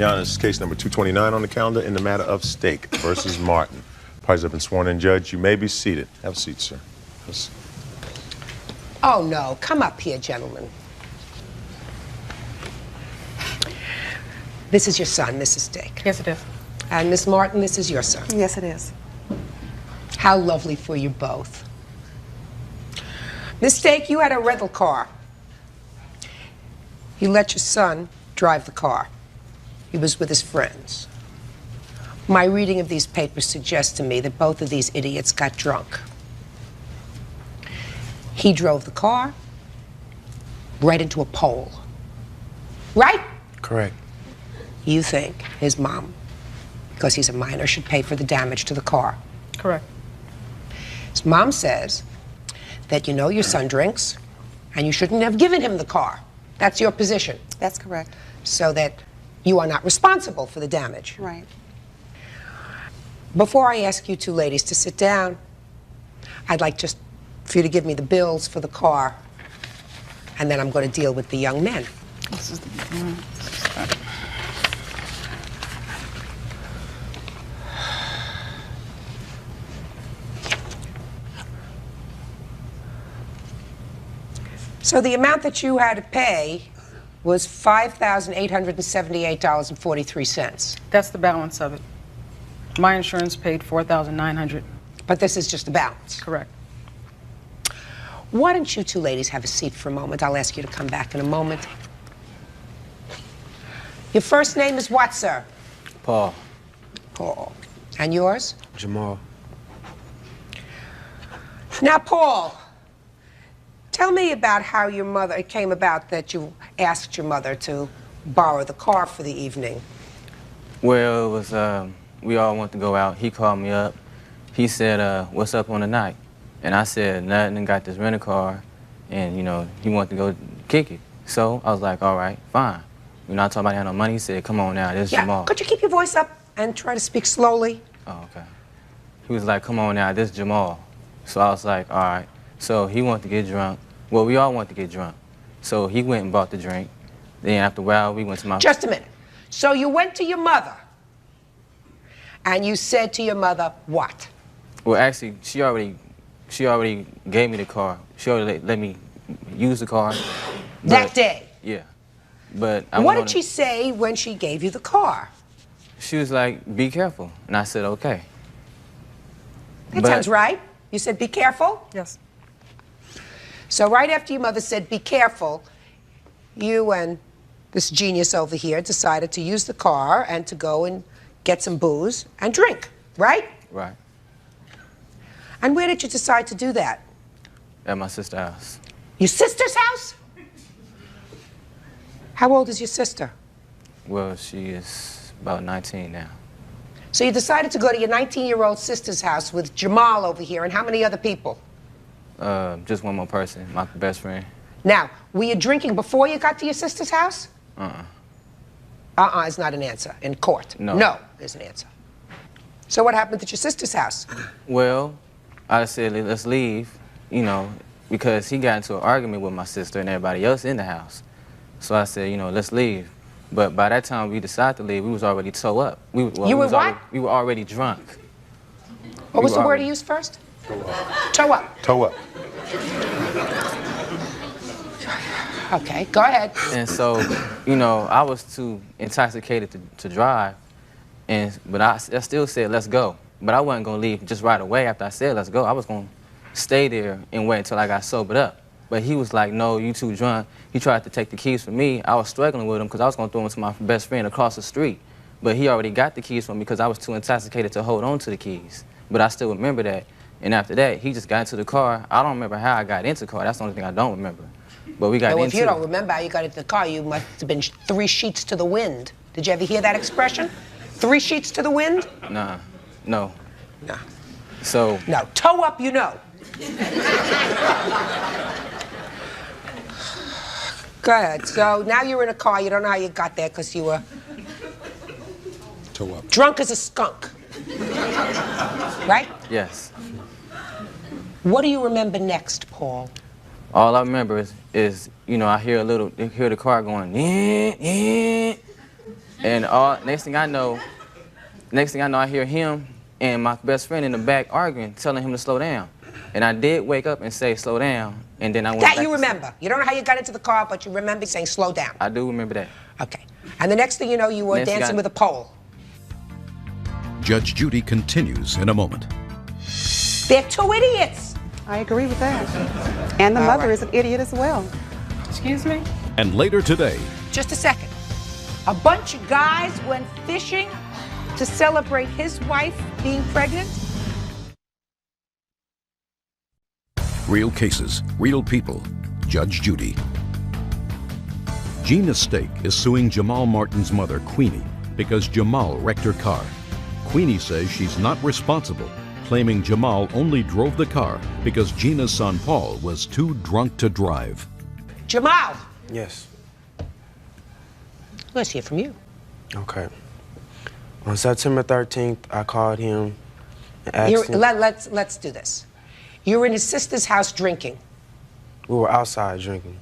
Your Honor, this is case number 229 on the calendar in the matter of Stake versus Martin. Parties have been sworn in. Judge, you may be seated. Have a seat, sir. Oh, no. Come up here, gentlemen. This is your son, Mrs. Stake. Yes, it is. And Miss Martin, this is your son. Yes, it is. How lovely for you both. Miss Stake, you had a rental car. You let your son drive the car. He was with his friends. My reading of these papers suggests to me that both of these idiots got drunk. He drove the car right into a pole. Right? Correct. You think his mom, because he's a minor, should pay for the damage to the car. Correct. His mom says that you know your son drinks and you shouldn't have given him the car. That's your position. That's correct. So that you are not responsible for the damage. Right. Before I ask you two ladies to sit down, I'd like just for you to give me the bills for the car, and then I'm going to deal with the young men. This is the So the amount that you had to pay was $5,878.43. That's the balance of it. My insurance paid $4,900. But this is just the balance. Correct. Why don't you two ladies have a seat for a moment? I'll ask you to come back in a moment. Your first name is what, sir? Paul. Paul. And yours? Jamal. Now, Paul, tell me about how your mother, it came about that you asked your mother to borrow the car for the evening. Well, it was, we all wanted to go out. He called me up. He said, what's up on the night? And I said, nothing, and got this rental car, and, you know, he wanted to go kick it. So I was like, all right, fine. You know, I told him I had no money. He said, come on now, this is Jamal. Could you keep your voice up and try to speak slowly? Oh, okay. He was like, come on now, this is Jamal. So I was like, all right. So he wanted to get drunk. Well, we all wanted to get drunk. So he went and bought the drink. Then after a while, we went to my... Just a minute. So you went to your mother, and you said to your mother what? Well, actually, she already gave me the car. She already let me use the car. That day? Yeah. But what did she say when she gave you the car? She was like, be careful. And I said, okay. That sounds right. You said, be careful? Yes. So right after your mother said, be careful, you and this genius over here decided to use the car and to go and get some booze and drink, right? Right. And where did you decide to do that? At my sister's house. Your sister's house? How old is your sister? Well, she is about 19 now. So you decided to go to your 19-year-old sister's house with Jamal over here and how many other people? Just one more person, my best friend. Now, were you drinking before you got to your sister's house? Is not an answer. In court. No. No is an answer. So what happened at your sister's house? Well, I said, let's leave, you know, because he got into an argument with my sister and everybody else in the house. So I said, you know, let's leave. But by that time we decided to leave, we was already toe up. You were what? We were already drunk. What was the word he used first? Toe up. Toe up. Okay, go ahead. And so, you know, I was too intoxicated to drive, but I still said, let's go. But I wasn't going to leave just right away after I said, let's go. I was going to stay there and wait until I got sobered up. But he was like, no, you too drunk. He tried to take the keys from me. I was struggling with him because I was going to throw them to my best friend across the street. But he already got the keys from me because I was too intoxicated to hold on to the keys. But I still remember that. And after that, he just got into the car. I don't remember how I got into the car. That's the only thing I don't remember. But we got into it. If you don't remember how you got into the car, you must have been 3 sheets to the wind. Did you ever hear that expression? 3 sheets to the wind? Nah, no. No. So... No, toe up, you know. Go ahead. So now you're in a car. You don't know how you got there because you were Toe up. drunk as a skunk. Right? Yes. What do you remember next, Paul? All I remember is you know, I hear the car going, And next thing I know, I hear him and my best friend in the back arguing, telling him to slow down. And I did wake up and say, slow down, and then I went back That you to remember. sleep. You don't know how you got into the car, but you remember saying slow down. I do remember that. Okay. And the next thing you know, you were Next thing dancing I- with a pole. Judge Judy continues in a moment. They're two idiots. I agree with that. And the All mother right. is an idiot as well. Excuse me? And later today, Just a second. A bunch of guys went fishing to celebrate his wife being pregnant? real cases, real people. Judge Judy. Gina Stake is suing Jamal Martin's mother, Queenie, because Jamal wrecked her car. Queenie says she's not responsible, claiming Jamal only drove the car because Gina's son Paul was too drunk to drive. Jamal, Yes. let's hear from you. Okay. On September 13th, I called him and asked him. Let's do this. You were in his sister's house drinking. We were outside drinking.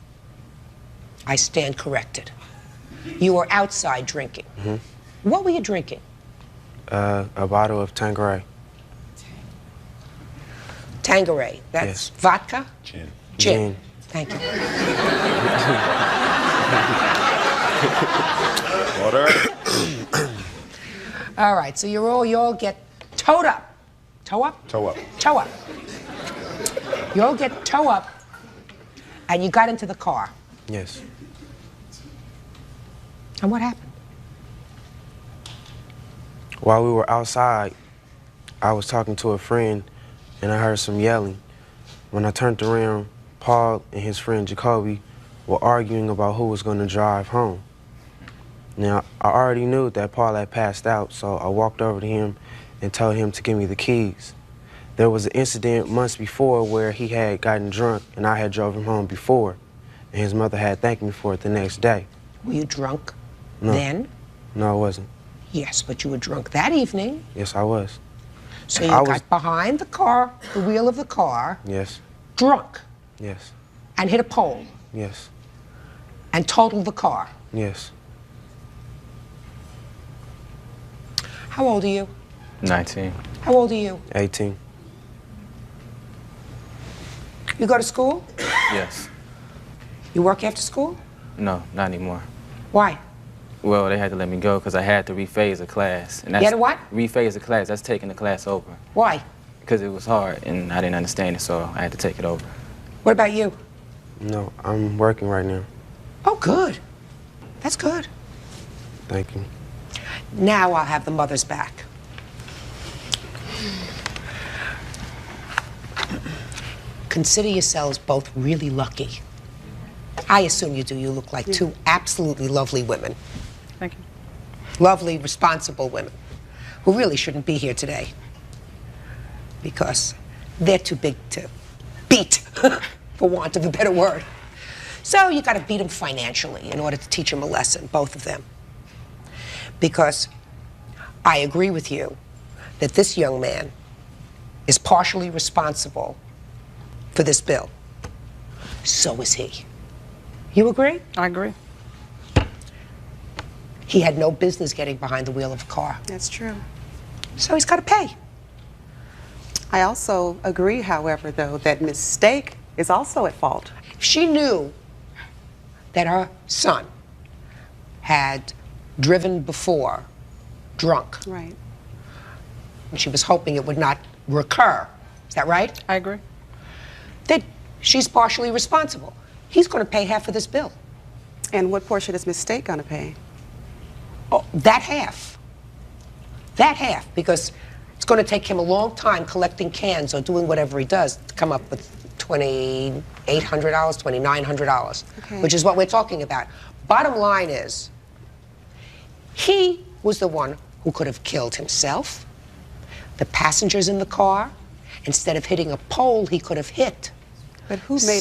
I stand corrected. You were outside drinking. What were you drinking? A bottle of Tanqueray. Tanqueray. That's Yes. vodka? Gin. Gin. Thank you. Order. All right, so you all get towed up. Tow up? Toe up. Tow up. You all get tow up, and you got into the car. Yes. And what happened? While we were outside, I was talking to a friend, and I heard some yelling. When I turned around, Paul and his friend Jacoby were arguing about who was going to drive home. Now, I already knew that Paul had passed out, so I walked over to him and told him to give me the keys. There was an incident months before where he had gotten drunk, and I had drove him home before, and his mother had thanked me for it the next day. Were you drunk No. then? No, I wasn't. Yes, but you were drunk that evening. Yes, I was. So you I got was- behind the car, the wheel of the car, Yes, drunk, yes, and hit a pole, yes, and totaled the car. yes. How old are you? 19. How old are you? 18. You go to school? Yes. You work after school? No, not anymore. Why? Well, they had to let me go because I had to rephase a class. And You had to what? Rephase a class. That's taking the class over. Why? Because it was hard and I didn't understand it, so I had to take it over. What about you? No, I'm working right now. Oh, good. That's good. Thank you. Now I'll have the mother's back. Consider yourselves both really lucky. I assume you do. You look like two absolutely lovely women. Thank you. Lovely, responsible women who really shouldn't be here today because they're too big to beat, for want of a better word. So you got to beat them financially in order to teach them a lesson, both of them. Because I agree with you that this young man is partially responsible for this bill. So is he. You agree? I agree. He had no business getting behind the wheel of a car. That's true. So he's got to pay. I also agree, however, though, that Miss Stake is also at fault. If she knew that her son had driven before drunk, Right. and she was hoping it would not recur, is that right? I agree. Then she's partially responsible. He's going to pay half of this bill. And what portion is Miss Stake going to pay? Oh, that half. That half, because it's going to take him a long time collecting cans or doing whatever he does to come up with $2,800, $2,900, Okay. which is what we're talking about. Bottom line is, he was the one who could have killed himself, the passengers in the car. Instead of hitting a pole, he could have hit But who made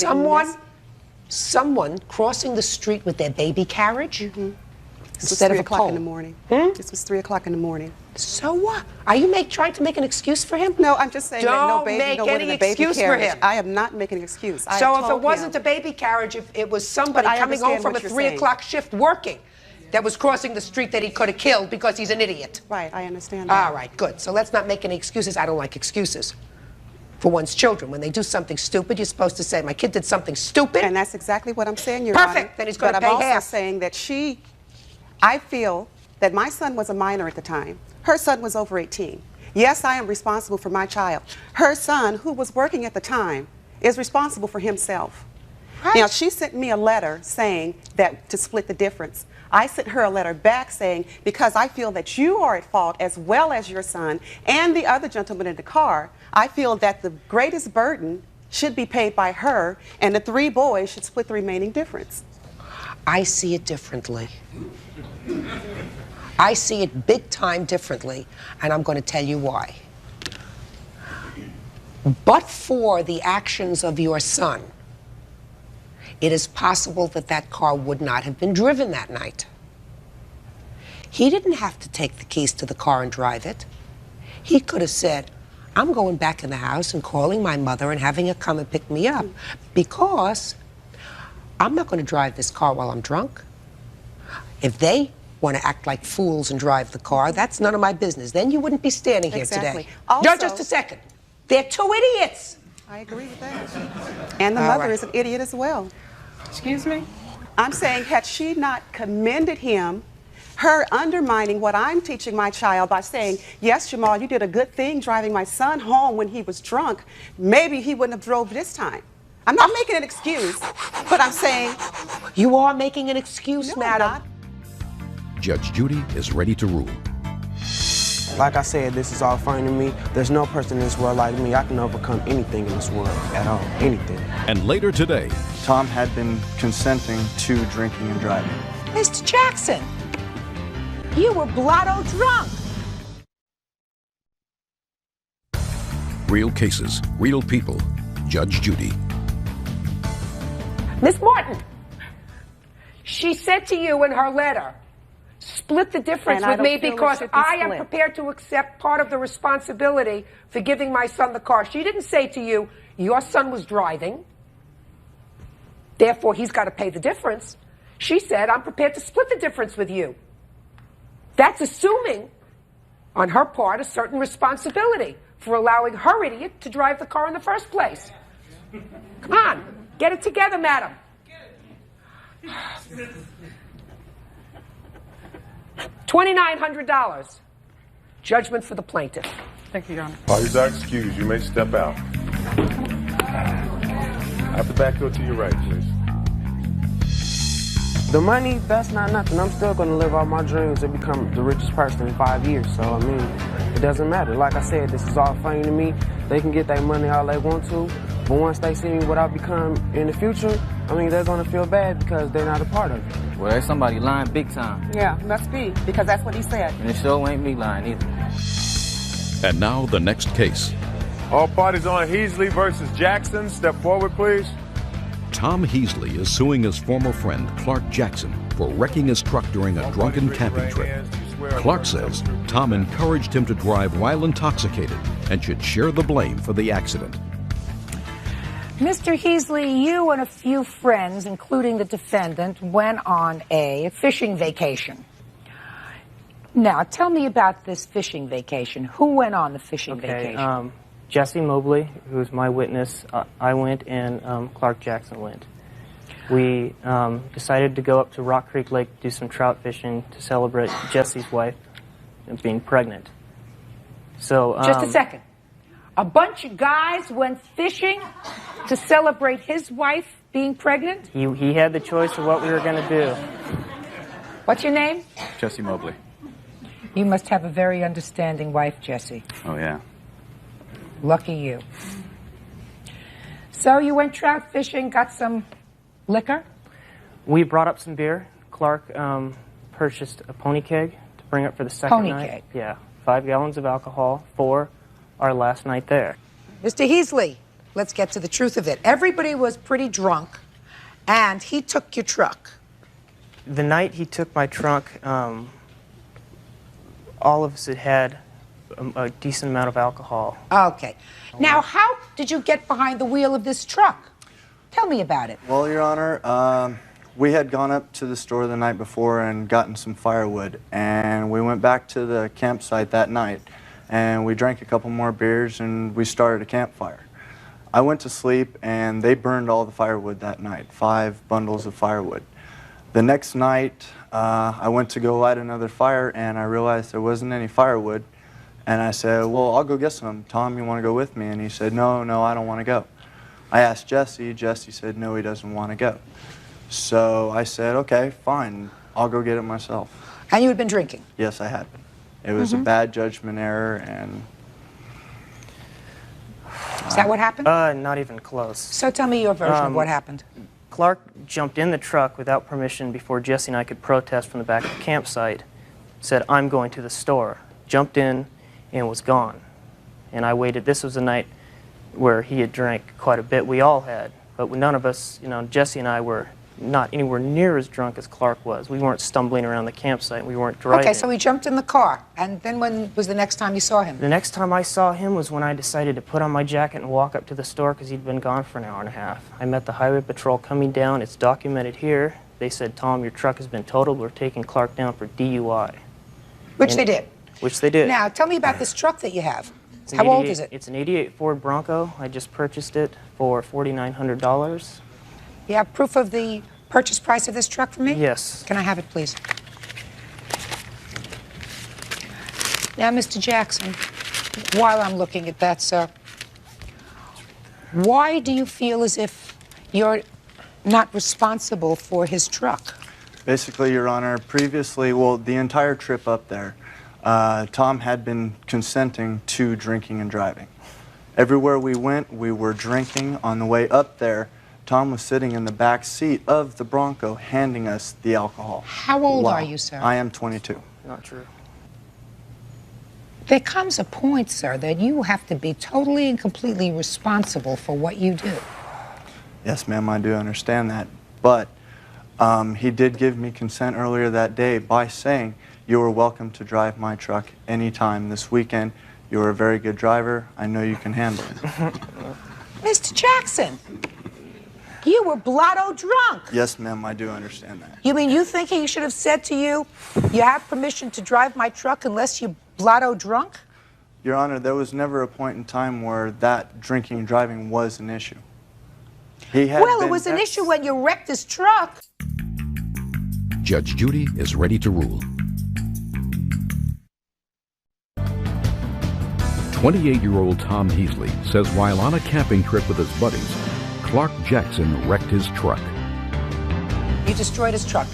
someone crossing the street with their baby carriage This was instead 3 of a o'clock pole. in the morning. Hmm? This was 3 o'clock in the morning. So what? Are you trying to make an excuse for him? No, I'm just saying that no Don't baby, make no one any in a baby excuse for carriage. him. I am not making an excuse. So if it wasn't a baby carriage, if it was somebody But I coming home understand from a what you're 3 saying. o'clock shift working, that was crossing the street that he could have killed because he's an idiot. Right, I understand that. All right, good. So let's not make any excuses. I don't like excuses for one's children. When they do something stupid, you're supposed to say, my kid did something stupid. And that's exactly what I'm saying, Your Perfect. Honor. Then he's gonna But pay I'm also half. saying that I feel that my son was a minor at the time. Her son was over 18. Yes, I am responsible for my child. Her son, who was working at the time, is responsible for himself. Right. Now, she sent me a letter saying that to split the difference. I sent her a letter back saying, because I feel that you are at fault as well as your son and the other gentleman in the car, I feel that the greatest burden should be paid by her and the 3 boys should split the remaining difference. I see it differently. I see it big time differently, and I'm going to tell you why. But for the actions of your son, it is possible that that car would not have been driven that night. He didn't have to take the keys to the car and drive it. He could have said, I'm going back in the house and calling my mother and having her come and pick me up because I'm not going to drive this car while I'm drunk. If they want to act like fools and drive the car, that's none of my business. Then you wouldn't be standing here Exactly. today. Also- No, just a second. They're 2 idiots. I agree with that. And the All mother right. is an idiot as well. Excuse me? I'm saying, had she not commended him, her undermining what I'm teaching my child by saying, yes, Jamal, you did a good thing driving my son home when he was drunk, maybe he wouldn't have drove this time. I'm not making an excuse, but I'm saying, You are making an excuse, no, I'm madam. not. Judge Judy is ready to rule. Like I said, this is all funny to me. There's no person in this world like me. I can overcome anything in this world at all, anything. And later today, Tom had been consenting to drinking and driving. Mr. Jackson, you were blotto drunk. real cases, real people. Judge Judy. Miss Martin, she said to you in her letter, split the difference And I with me don't feel it because should be I am split. prepared to accept part of the responsibility for giving my son the car. She didn't say to you, your son was driving, therefore he's got to pay the difference. She said, I'm prepared to split the difference with you. That's assuming, on her part, a certain responsibility for allowing her idiot to drive the car in the first place. Come on, get it together, madam. $2,900. Judgment for the plaintiff. Thank you, Your Honor. Parties are excused. You may step out. Have the back door to your right, please. The money, that's not nothing. I'm still going to live out my dreams and become the richest person in 5 years. So, I mean, it doesn't matter. Like I said, this is all funny to me. They can get their money all they want to. But once they see me what I become in the future, I mean, they're going to feel bad because they're not a part of it. Well, there's somebody lying big time. Yeah, must be, because that's what he said. And it sure ain't me lying either. And now the next case. All parties on Heasley versus Jackson. Step forward, please. Tom Heasley is suing his former friend Clark Jackson for wrecking his truck during a drunken camping trip. Clark says Tom encouraged him to drive while intoxicated and should share the blame for the accident. Mr. Heasley, you and a few friends, including the defendant, went on a fishing vacation. Now, tell me about this fishing vacation. Who went on the fishing vacation? Jesse Mobley, who's my witness, I went, and Clark Jackson went. We decided to go up to Rock Creek Lake to do some trout fishing to celebrate Jesse's wife being pregnant. So Just a second. A bunch of guys went fishing to celebrate his wife being pregnant? he had the choice of what we were going to do. What's your name? Jesse Mobley. You must have a very understanding wife, Jesse. Oh, yeah. Lucky you. So you went trout fishing, got some liquor? We brought up some beer. Clark purchased a pony keg to bring up for the second Pony night. keg? Yeah, 5 gallons of alcohol for our last night there. Mr. Heasley, let's get to the truth of it. Everybody was pretty drunk, and he took your truck. The night he took my trunk, all of us had a decent amount of alcohol. Okay. Now, how did you get behind the wheel of this truck? Tell me about it. Well, Your Honor, We had gone up to the store the night before and gotten some firewood, and we went back to the campsite that night, and we drank a couple more beers, and we started a campfire. I went to sleep, and they burned all the firewood that night, 5 bundles of firewood. The next night, I went to go light another fire, and I realized there wasn't any firewood, and I said, well, I'll go get some. Tom, you want to go with me? And he said, no, I don't want to go. I asked Jesse. Jesse said, no, he doesn't want to go. So I said, okay, fine, I'll go get it myself. And you had been drinking? Yes, I had been. It was a bad judgment error, and... Is that what happened? Not even close. So tell me your version of what happened. Clark jumped in the truck without permission before Jesse and I could protest from the back of the campsite, said, I'm going to the store, jumped in, and was gone. And I waited. This was a night where he had drank quite a bit. We all had. But none of us, Jesse and I were not anywhere near as drunk as Clark was. We weren't stumbling around the campsite. We weren't driving. Okay, so he jumped in the car. And then when was the next time you saw him? The next time I saw him was when I decided to put on my jacket and walk up to the store because he'd been gone for an hour and a half. I met the highway patrol coming down. It's documented here. They said, Tom, your truck has been totaled. We're taking Clark down for DUI. Which they did. Which they did. Now, tell me about this truck that you have. How old is it? It's an 88 Ford Bronco. I just purchased it for $4,900. You have proof of the purchase price of this truck for me? Yes. Can I have it, please? Now, Mr. Jackson, while I'm looking at that, sir, why do you feel as if you're not responsible for his truck? Basically, Your Honor, previously, well, the entire trip up there, Tom had been consenting to drinking and driving. Everywhere we went, we were drinking. On the way up there, Tom was sitting in the back seat of the Bronco handing us the alcohol. How old are you, sir? I am 22. Not true. There comes a point, sir, that you have to be totally and completely responsible for what you do. Yes, ma'am, I do understand that. But he did give me consent earlier that day by saying, you are welcome to drive my truck anytime this weekend. You're a very good driver. I know you can handle it. Mr. Jackson, you were blotto drunk. Yes, ma'am, I do understand that. You mean you think he should have said to you, you have permission to drive my truck unless you blotto drunk? Your Honor, there was never a point in time where that drinking and driving was an issue. Well, it was an issue when you wrecked his truck. Judge Judy is ready to rule. 28-year-old Tom Heasley says while on a camping trip with his buddies, Clark Jackson wrecked his truck. You destroyed his truck.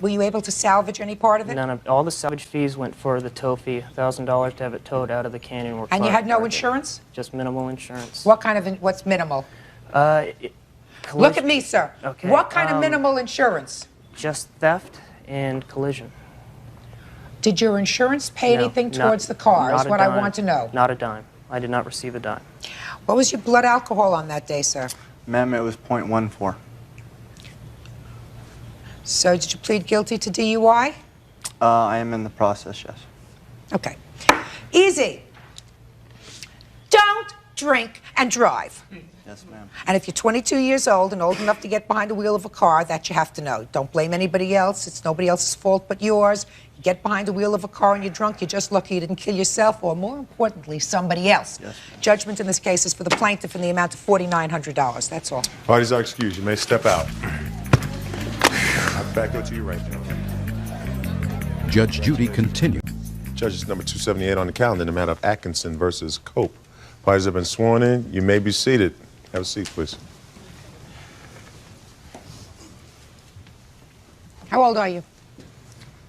Were you able to salvage any part of it? None of all the salvage fees went for the tow fee, $1,000 to have it towed out of the canyon. Where And you Clark had no parked it. insurance? Just minimal insurance. What kind of, what's minimal? Look at me, sir. Okay, What kind of minimal insurance? Just theft and collision. Did your insurance pay No, anything not- towards the car, not is a what I dime. want to know. Not a dime. I did not receive a dime. What was your blood alcohol on that day, sir? Ma'am, it was .14. So did you plead guilty to DUI? I am in the process, yes. Okay. Easy. Don't drink and drive. Yes, ma'am. And if you're 22 years old and old enough to get behind the wheel of a car, that you have to know. Don't blame anybody else. It's nobody else's fault but yours. You get behind the wheel of a car and you're drunk, you're just lucky you didn't kill yourself or, more importantly, somebody else. Yes, Judgment in this case is for the plaintiff in the amount of $4,900. That's all. Parties are excused. You may step out. I'll back up to you right now. Judge Judy continued. Judges number 278 on the calendar in the matter of Atkinson versus Cope. Parties have been sworn in. You may be seated. Have a seat, please. How old are you?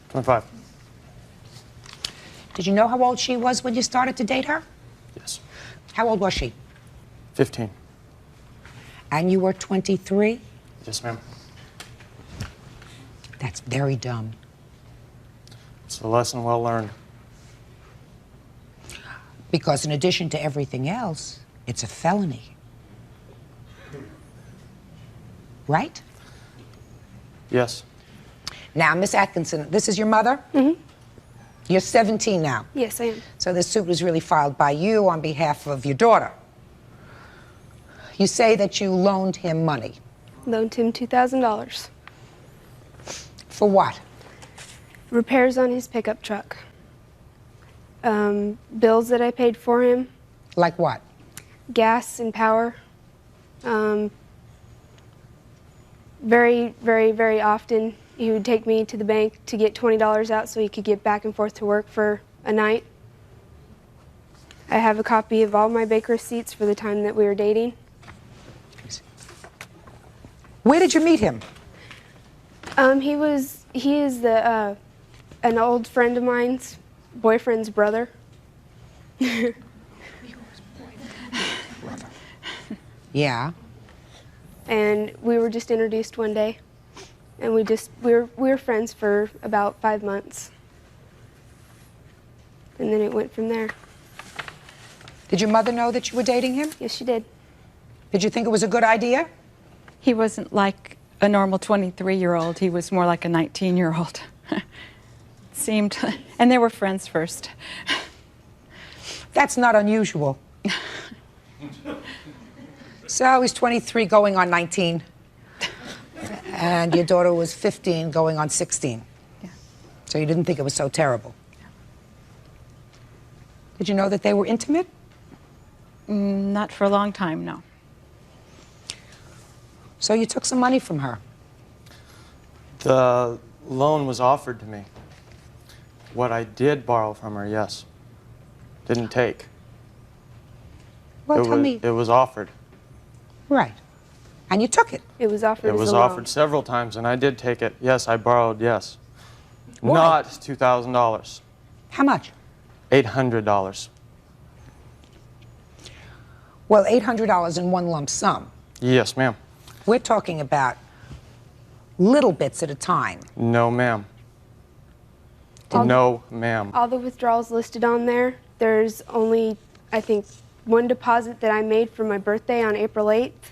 25. Did you know how old she was when you started to date her? Yes. How old was she? 15. And you were 23? Yes, ma'am. That's very dumb. It's a lesson well learned. Because in addition to everything else, it's a felony. Right? Yes. Now, Miss Atkinson, this is your mother? Mm-hmm. You're 17 now. Yes, I am. So this suit was really filed by you on behalf of your daughter. You say that you loaned him money. Loaned him $2,000. For what? Repairs on his pickup truck. Bills that I paid for him. Like what? Gas and power. Very, very, very often he would take me to the bank to get $20 out so he could get back and forth to work for a night. I have a copy of all my bank receipts for the time that we were dating. Where did you meet him? He is an old friend of mine's boyfriend's brother. Yeah. And we were just introduced one day, and we were friends for about 5 months, and then it went from there. Did your mother know that you were dating him? Yes, she did. Did you think it was a good idea? He wasn't like a normal 23-year-old. He was more like a 19-year-old. Seemed, and they were friends first. That's not unusual. So he's 23 going on 19. And your daughter was 15 going on 16. Yeah. So you didn't think it was so terrible. Did you know that they were intimate? Not for a long time, no. So you took some money from her? The loan was offered to me. What I did borrow from her, yes. Didn't take. Well, tell me. It was offered. Right. And you took it? It was offered It as was a loan. offered several times, and I did take it. Yes, I borrowed, yes. Why? Not $2,000. How much? $800. Well, $800 in one lump sum. Yes, ma'am. We're talking about little bits at a time. No, ma'am. All- No, ma'am. All the withdrawals listed on there, there's only, I think, one deposit that I made for my birthday on April 8th.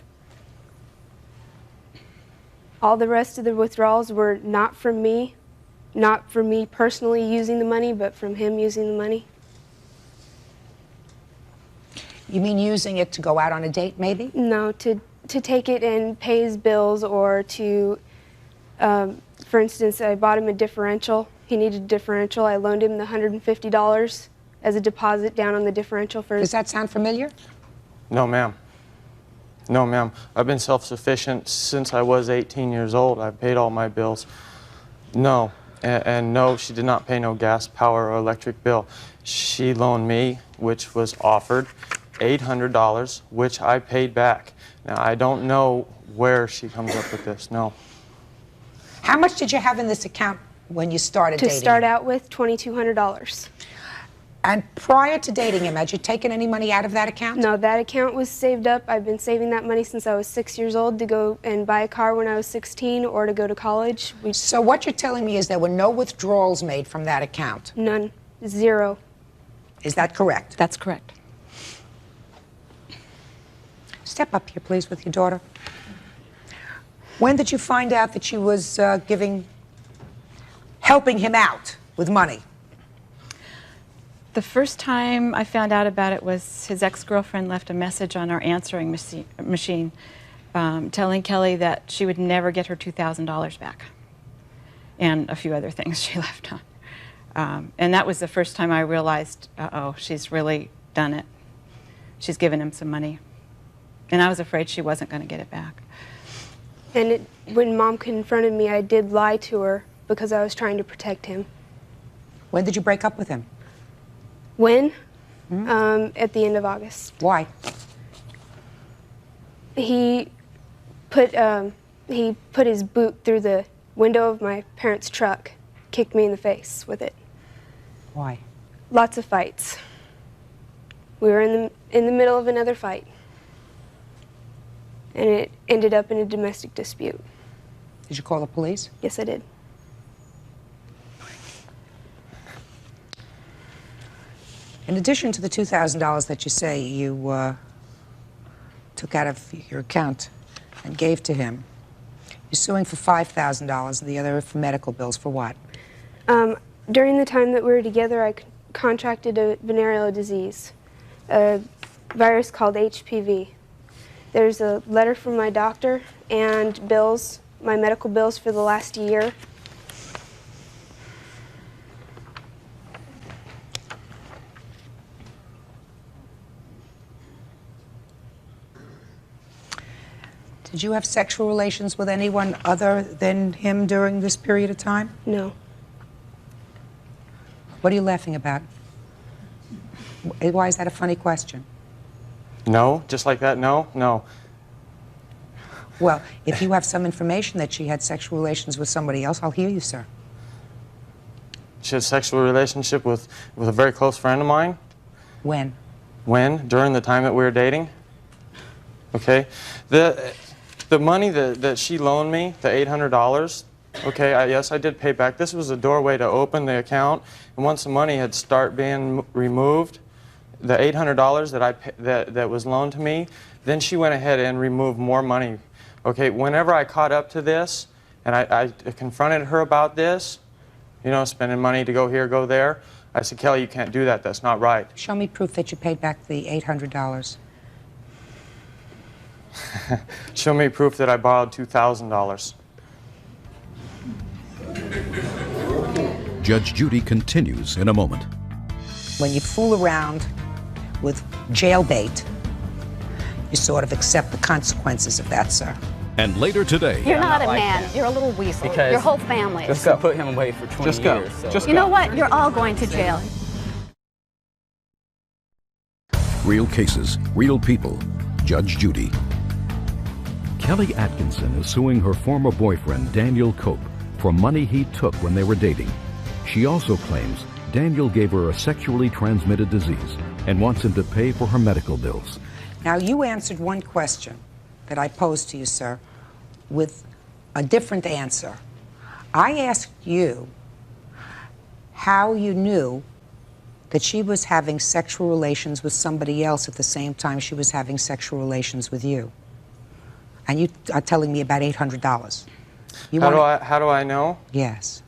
All the rest of the withdrawals were not from me, not from me personally using the money, but from him using the money. You mean using it to go out on a date, maybe? No, to take it and pay his bills, or to, for instance, I bought him a differential. He needed a differential. I loaned him the $150 as a deposit down on the differential for his... Does that sound familiar? No, ma'am. No, ma'am. I've been self-sufficient since I was 18 years old. I've paid all my bills. No. And no, she did not pay no gas, power, or electric bill. She loaned me, which was offered, $800, which I paid back. Now, I don't know where she comes up with this, no. How much did you have in this account when you started To dating start him? out with, $2,200. And prior to dating him, had you taken any money out of that account? No, that account was saved up. I've been saving that money since I was 6 years old to go and buy a car when I was 16 or to go to college. So what you're telling me is there were no withdrawals made from that account? None. Zero. Is that correct? That's correct. Step up here, please, with your daughter. When did you find out that she was helping him out with money? The first time I found out about it was his ex-girlfriend left a message on our answering machine telling Kelly that she would never get her $2,000 back, and a few other things she left on. And that was the first time I realized, uh-oh, she's really done it. She's given him some money. And I was afraid she wasn't going to get it back. And when Mom confronted me, I did lie to her because I was trying to protect him. When did you break up with him? When? At the end of August. Why? He put his boot through the window of my parents' truck, kicked me in the face with it. Why? Lots of fights. We were in the middle of another fight, and it ended up in a domestic dispute. Did you call the police? Yes, I did. In addition to the $2,000 that you say you took out of your account and gave to him, you're suing for $5,000 and the other for medical bills. For what? During the time that we were together, I contracted a venereal disease, a virus called HPV. There's a letter from my doctor and bills, my medical bills for the last year. Did you have sexual relations with anyone other than him during this period of time? No. What are you laughing about? Why is that a funny question? No, just like that, no, no. Well, if you have some information that she had sexual relations with somebody else, I'll hear you, sir. She had a sexual relationship with a very close friend of mine. When? When? During the time that we were dating. Okay? The money that she loaned me, the $800, okay, yes, I did pay back. This was a doorway to open the account, and once the money had start being removed, the $800 that was loaned to me, then she went ahead and removed more money. Okay, whenever I caught up to this, and I confronted her about this, you know, spending money to go here, go there, I said, Kelly, you can't do that. That's not right. Show me proof that you paid back the $800. Show me proof that I borrowed $2,000. Judge Judy continues in a moment. When you fool around with jailbait, you sort of accept the consequences of that, sir. And later today, You're not a man. You're a little weasel. Because Your whole family. Just to put him away for 20 years. So. You know what? You're all going to jail. real cases, real people. Judge Judy. Kelly Atkinson is suing her former boyfriend, Daniel Cope, for money he took when they were dating. She also claims Daniel gave her a sexually transmitted disease and wants him to pay for her medical bills. Now, you answered one question that I posed to you, sir, with a different answer. I asked you how you knew that she was having sexual relations with somebody else at the same time she was having sexual relations with you. And you are telling me about $800. How do I know? Yes.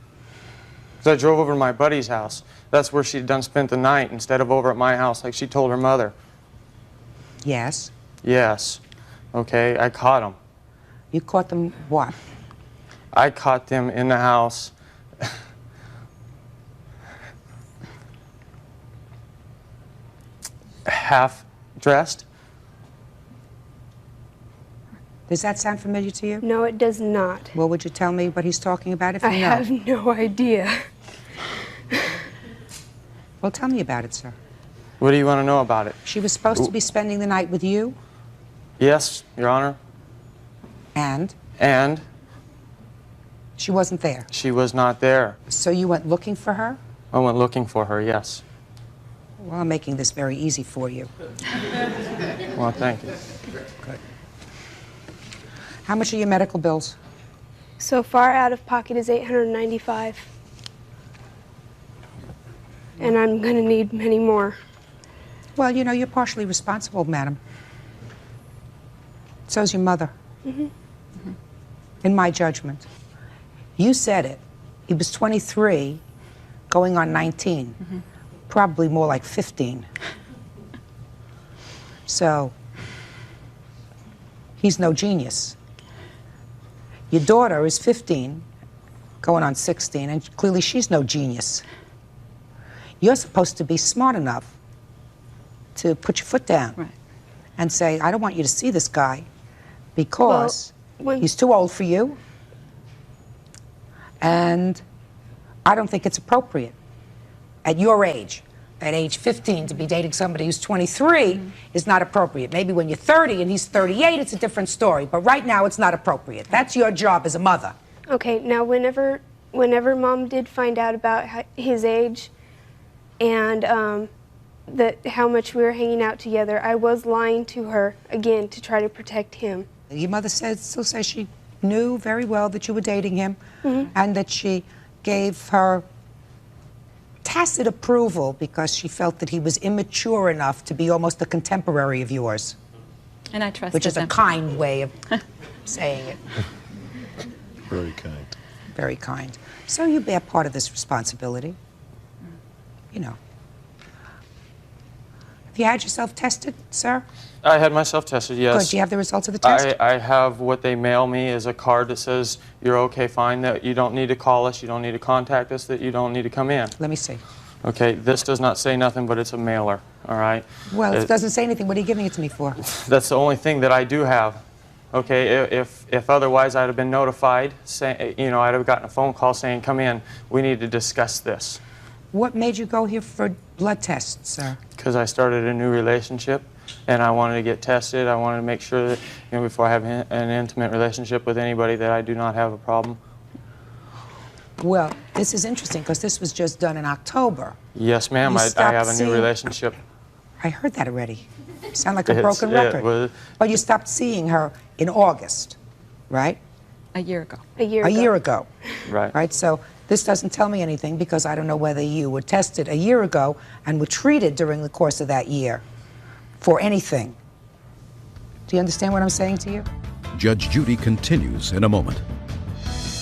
Because I drove over to my buddy's house. That's where she'd spent the night instead of over at my house like she told her mother. Yes. Yes. Okay, I caught them. You caught them what? I caught them in the house. Half dressed. Does that sound familiar to you? No, it does not. Well, would you tell me what he's talking about if you I know? have no idea. Well, tell me about it, sir. What do you want to know about it? She was supposed to be spending the night with you? Yes, Your Honor. And? And? She wasn't there? She was not there. So you went looking for her? I went looking for her, yes. Well, I'm making this very easy for you. Well, thank you. Good. How much are your medical bills? So far out of pocket is $895. And I'm going to need many more. Well, you know, you're partially responsible, madam. So's your mother. Mm-hmm. In my judgment. You said it. He was 23, going on 19. Mm-hmm. Probably more like 15. So, he's no genius. Your daughter is 15, going on 16, and clearly she's no genius. You're supposed to be smart enough to put your foot down and say, I don't want you to see this guy because he's too old for you, and I don't think it's appropriate at your age. At age 15, to be dating somebody who's 23 is not appropriate. Maybe when you're 30 and he's 38, it's a different story. But right now, it's not appropriate. That's your job as a mother. Okay, now whenever Mom did find out about his age and how much we were hanging out together, I was lying to her, again, to try to protect him. Your mother still says she knew very well that you were dating him and that she gave her tacit approval because she felt that he was immature enough to be almost a contemporary of yours. And I trusted Which is them. a kind way of saying it. Very kind. Very kind. So you bear part of this responsibility. You know. Have you had yourself tested, sir? I had myself tested, yes. Good. Do you have the results of the test? I have what they mail me is a card that says you're okay, fine, that you don't need to call us, you don't need to contact us, that you don't need to come in. Let me see. Okay, this does not say nothing, but it's a mailer, all right? Well, it doesn't say anything. What are you giving it to me for? That's the only thing that I do have. Okay, if otherwise I'd have been notified, say, you know, I'd have gotten a phone call saying, come in, we need to discuss this. What made you go here for blood tests, sir? Because I started a new relationship and I wanted to get tested. I wanted to make sure that, you know, before I have an intimate relationship with anybody, that I do not have a problem. Well, this is interesting because this was just done in October. Yes, ma'am, You I stopped have a new seeing- relationship. I heard that already. You sound like a It's- broken it record. was- But you stopped seeing her in August, right? A year ago. A year A ago. year ago. Right. Right? So this doesn't tell me anything because I don't know whether you were tested a year ago and were treated during the course of that year for anything. Do you understand what I'm saying to you? Judge Judy continues in a moment.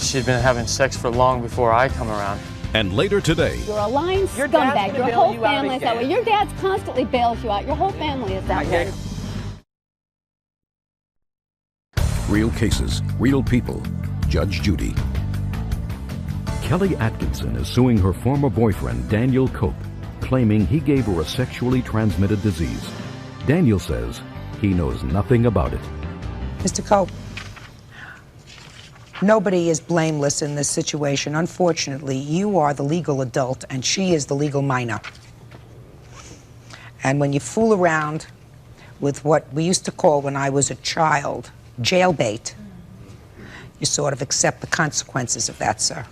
She'd been having sex for long before I come around. And later today, You're a lying Your dad's scumbag. gonna Your bail whole you out family is that way. again. Your dad's constantly bails you out. Your whole family is that way. real cases, real people. Judge Judy. Kelly Atkinson is suing her former boyfriend, Daniel Cope, claiming he gave her a sexually transmitted disease. Daniel says he knows nothing about it. Mr. Cope, nobody is blameless in this situation. Unfortunately, you are the legal adult and she is the legal minor. And when you fool around with what we used to call when I was a child, jailbait, you sort of accept the consequences of that, sir.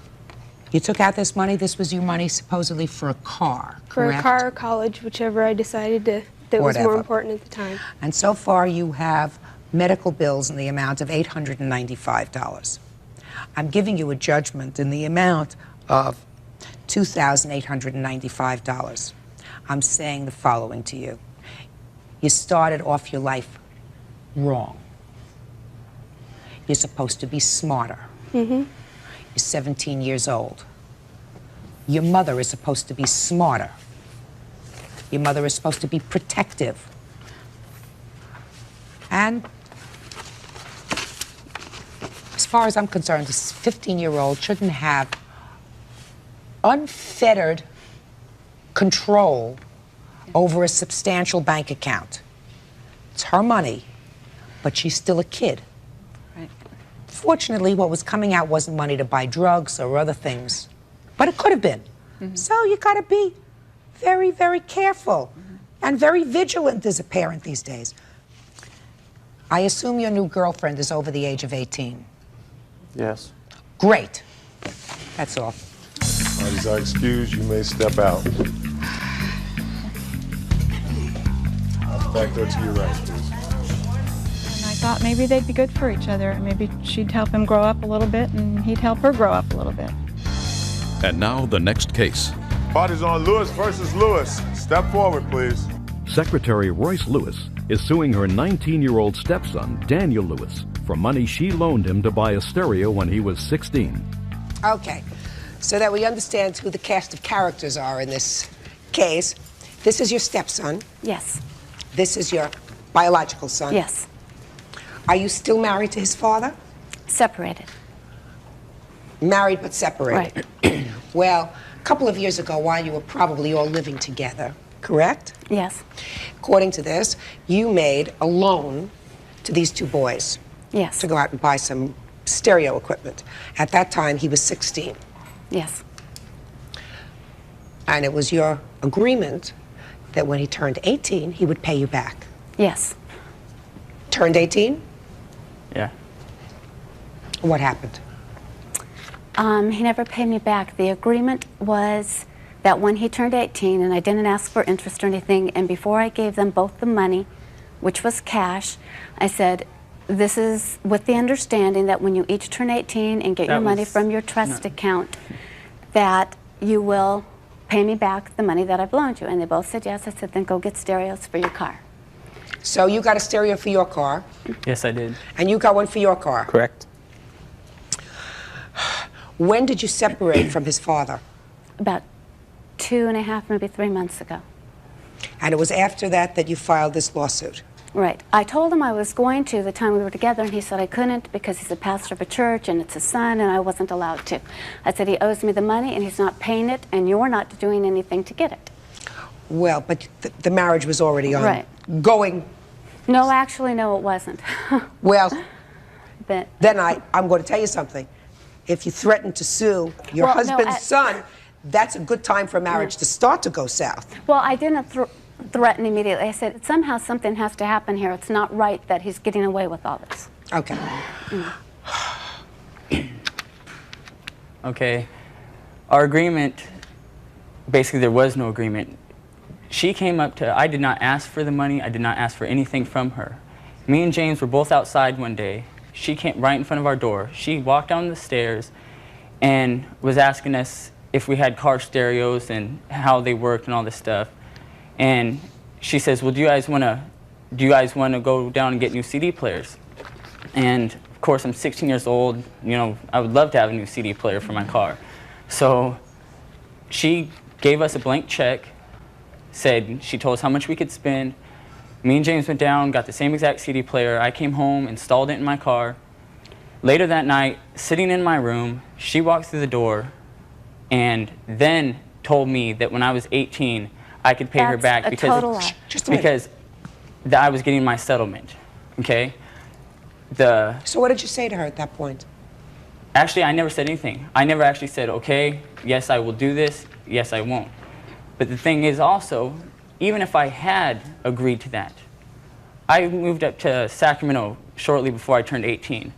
You took out this money. This was your money supposedly for a car, For correct? a car or college, whichever I decided that was Whatever. more important at the time. And so far you have medical bills in the amount of $895. I'm giving you a judgment in the amount of $2,895. I'm saying the following to you. You started off your life wrong. You're supposed to be smarter. Mm-hmm. You're 17 years old. Your mother is supposed to be smarter. Your mother is supposed to be protective. And as far as I'm concerned, this 15-year-old shouldn't have unfettered control over a substantial bank account. It's her money, but she's still a kid. Right. Fortunately, what was coming out wasn't money to buy drugs or other things, but it could have been. Mm-hmm. So you got to be very, very careful and very vigilant as a parent these days. I assume your new girlfriend is over the age of 18. Yes. Great. That's all. Parties are excused. You may step out. Back there to your right, please. And I thought maybe they'd be good for each other. Maybe she'd help him grow up a little bit and he'd help her grow up a little bit. And now the next case. Parties on Lewis versus Lewis. Step forward, please. Secretary Royce Lewis is suing her 19-year-old stepson, Daniel Lewis, for money she loaned him to buy a stereo when he was 16. Okay, so that we understand who the cast of characters are in this case. This is your stepson. Yes. This is your biological son. Yes. Are you still married to his father? Separated. Married but separated. Right. Well, a couple of years ago, while you were probably all living together, correct? Yes. According to this, you made a loan to these two boys. Yes. To go out and buy some stereo equipment. At that time, he was 16. Yes. And it was your agreement that when he turned 18, he would pay you back. Yes. Turned 18? Yeah. What happened? He never paid me back. The agreement was that when he turned 18, and I didn't ask for interest or anything, and before I gave them both the money, which was cash, I said, this is with the understanding that when you each turn 18 and get your money from your trust account, that you will pay me back the money that I've loaned you. And they both said yes. I said, then go get stereos for your car. So you got a stereo for your car, Yes, I did. and you got one for your car. Correct. When did you separate from his father? About 2.5, maybe 3 months ago. And it was after that that you filed this lawsuit. Right. I told him I was going to the time we were together, and he said I couldn't because he's a pastor of a church and it's his son, and I wasn't allowed to. I said he owes me the money and he's not paying it, and you're not doing anything to get it. Well, but the marriage was already on. Right. Going. No, actually, no, it wasn't. Well, But Then I'm going to tell you something. If you threaten to sue your Well, no, husband's son, that's a good time for marriage to start to go south. well, I didn't threaten immediately. I said somehow something has to happen here. It's not right that he's getting away with all this. Okay. Okay. Our agreement, basically there was no agreement. She came up to, I did not ask for the money, I did not ask for anything from her. Me and James were both outside one day. She came right in front of our door. She walked down the stairs and was asking us if we had car stereos and how they worked and all this stuff. And she says, well, do you guys want to go down and get new CD players? And of course, I'm 16 years old. You know, I would love to have a new CD player for my car. So she gave us a blank check, said she told us how much we could spend. Me and James went down, got the same exact CD player. I came home, installed it in my car. Later that night, sitting in my room, she walked through the door and then told me that when I was 18, I could pay her back That's a total lie. because I was getting my settlement, okay? So what did you say to her at that point? Actually, I never said anything. I never actually said, okay, yes, I will do this, yes, I won't. But the thing is also, even if I had agreed to that, I moved up to Sacramento shortly before I turned 18.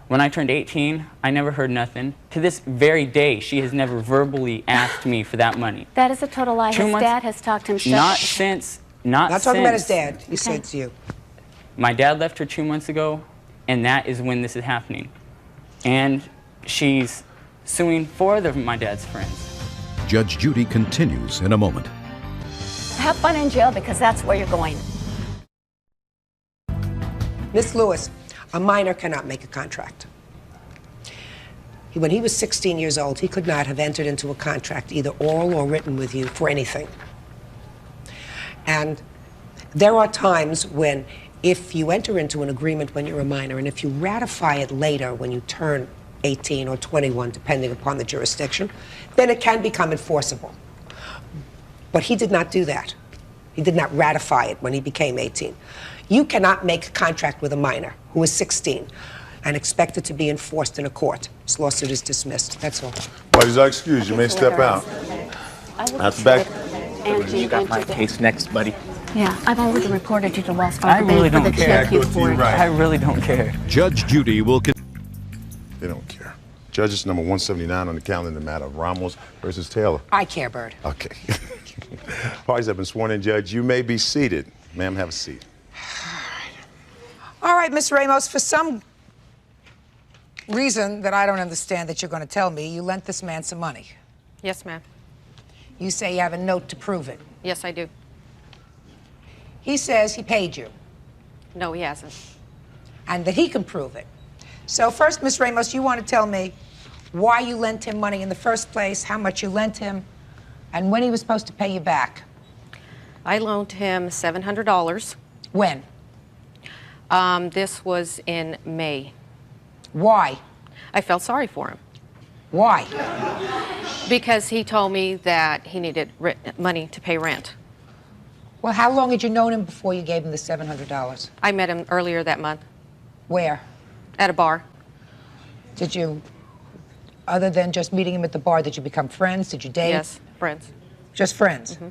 When I turned 18, I never heard nothing. To this very day, she has never verbally asked me for that money. That is a total lie. His dad has talked to him. Not since. Not talking about his dad. He said it's you. My dad left her 2 months ago, and that is when this is happening. And she's suing 4 of my dad's friends. Judge Judy continues in a moment. Have fun in jail because that's where you're going. Miss Lewis, a minor cannot make a contract. When he was 16 years old, he could not have entered into a contract, either oral or written, with you for anything. And there are times when, if you enter into an agreement when you're a minor, and if you ratify it later when you turn 18 or 21, depending upon the jurisdiction, then it can become enforceable. But he did not do that. He did not ratify it when he became 18. You cannot make a contract with a minor who is 16 and expect it to be enforced in a court. This lawsuit is dismissed. That's all. Parties are excused. You may step out. At the back. You got my case next, buddy. Yeah, I've already reported you to Wells I Fargo really Bank for don't the care. TQ board. I really don't care. Judge Judy will They don't care. Judges number 179 on the calendar in the matter of Ramos versus Taylor. I care, Bird. Okay. Parties have been sworn in, Judge. You may be seated. Ma'am, have a seat. All right, Miss Ramos, for some reason that I don't understand that you're going to tell me, you lent this man some money. Yes, ma'am. You say you have a note to prove it. Yes, I do. He says he paid you. No, he hasn't. And that he can prove it. So first, Miss Ramos, you want to tell me why you lent him money in the first place, how much you lent him, and when he was supposed to pay you back. I loaned him $700. When? This was in May. Why? I felt sorry for him. Why? Because he told me that he needed money to pay rent. Well, how long had you known him before you gave him the $700? I met him earlier that month. Where? At a bar. Did you, other than just meeting him at the bar, did you become friends? Did you date? Yes, friends. Just friends? Mm-hmm.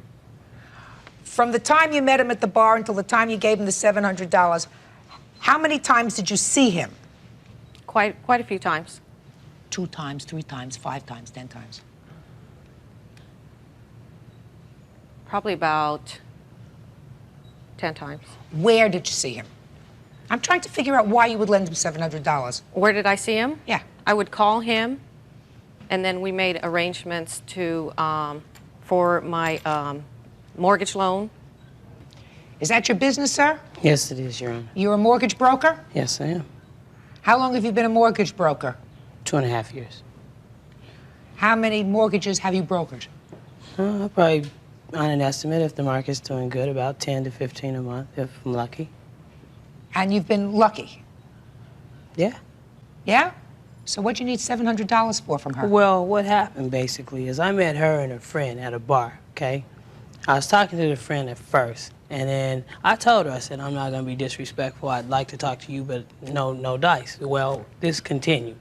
From the time you met him at the bar until the time you gave him the $700, how many times did you see him? Quite a few times. 2 times, 3 times, 5 times, 10 times? Probably about 10 times. Where did you see him? I'm trying to figure out why you would lend him $700. Where did I see him? Yeah. I would call him, and then we made arrangements to for my mortgage loan. Is that your business, sir? Yes, it is, Your Honor. You're a mortgage broker? Yes, I am. How long have you been a mortgage broker? 2.5 years. How many mortgages have you brokered? Probably, on an estimate, if the market's doing good, about 10 to 15 a month, if I'm lucky. And you've been lucky? Yeah. Yeah? So what'd you need $700 for from her? Well, what happened, basically, is I met her and her friend at a bar, okay? I was talking to the friend at first, and then I told her, I said, I'm not going to be disrespectful. I'd like to talk to you, but no dice. Well, this continued.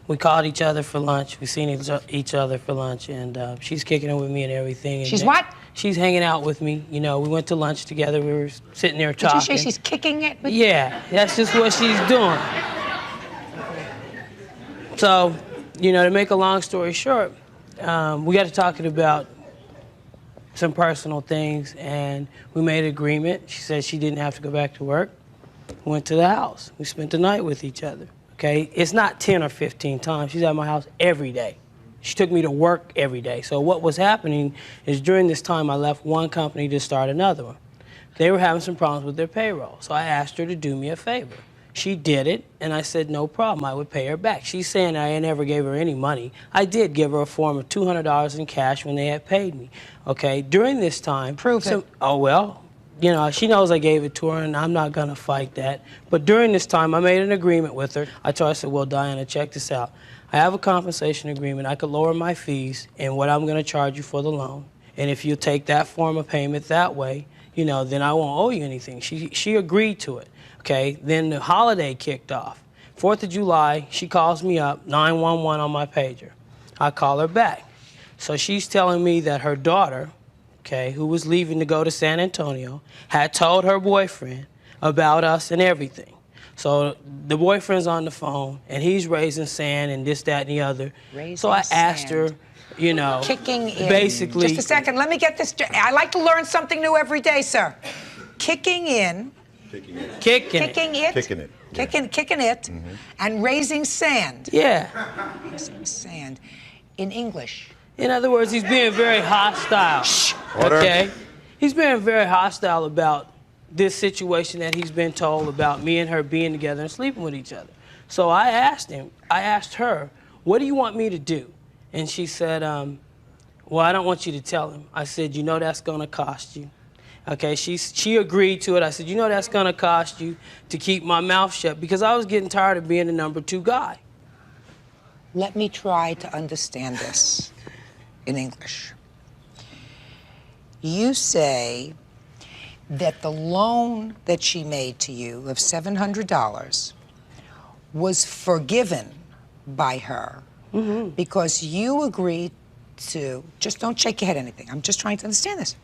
We called each other for lunch. We seen each other for lunch, and she's kicking it with me and everything. And She's what? She's hanging out with me. You know, we went to lunch together. We were sitting there talking. Did you say she's kicking it? Yeah, that's just what she's doing. So, you know, to make a long story short, we got to talking about some personal things, and we made an agreement. She said she didn't have to go back to work. Went to the house. We spent the night with each other. Okay, it's not 10 or 15 times. She's at my house every day. She took me to work every day. So what was happening is during this time, I left one company to start another one. They were having some problems with their payroll, so I asked her to do me a favor. She did it, and I said, no problem, I would pay her back. She's saying I never gave her any money. I did give her a form of $200 in cash when they had paid me. Okay, during this time... Prove it. Oh, well, you know, she knows I gave it to her, and I'm not gonna fight that. But during this time, I made an agreement with her. I told her, I said, well, Diana, check this out. I have a compensation agreement. I could lower my fees and what I'm gonna charge you for the loan. And if you take that form of payment that way, you know, then I won't owe you anything. She agreed to it, okay? Then the holiday kicked off. 4th of July, she calls me up, 911 on my pager. I call her back. So she's telling me that her daughter, okay, who was leaving to go to San Antonio, had told her boyfriend about us and everything. So the boyfriend's on the phone, and he's raising sand and this, that, and the other. So I asked her, you know, Kicking in. basically... Just a second, let me get this. I like to learn something new every day, sir. Kicking in. Kicking it. Kicking it. Kicking it. Kicking it. And raising sand. Yeah. Raising sand. In English. In other words, he's being very hostile. Order. Okay? He's being very hostile about this situation that he's been told about me and her being together and sleeping with each other. So I asked her, what do you want me to do? And she said, well, I don't want you to tell him. I said, you know that's gonna cost you. Okay, she agreed to it. I said, you know that's gonna cost you to keep my mouth shut, because I was getting tired of being the number 2 guy. Let me try to understand this in English. You say that the loan that she made to you of $700 was forgiven by her because you agreed to, just don't shake your head anything, I'm just trying to understand this,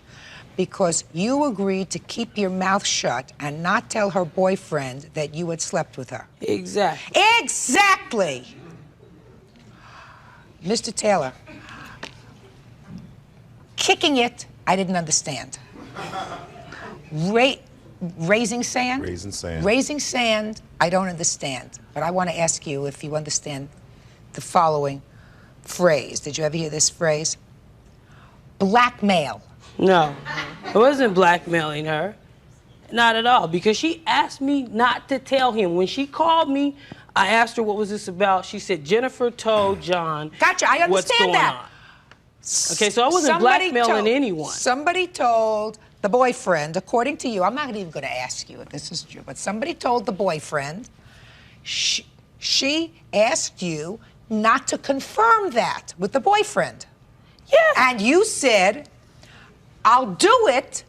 because you agreed to keep your mouth shut and not tell her boyfriend that you had slept with her. Exactly. Exactly! Mr. Taylor, kicking it, I didn't understand. Raising sand? Raising sand. Raising sand, I don't understand. But I want to ask you if you understand the following phrase. Did you ever hear this phrase? Blackmail. No, I wasn't blackmailing her. Not at all, because she asked me not to tell him. When she called me, I asked her what was this about. She said, Jennifer told John Gotcha, I understand what's going that. on. Okay, so I wasn't blackmailing anyone. Somebody told the boyfriend, according to you, I'm not even going to ask you if this is true, but somebody told the boyfriend, she asked you not to confirm that with the boyfriend. Yeah. And you said, I'll do it.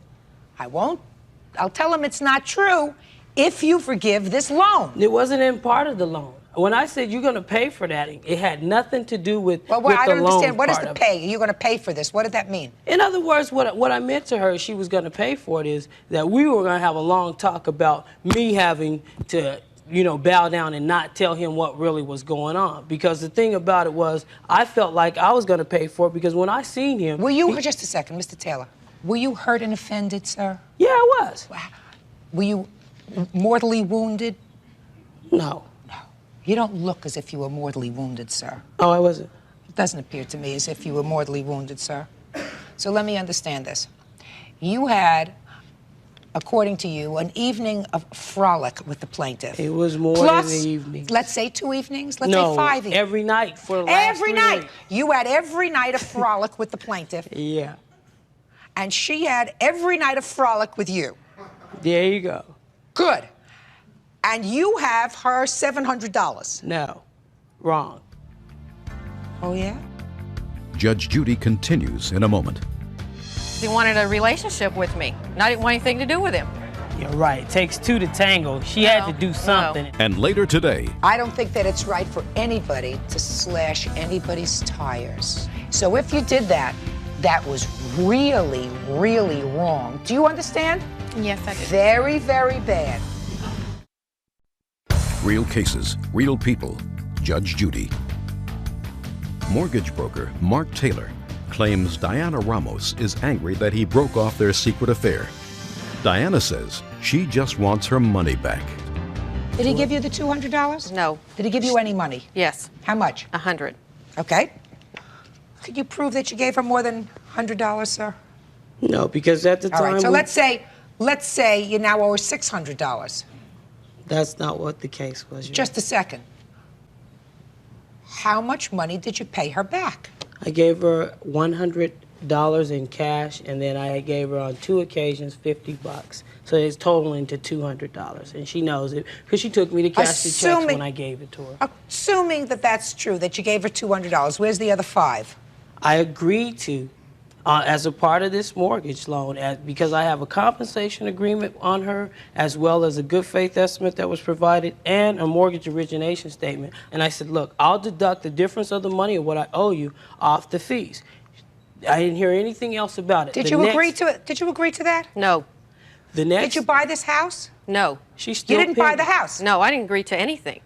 I'll tell him it's not true if you forgive this loan. It wasn't in part of the loan. When I said you're going to pay for that, it had nothing to do with, well, with I the don't loan understand. What is part the of it. pay? Are you going to pay for this? What did that mean? In other words, what I meant to her, she was going to pay for it, is that we were going to have a long talk about me having to, you know, bow down and not tell him what really was going on. Because the thing about it was, I felt like I was going to pay for it, because when I seen him... Were you, just a second, Mr. Taylor, were you hurt and offended, sir? Yeah, I was. Were you mortally wounded? No. You don't look as if you were mortally wounded, sir. Oh, I wasn't? It doesn't appear to me as if you were mortally wounded, sir. So let me understand this. You had, according to you, an evening of frolic with the plaintiff. It was more Plus, than an evening. Let's say 2 evenings. Let's No, say 5 evenings. every night for the last Every 3 night. weeks. You had every night of frolic with the plaintiff. Yeah. And she had every night of frolic with you. There you go. Good. And you have her $700. No. Wrong. Oh, yeah? Judge Judy continues in a moment. He wanted a relationship with me. And I didn't want anything to do with him. You're right. It takes two to tango. She had to do something. And later today, I don't think that it's right for anybody to slash anybody's tires. So if you did that, that was really, really wrong. Do you understand? Yes, I do. Very, very bad. real cases, real people. Judge Judy. Mortgage broker Mark Taylor claims Diana Ramos is angry that he broke off their secret affair. Diana says she just wants her money back. Did he give you the $200? No. Did he give you any money? Yes. How much? 100. Okay. Could you prove that you gave her more than $100, sir? No, because at the All time. right, so let's say you now owe her $600. That's not what the case was. Just a second. How much money did you pay her back? I gave her $100 in cash, and then I gave her on 2 occasions $50. So it's totaling to $200, and she knows it because she took me to cash the checks when I gave it to her. Assuming that that's true, that you gave her $200, where's the other $5? I agreed to, as a part of this mortgage loan, because I have a compensation agreement on her, as well as a good faith estimate that was provided, and a mortgage origination statement. And I said, look, I'll deduct the difference of the money of what I owe you off the fees. I didn't hear anything else about it. Did you agree to it? Did you agree to that? No. The next. Did you buy this house? No. She's still You didn't buy pending. the house? No, I didn't agree to anything.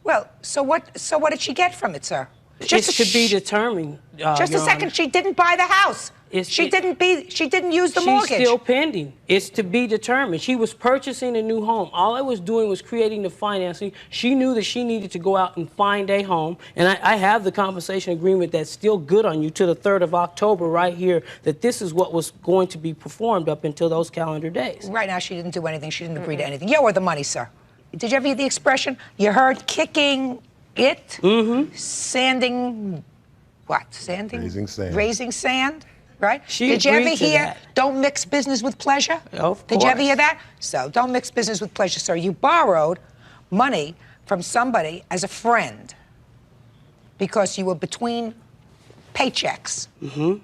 Well, so what did she get from it, sir? It's to be determined. Just a Your second. Honor. She didn't buy the house. She didn't use the mortgage. She's still pending. It's to be determined. She was purchasing a new home. All I was doing was creating the financing. She knew that she needed to go out and find a home. And I have the compensation agreement that's still good on you to the 3rd of October right here, that this is what was going to be performed up until those calendar days. Right now, she didn't do anything. She didn't agree to anything. You owe her the money, sir. Did you ever hear the expression? You heard kicking it? Mm-hmm. Sanding, what? Sanding? Raising sand. Raising sand, right? She Did you ever agreed to hear, that. don't mix business with pleasure? Of Did you ever course. hear that? So, don't mix business with pleasure, sir. You borrowed money from somebody as a friend because you were between paychecks. Mm-hmm.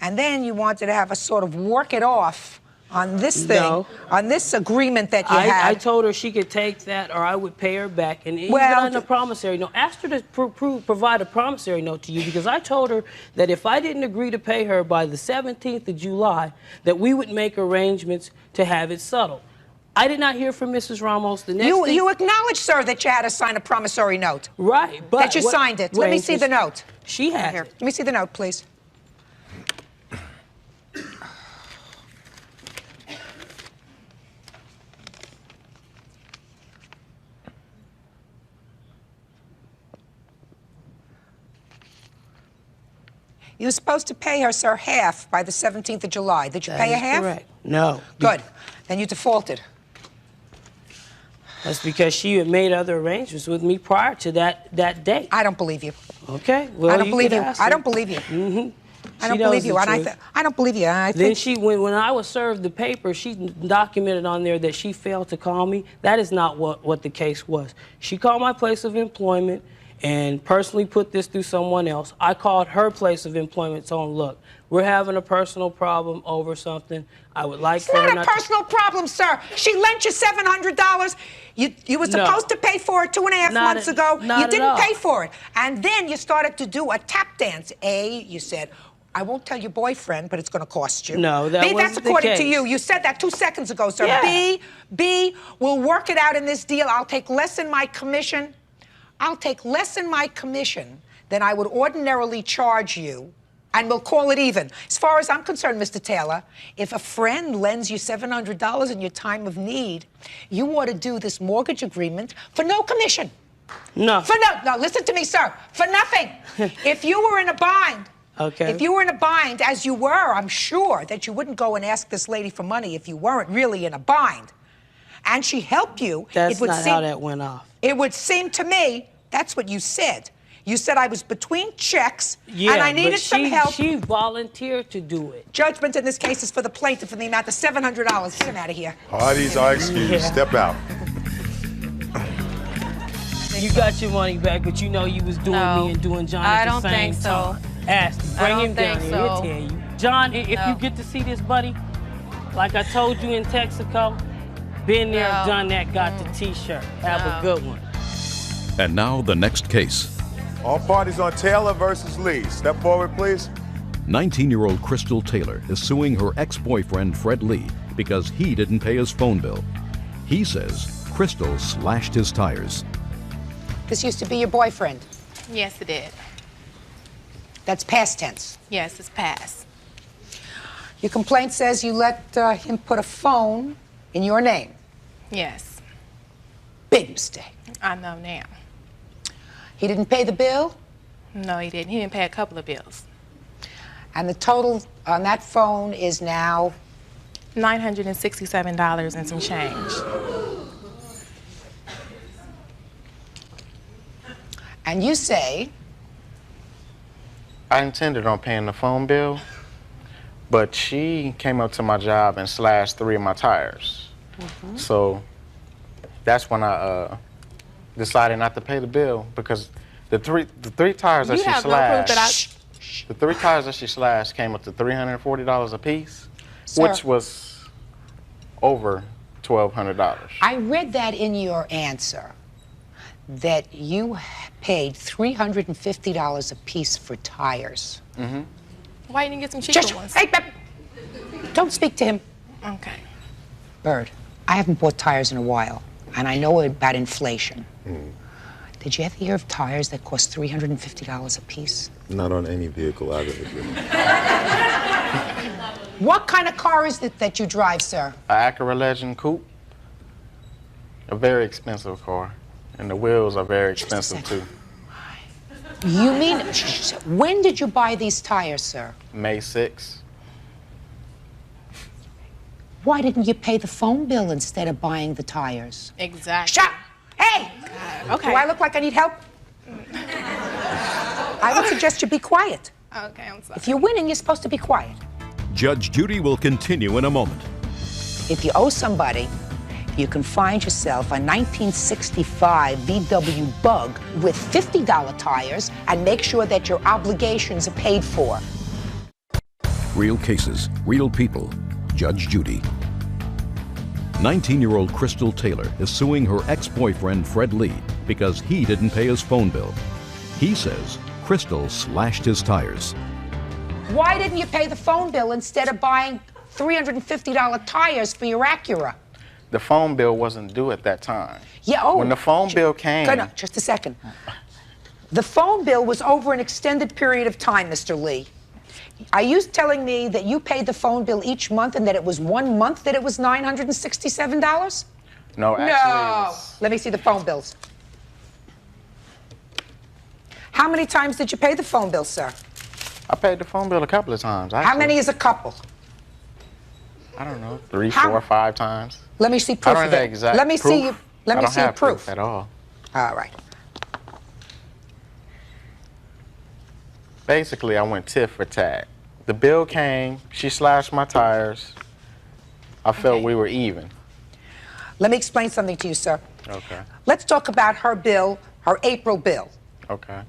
And then you wanted to have a sort of work it off on this thing, No. on this agreement that you had. I told her she could take that or I would pay her back. And even Well, on the promissory note, asked her to provide a promissory note to you because I told her that if I didn't agree to pay her by the 17th of July, that we would make arrangements to have it settled. I did not hear from Mrs. Ramos. The next thing, You acknowledge, sir, that you had to sign a promissory note. right, but That you what signed it. Let me see the arrangements- note. She has Here, it. let me see the note, please. You were supposed to pay her, sir, half by the 17th of July. Did you That pay her is half? correct. No. Good. Then you defaulted. That's because she had made other arrangements with me prior to that date. I don't believe you. Okay. Well, I don't believe could you. ask I her. don't believe you. Mm-hmm. I don't believe you. And I don't believe you. And I Then think when I was served the paper, she documented on there that she failed to call me. That is not what the case was. She called my place of employment and personally put this through someone else. I called her place of employment, told them, look, we're having a personal problem over something. I would like it's for her not a to... personal problem, sir. She lent you $700. You were supposed to pay for it 2.5 Not months at- ago. not You at didn't all. pay for it. And then you started to do a tap dance. A, you said, I won't tell your boyfriend, but it's going to cost you. No, that B, wasn't that's the according to case. you. You said that 2 seconds ago, sir. Yeah. B, we'll work it out in this deal. I'll take less in my commission. I'll take less in my commission than I would ordinarily charge you, and we'll call it even. As far as I'm concerned, Mr. Taylor, if a friend lends you $700 in your time of need, you ought to do this mortgage agreement for no commission. No. No, listen to me, sir. For nothing. If you were in a bind, Okay. if you were in a bind, as you were, I'm sure that you wouldn't go and ask this lady for money if you weren't really in a bind. And she helped you. That's it would not seem, how that went off. It would seem to me, that's what you said. You said I was between checks Yeah, and I needed but some help. She volunteered to do it. Judgment in this case is for the plaintiff in the amount of $700. Get him out of here. Parties are excused. Yeah. Step out. You got your money back, but you know you was doing No, me and doing John I at the don't same think so. time. Ask him, I bring don't him down think here, he'll so. tell you. John, if you get to see this, buddy, like I told you in Texaco, been there, done that, got the T-shirt. Have a good one. And now the next case. All parties on Taylor versus Lee. Step forward, please. 19-year-old Crystal Taylor is suing her ex-boyfriend Fred Lee because he didn't pay his phone bill. He says Crystal slashed his tires. This used to be your boyfriend. Yes, it did. That's past tense. Yes, it's past. Your complaint says you let him put a phone in your name. Yes. Big mistake. I know now. He didn't pay the bill? No, he didn't. He didn't pay a couple of bills. And the total on that phone is now? $967 and some change. And you say? I intended on paying the phone bill, but she came up to my job and slashed 3 of my tires. So that's when I decided not to pay the bill, because the three tires that You she have no proof slashed, that the 3 tires that she slashed came up to $340 a piece, Sir. which was over $1,200. I read that in your answer, that you paid $350 a piece for tires. Why didn't you get some cheaper ones? Hey, don't speak to him. Okay. Bird, I haven't bought tires in a while, and I know about inflation. Did you ever hear of tires that cost $350 a piece? Not on any vehicle I've ever driven. What kind of car is it that you drive, sir? An Acura Legend Coupe, a very expensive car, and the wheels are very expensive too. You mean, when did you buy these tires, sir? May 6th. Why didn't you pay the phone bill instead of buying the tires? Exactly. Shut! Hey! Okay. Do I look like I need help? I would suggest you be quiet. Okay, I'm sorry. If you're winning, you're supposed to be quiet. Judge Judy will continue in a moment. If you owe somebody, you can find yourself a 1965 VW Bug with $50 tires and make sure that your obligations are paid for. Real cases, real people. Judge Judy. 19-year-old Crystal Taylor is suing her ex-boyfriend Fred Lee because he didn't pay his phone bill. He says Crystal slashed his tires. Why didn't you pay the phone bill instead of buying $350 tires for your Acura? The phone bill wasn't due at that time. Yeah, oh. When the phone bill came... No, just a second. The phone bill was over an extended period of time, Mr. Lee. Are you telling me that you paid the phone bill each month and that it was 1 month that it was $967? No, actually it was... Let me see the phone bills. How many times did you pay the phone bill, sir? I paid the phone bill a couple of times, actually. How many is a couple? I don't know, 3, 4, 5 times. Let me see proof I don't of have it. exact Let me proof. see you. Let I me don't see your have proof. at all. All right. Basically, I went tit for tat. The bill came, she slashed my tires. I felt we were even. Let me explain something to you, sir. Okay. Let's talk about her bill, her April bill. Okay.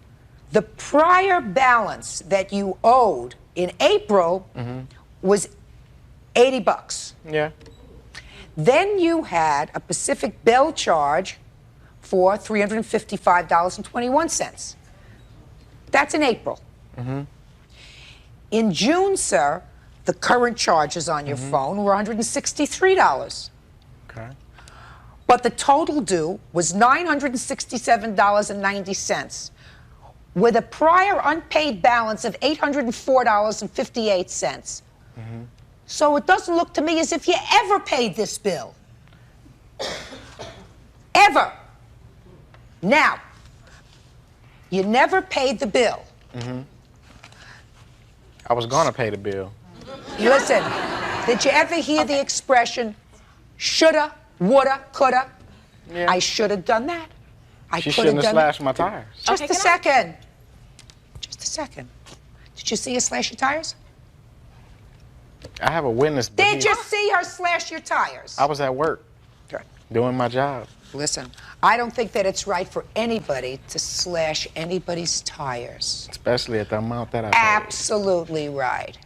The prior balance that you owed in April was $80. Yeah. Then you had a Pacific Bell charge for $355.21. That's in April. In June, sir, the current charges on your phone were $163. Okay. But the total due was $967.90, with a prior unpaid balance of $804.58. So it doesn't look to me as if you ever paid this bill. Ever. Now, you never paid the bill. I was gonna pay the bill. Listen, did you ever hear the expression, shoulda, woulda, coulda? Yeah. I should have done that. I She could shouldn't have done slashed my tires. Just a second. Just a second. Did you see her slash your tires? I have a witness. but Did you see her slash your tires? I was at work. Good. Doing my job. Listen, I don't think that it's right for anybody to slash anybody's tires. Especially at the amount that I paid. Absolutely right.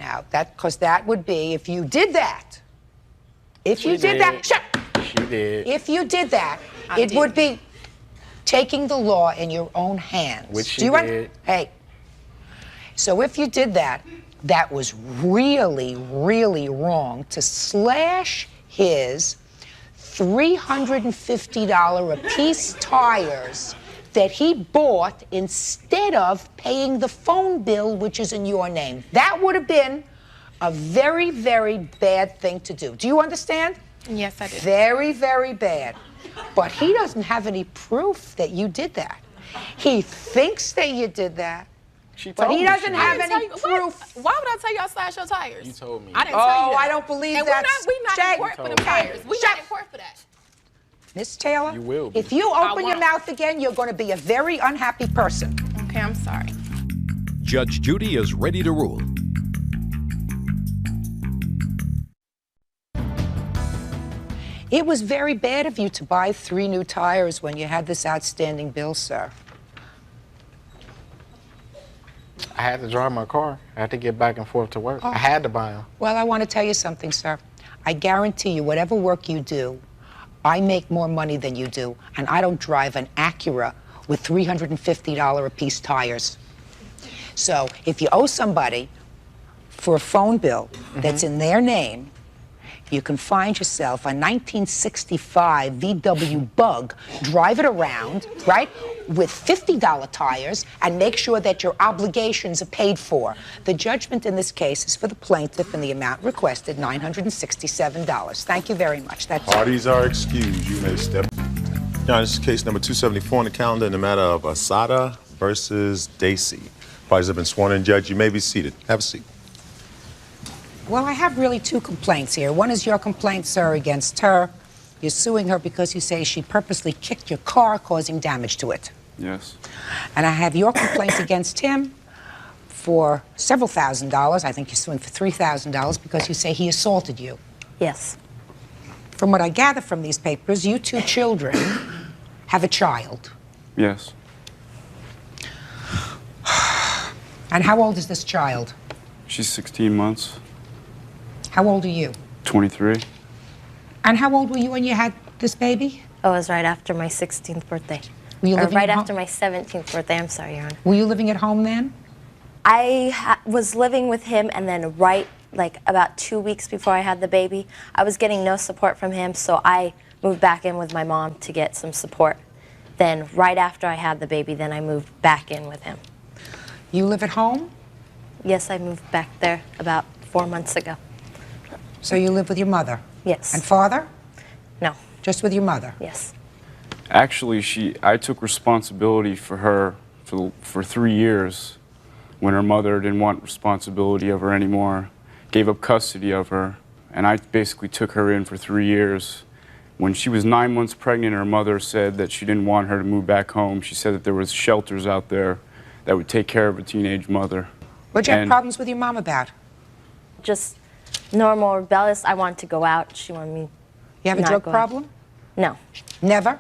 Now, because that would be, if you did that, if you She did that, did. shut. She did. If you did that, it would be taking the law in your own hands. Which she Do you did. Hey. So if you did that, that was really, really wrong to slash his $350 a piece tires that he bought instead of paying the phone bill, which is in your name. That would have been a very, very bad thing to do. Do you understand? Yes, I did. Very, very bad. But he doesn't have any proof that you did that. He thinks that you did that, but he doesn't have any proof. Why would I tell you I slashed your tires? You told me. I didn't tell you that. I don't believe and that. we're not in court for them tires. We're not in court for that. Miss Taylor, You will be. if you I open your won't. mouth again, you're going to be a very unhappy person. Okay, I'm sorry. Judge Judy is ready to rule. It was very bad of you to buy 3 new tires when you had this outstanding bill, sir. I had to drive my car. I had to get back and forth to work. I had to buy them. Well, I want to tell you something, sir. I guarantee you, whatever work you do, I make more money than you do, and I don't drive an Acura with $350 a piece tires. So if you owe somebody for a phone bill that's in their name, you can find yourself a 1965 VW Bug, drive it around, right, with $50 tires, and make sure that your obligations are paid for. The judgment in this case is for the plaintiff in the amount requested, $967. Thank you very much. That's it. Parties are excused. You may step. Now, this is case number 274 on the calendar in the matter of Asada versus Dacey. Parties have been sworn in. Judge, you may be seated. Have a seat. Well, I have really 2 complaints here. One is your complaint, sir, against her. You're suing her because you say she purposely kicked your car, causing damage to it. Yes. And I have your complaint against him for several $1,000s. I think you're suing for $3,000 because you say he assaulted you. Yes. From what I gather from these papers, you 2 children have a child. Yes. And how old is this child? She's 16 months. How old are you? 23. And how old were you when you had this baby? Oh, it was right after my 16th birthday. Were you Or living right at after my 17th birthday. I'm sorry, Your Honor. Were you living at home then? I was living with him, and then like about 2 weeks before I had the baby, I was getting no support from him, so I moved back in with my mom to get some support. Then right after I had the baby, then I moved back in with him. You live at home? Yes, I moved back there about 4 months ago. So you live with your mother? Yes. And father? No. Just with your mother? Yes. Actually, I took responsibility for her for 3 years when her mother didn't want responsibility of her anymore, gave up custody of her, and I basically took her in for 3 years. When she was 9 months pregnant, her mother said that she didn't want her to move back home. She said that there was shelters out there that would take care of a teenage mother. What'd you have And- problems with your mom about? Just normal, rebellious. I wanted to go out. She wanted me. You have a not drug go out. problem? No. Never?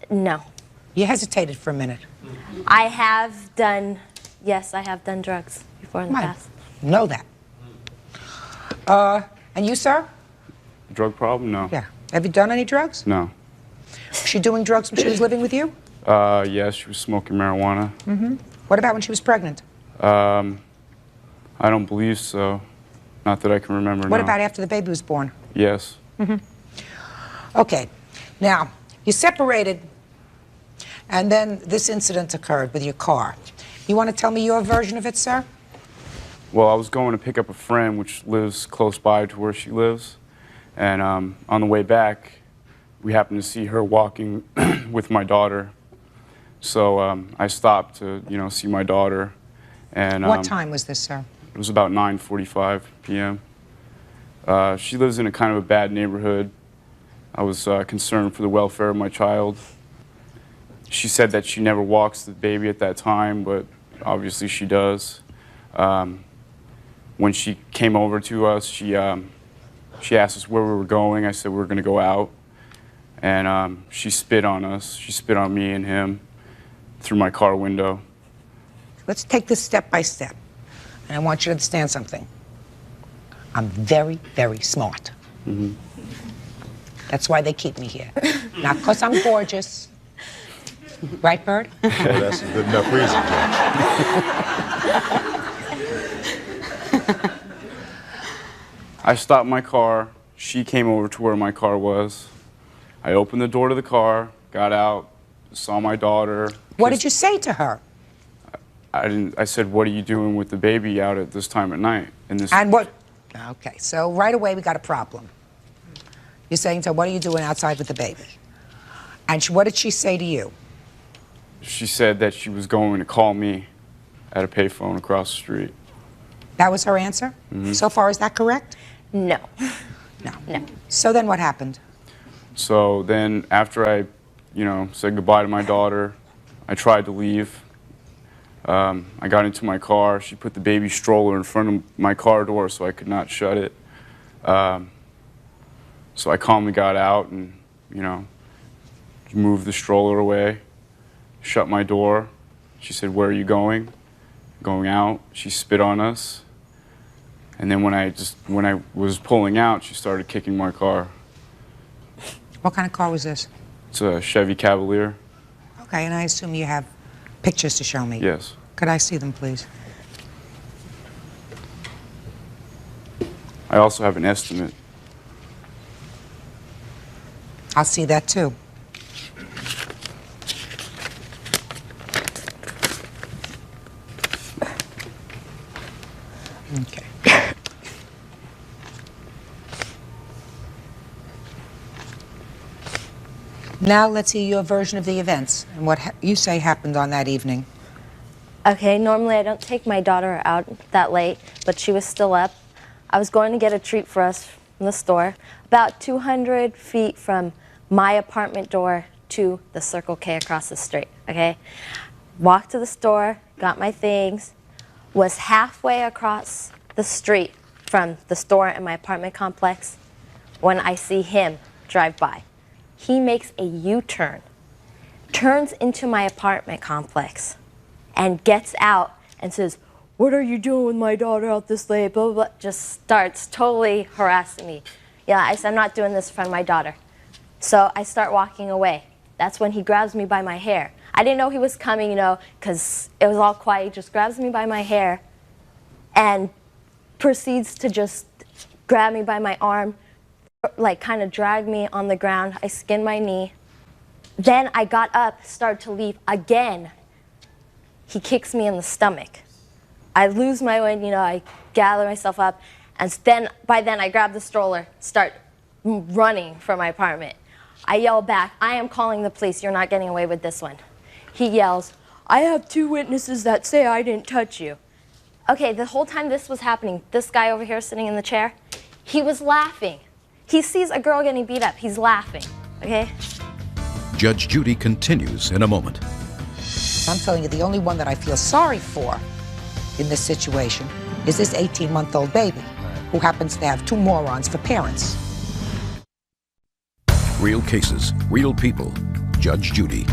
No. You hesitated for a minute. I have done, yes, I have done drugs before in the I past. know that. And you, sir? Drug problem? No. Yeah. Have you done any drugs? No. Was she doing drugs when she was living with you? Yes, she was smoking marijuana. Mm-hmm. What about when she was pregnant? I don't believe so. Not that I can remember. What no. about after the baby was born? Yes. Mm-hmm. Okay. Now, you separated, and then this incident occurred with your car. You want to tell me your version of it, sir? Well, I was going to pick up a friend which lives close by to where she lives. And on the way back, we happened to see her walking with my daughter. So I stopped to, see my daughter. And What time was this, sir? It was about 9:45 p.m. She lives in a kind of a bad neighborhood. I was concerned for the welfare of my child. She said that she never walks the baby at that time, but obviously she does. When she came over to us, she asked us where we were going. I said we were going to go out. And she spit on us. She spit on me and him through my car window. Let's take this step by step. And I want you to understand something. I'm very, very smart. That's why they keep me here. Not because I'm gorgeous. Right, Bird? Yeah, that's a good enough reason, Judge. I stopped my car. She came over to where my car was. I opened the door to the car, got out, saw my daughter. What did you say to her? I said, "What are you doing with the baby out at this time at night?" And what? Okay, so right away we got a problem. You're saying to her, what are you doing outside with the baby? And what did she say to you? She said that she was going to call me at a payphone across the street. That was her answer? So far, is that correct? No. No. So then what happened? So then after I, said goodbye to my daughter, I tried to leave. I got into my car. She put the baby stroller in front of my car door so I could not shut it. So I calmly got out and, moved the stroller away, shut my door. She said, "Where are you going?" Going out. She spit on us. And then when I was pulling out, she started kicking my car. What kind of car was this? It's a Chevy Cavalier. Okay, and I assume you have pictures to show me. Yes. Could I see them, please? I also have an estimate. I'll see that too. Okay. Now let's hear your version of the events and what you say happened on that evening. Okay, normally I don't take my daughter out that late, but she was still up. I was going to get a treat for us from the store, about 200 feet from my apartment door to the Circle K across the street, okay? Walked to the store, got my things, was halfway across the street from the store and my apartment complex when I see him drive by. He makes a U-turn, turns into my apartment complex, and gets out and says, "What are you doing with my daughter out this late?" Blah, blah, blah. Just starts totally harassing me. Yeah, I said, "I'm not doing this in front of my daughter." So I start walking away. That's when he grabs me by my hair. I didn't know he was coming, because it was all quiet. He just grabs me by my hair and proceeds to just grab me by my arm, like kind of drag me on the ground. I skinned my knee. Then I got up, started to leave again. He kicks me in the stomach. I lose my wind, I gather myself up, and then by then I grab the stroller, start running from my apartment. I yell back, "I am calling the police. You're not getting away with this one." He yells, "I have 2 witnesses that say I didn't touch you." Okay, the whole time this was happening, this guy over here sitting in the chair, he was laughing. He sees a girl getting beat up. He's laughing, okay? Judge Judy continues in a moment. I'm telling you, the only one that I feel sorry for in this situation is this 18-month-old baby who happens to have 2 morons for parents. Real cases, real people. Judge Judy.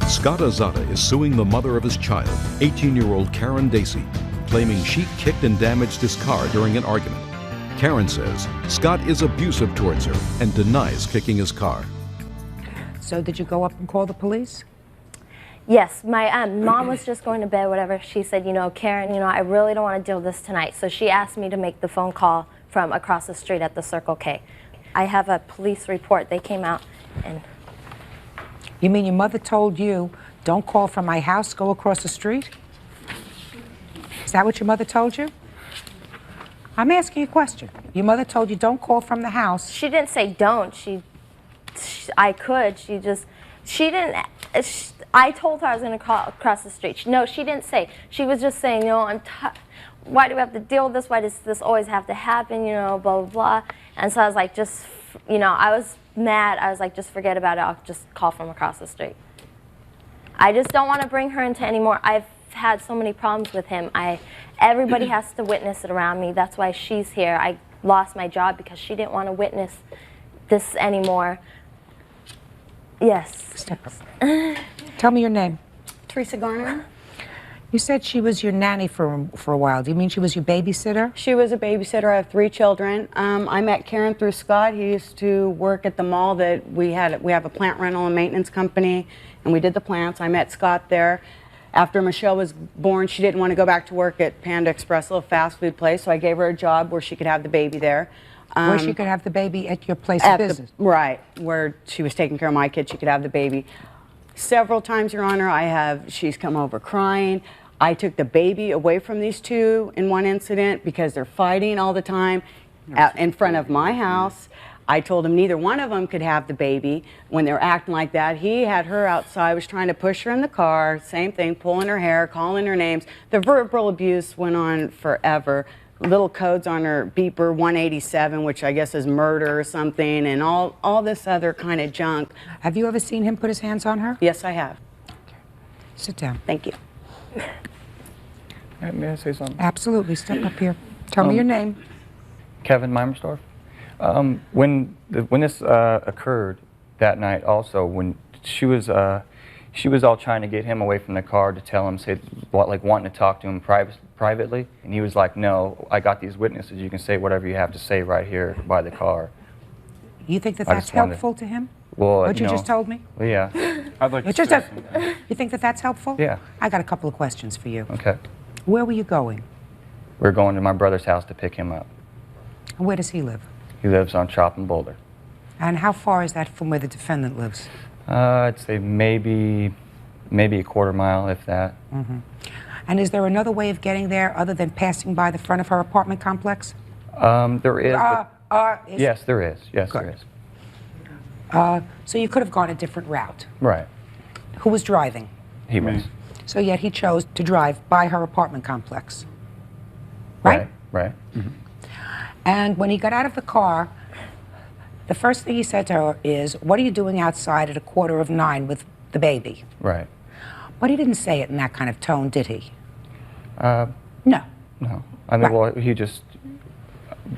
Scott Azada is suing the mother of his child, 18-year-old Karen Dacey, claiming she kicked and damaged his car during an argument. Karen says Scott is abusive towards her and denies kicking his car. So did you go up and call the police? Yes, my mom was just going to bed, whatever. She said, "Karen, I really don't want to deal with this tonight." So she asked me to make the phone call from across the street at the Circle K. I have a police report. They came out and... You mean your mother told you, "Don't call from my house, go across the street"? Is that what your mother told you? I'm asking you a question. Your mother told you, "Don't call from the house." She didn't say don't. I could. She didn't... I told her I was going to call across the street. No, she didn't say. She was just saying, why do we have to deal with this? Why does this always have to happen? Blah, blah, blah. And so I was like, I was mad. I was like, just forget about it. I'll just call from across the street. I just don't want to bring her into any more. I've had so many problems with him. Everybody has to witness it around me. That's why she's here. I lost my job because she didn't want to witness this anymore. Yes. Step up. Tell me your name. Teresa Garner. You said she was your nanny for a while. Do you mean she was your babysitter? She was a babysitter. I have 3 children. I met Karen through Scott. He used to work at the mall that we have a plant rental and maintenance company, and we did the plants. I met Scott there. After Michelle was born, she didn't want to go back to work at Panda Express, a little fast food place, so I gave her a job where she could have the baby there. Where she could have the baby at your place of business? Right, where she was taking care of my kid, she could have the baby. Several times, Your Honor, she's come over crying. I took the baby away from these 2 in one incident because they're fighting all the time in front of my house. I told him neither one of them could have the baby. When they were acting like that, he had her outside, was trying to push her in the car, same thing, pulling her hair, calling her names. The verbal abuse went on forever. Little codes on her beeper, 187, which I guess is murder or something, and all this other kind of junk. Have you ever seen him put his hands on her? Yes, I have. Sit down. Thank you. May I say something? Absolutely. Step up here. Tell me your name. Kevin Meimersdorf. When this occurred that night, also when she was all trying to get him away from the car to tell him, like wanting to talk to him privately, and he was like, "No, I got these witnesses. You can say whatever you have to say right here by the car." You think that that's helpful to him? Well, what you just told me? Well, yeah. I'd like to say something. You think that that's helpful? Yeah. I got a couple of questions for you. Okay. Where were you going? We're going to my brother's house to pick him up. And where does he live? He lives on Chop and Boulder. And how far is that from where the defendant lives? I'd say maybe a quarter mile, if that. Mm-hmm. And is there another way of getting there other than passing by the front of her apartment complex? There is. Yes, there is. Yes, Good. there is. So you could have gone a different route. Right. Who was driving? He was. So yet he chose to drive by her apartment complex. Right? Right. Mm-hmm. And when he got out of the car, the first thing he said to her is, "What are you doing outside at 9:15 with the baby?" Right. But he didn't say it in that kind of tone, did he? No. No. I mean, well, he just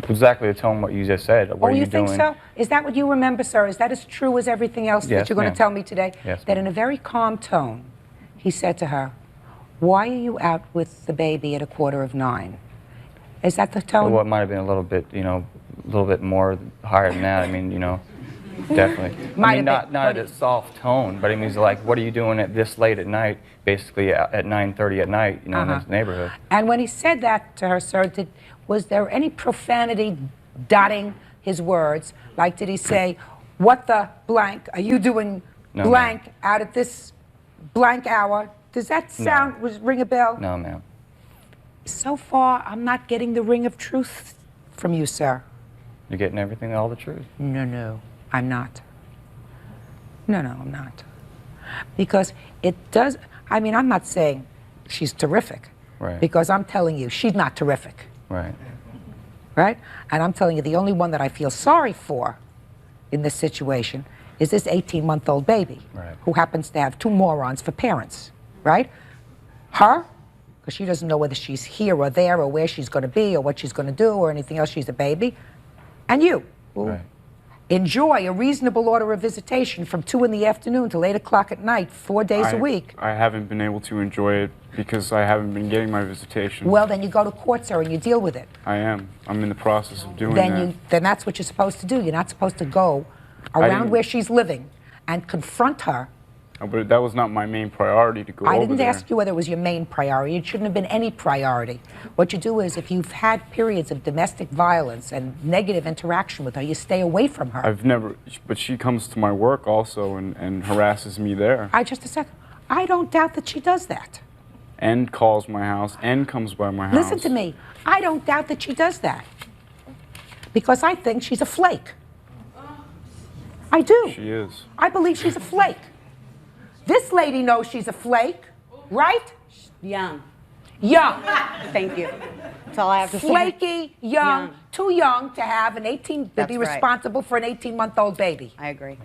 exactly the tone what you just said. What are you you think doing? so? Is that what you remember, sir? Is that as true as everything else Yes, that you're going ma'am. to tell me today? Yes, That in a very calm tone, he said to her, "Why are you out with the baby at 9:15?" Is that the tone? Well, it might have been a little bit, a little bit more higher than that. I mean, definitely. Might I mean, have not at a soft tone, but I mean, it's like, what are you doing at this late at night, basically at 9:30 at night, in this neighborhood? And when he said that to her, sir, was there any profanity dotting his words? Like, did he say, "What the blank are you doing No, blank out at this blank hour"? Does that sound, ring a bell? No, ma'am. So far, I'm not getting the ring of truth from you, sir. You're getting everything, all the truth. No, I'm not. No, I'm not. Because it does, I mean, I'm not saying she's terrific. Right. Because I'm telling you, she's not terrific. Right. Right? And I'm telling you, the only one that I feel sorry for in this situation is this 18-month-old baby, Right. who happens to have 2 morons for parents, right? Her, because she doesn't know whether she's here or there or where she's going to be or what she's going to do or anything else. She's a baby. And you, who Right. enjoy a reasonable order of visitation from 2 in the afternoon till 8 o'clock at night, 4 days a week. I haven't been able to enjoy it because I haven't been getting my visitation. Well, then you go to court, sir, and you deal with it. I am. I'm in the process of doing that. Then that's what you're supposed to do. You're not supposed to go I around didn't- where she's living and confront her. Oh, but that was not my main priority to go I over didn't there. ask you whether it was your main priority. It shouldn't have been any priority. What you do is, if you've had periods of domestic violence and negative interaction with her, you stay away from her. I've never, but she comes to my work also and harasses me there. Just a second. I don't doubt that she does that. And calls my house and comes by my house. Listen to me. I don't doubt that she does that. Because I think she's a flake. I do. She is. I believe she's a flake. This lady knows she's a flake, right? Young. Young. Thank you. That's all I have to say. Flaky, young, too young to have an 18, to That's be right. responsible for an 18-month-old baby. I agree.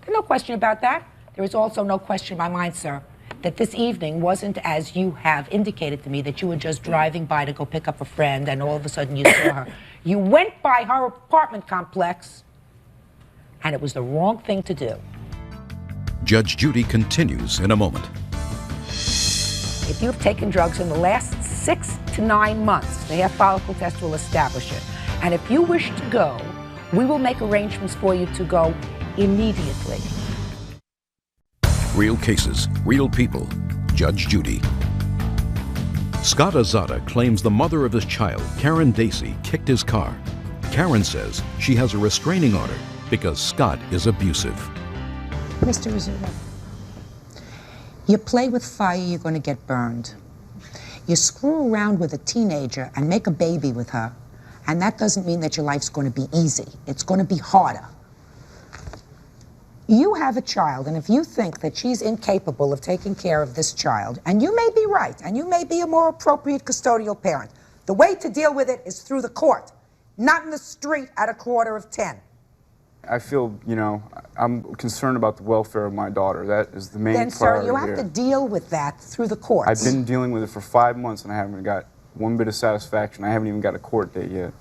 There's no question about that. There is also no question in my mind, sir, that this evening wasn't as you have indicated to me, that you were just driving by to go pick up a friend and all of a sudden you saw her. You went by her apartment complex and it was the wrong thing to do. Judge Judy continues in a moment. if you've taken drugs in the last 6 to 9 months, the hair follicle test will establish it. And if you wish to go, we will make arrangements for you to go immediately. Real cases, real people. Judge Judy. Scott Azada claims the mother of his child, Karen Dacey, kicked his car. Karen says she has a restraining order because Scott is abusive. Mr. Rizzuto, you play with fire, you're going to get burned. You screw around with a teenager and make a baby with her, and that doesn't mean that your life's going to be easy. It's going to be harder. You have a child, and if you think that she's incapable of taking care of this child, and you may be right, and you may be a more appropriate custodial parent, the way to deal with it is through the court, not in the street at 9:45. I feel, you know, I'm concerned about the welfare of my daughter. That is the main Then, priority sir, you have here. to deal with that through the courts. I've been dealing with it for 5 months and I haven't got one bit of satisfaction. I haven't even got a court date yet.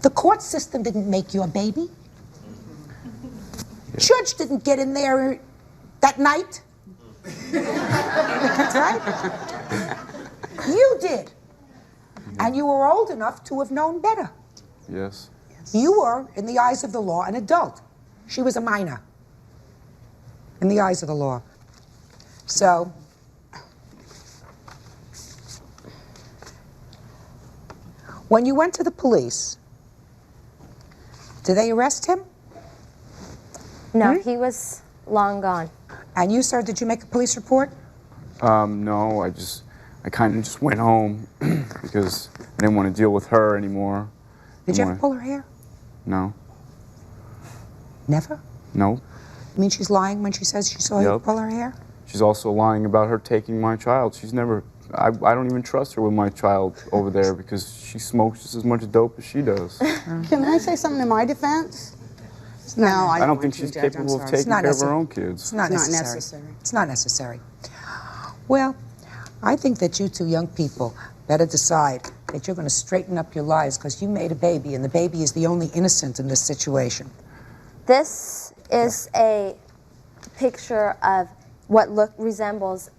The court system didn't make your baby. Judge didn't get in there that night. That's right. You did. And you were old enough to have known better. Yes. You were, in the eyes of the law, an adult. She was a minor in the eyes of the law. So, when you went to the police, did they arrest him? No, he was long gone. And you, sir, did you make a police report? No, I kind of just went home because I didn't want to deal with her anymore. Did you ever pull her hair? No. Never? No. You mean she's lying when she says she saw you Yep. pull her hair? She's also lying about her taking my child. She's never, I don't even trust her with my child over there because she smokes just as much dope as she does. Can I say something in my defense? No, I don't think she's capable of taking care of her own kids. It's not necessary. It's not necessary. Well, I think that you two young people better decide that you're going to straighten up your lives because you made a baby, and the baby is the only innocent in this situation. This is a picture of what looks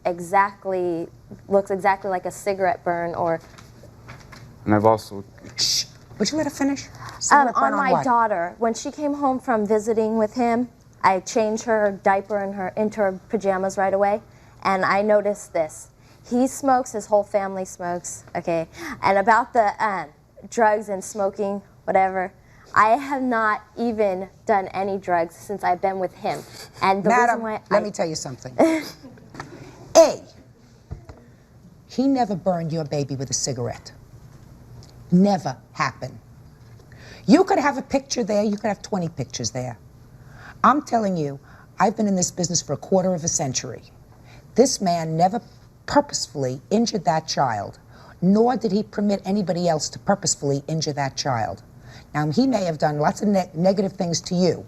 exactly like a cigarette burn or... And I've also... Shh! Would you let her finish? On my daughter, when she came home from visiting with him, I changed her diaper and into her pajamas right away, and I noticed this. He smokes, his whole family smokes, okay? And about the drugs and smoking, whatever, I have not even done any drugs since I've been with him. And the Madam, reason why let me tell you something. A, he never burned your baby with a cigarette. Never happened. You could have a picture there, you could have 20 pictures there. I'm telling you, I've been in this business for 1/4 century. This man never purposefully injured that child, nor did he permit anybody else to purposefully injure that child. Now, he may have done lots of negative things to you,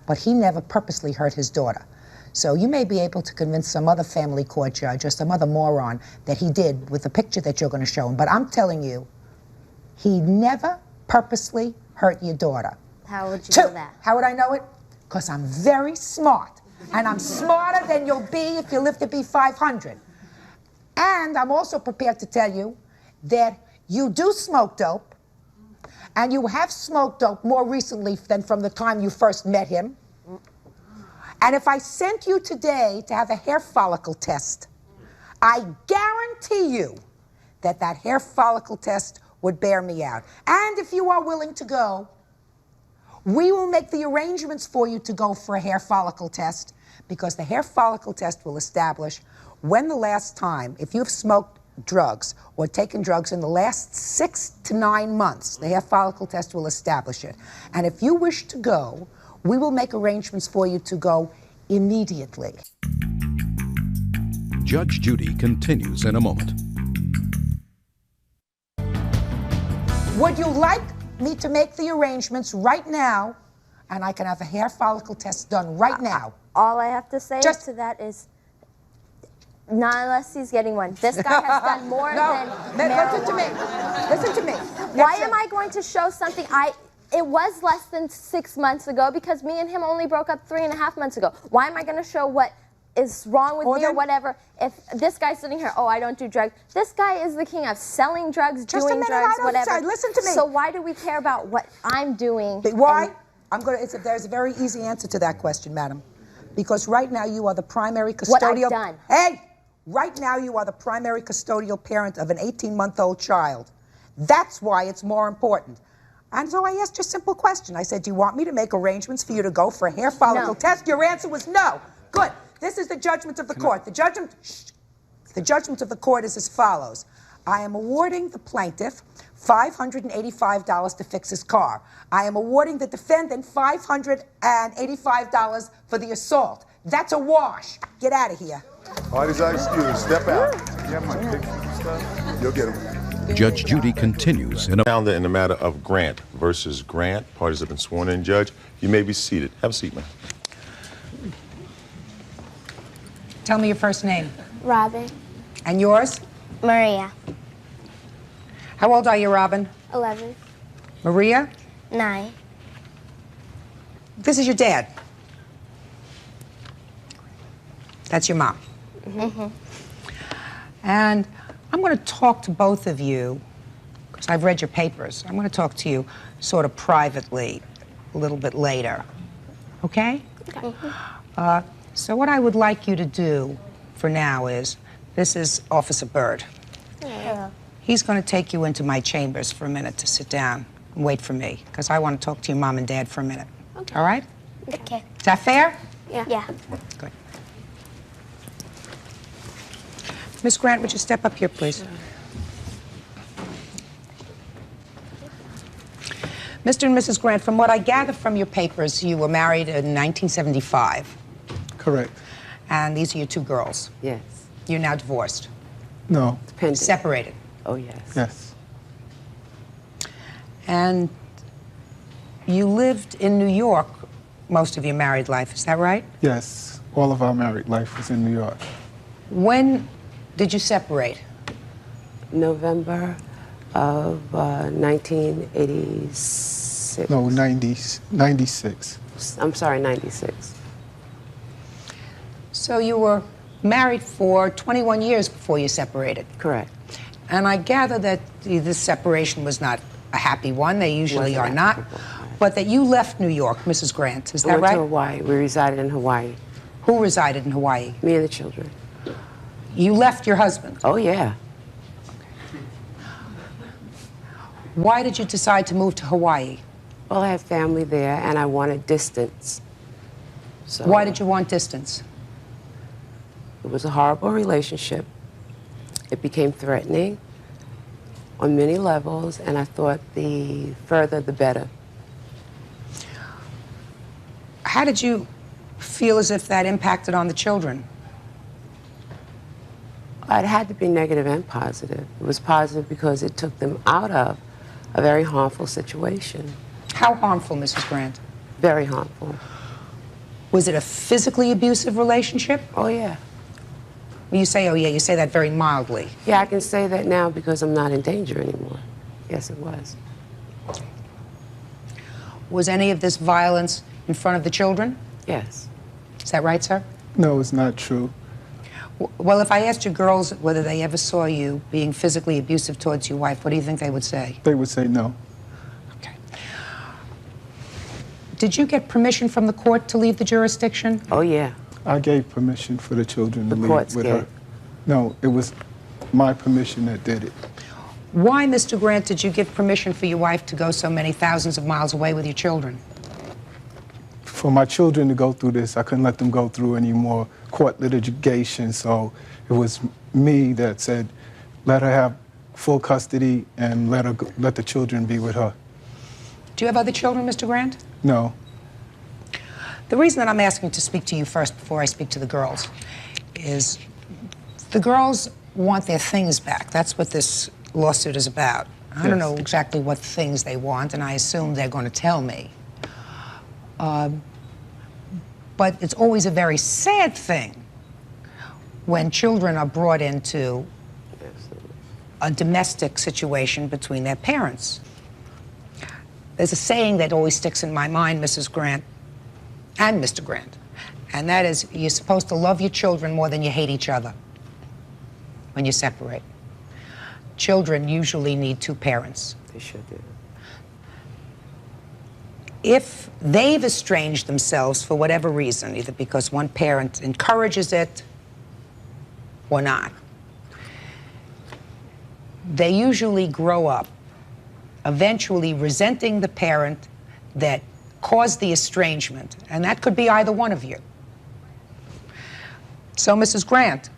but he never purposely hurt his daughter. So you may be able to convince some other family court judge or some other moron that he did with the picture that you're going to show him. But I'm telling you, he never purposely hurt your daughter. How would you know that? How would I know it? Because I'm very smart. And I'm smarter than you'll be if you live to be 500. And I'm also prepared to tell you that you do smoke dope, and you have smoked dope more recently than from the time you first met him. And if I sent you today to have a hair follicle test, I guarantee you that that hair follicle test would bear me out. And if you are willing to go, we will make the arrangements for you to go for a hair follicle test, because the hair follicle test will establish when the last time, if you've smoked drugs or taken drugs in the last 6 to 9 months, the hair follicle test will establish it. And if you wish to go, we will make arrangements for you to go immediately. Judge Judy continues in a moment. Would you like me to make the arrangements right now, and I can have a hair follicle test done right now? All I have to say to that is, not unless he's getting one. This guy has done more than listen to me. Listen to me. Why am I going to show something it was less than 6 months ago because me and him only broke up 3.5 months ago. Why am I going to show what is wrong with me or whatever. If this guy's sitting here, oh, I don't do drugs. This guy is the king of selling drugs, Just a doing minute, drugs, I don't whatever. say- listen to me. So why do we care about what I'm doing? Why? There's a very easy answer to that question, madam. Because right now you are the primary custodial. What I've done. Hey! Right now you are the primary custodial parent of an 18-month-old child. That's why it's more important. And so I asked you a simple question. I said, do you want me to make arrangements for you to go for a hair follicle test? Your answer was no. Good. This is the judgment of the court. The judgment of the court is as follows. I am awarding the plaintiff $585 to fix his car. I am awarding the defendant $585 for the assault. That's a wash. Get out of here. Parties are excused. Step out. You'll get them. Judge Judy continues in a calendar in the matter of Grant versus Grant. Parties have been sworn in. Judge, you may be seated. Have a seat, man. Tell me your first name. Robin. And yours? Maria. How old are you, Robin? 11. Maria? 9. This is your dad. That's your mom. Mm-hmm. And I'm going to talk to both of you, because I've read your papers. I'm going to talk to you sort of privately a little bit later. Okay? So what I would like you to do for now is, this is Officer Byrd. Yeah. He's going to take you into my chambers for a minute to sit down and wait for me, because I want to talk to your mom and dad for a minute. Okay. All right? Okay. Is that fair? Yeah. Yeah. Good. Miss Grant, would you step up here, please? Mr. and Mrs. Grant, from what I gather from your papers, you were married in 1975. Correct. And these are your two girls. Yes. You're now divorced. No. Separated. Oh, yes. Yes. And you lived in New York most of your married life, is that right? Yes. All of our married life was in New York. When did you separate? November of 1986. No, 96. I'm sorry, 96. So you were married for 21 years before you separated. Correct. And I gather that this separation was not a happy one. They usually are not. But that you left New York, Mrs. Grant. Is that I went right? to Hawaii. We resided in Hawaii. Who resided in Hawaii? Me and the children. You left your husband? Oh, yeah. Why did you decide to move to Hawaii? Well, I had family there, and I wanted distance. So Why did you want distance? It was a horrible relationship. It became threatening on many levels, and I thought the further, the better. How did you feel as if that impacted on the children? It had to be negative and positive. It was positive because it took them out of a very harmful situation. How harmful, Mrs. Grant? Very harmful. Was it a physically abusive relationship? Oh, yeah. When you say, oh, yeah, you say that very mildly. Yeah, I can say that now because I'm not in danger anymore. Yes, it was. Was any of this violence in front of the children? Yes. Is that right, sir? No, it's not true. Well, if I asked your girls whether they ever saw you being physically abusive towards your wife, what do you think they would say? They would say no. Did you get permission from the court to leave the jurisdiction? Oh, yeah. I gave permission for the children to The leave courts with gave. her. No, it was my permission that did it. Why, Mr. Grant, did you give permission for your wife to go so many thousands of miles away with your children? For my children to go through this, I couldn't let them go through any more court litigation, so it was me that said, let her have full custody and let the children be with her. Do you have other children, Mr. Grant? No. The reason that I'm asking to speak to you first before I speak to the girls is the girls want their things back. That's what this lawsuit is about. I don't know exactly what things they want, and I assume they're going to tell me. But it's always a very sad thing when children are brought into a domestic situation between their parents. There's a saying that always sticks in my mind, Mrs. Grant and Mr. Grant, and that is you're supposed to love your children more than you hate each other when you separate. Children usually need two parents. They should do. If they've estranged themselves for whatever reason, either because one parent encourages it or not, they usually grow up eventually resenting the parent that caused the estrangement, and that could be either one of you. So, Mrs. Grant,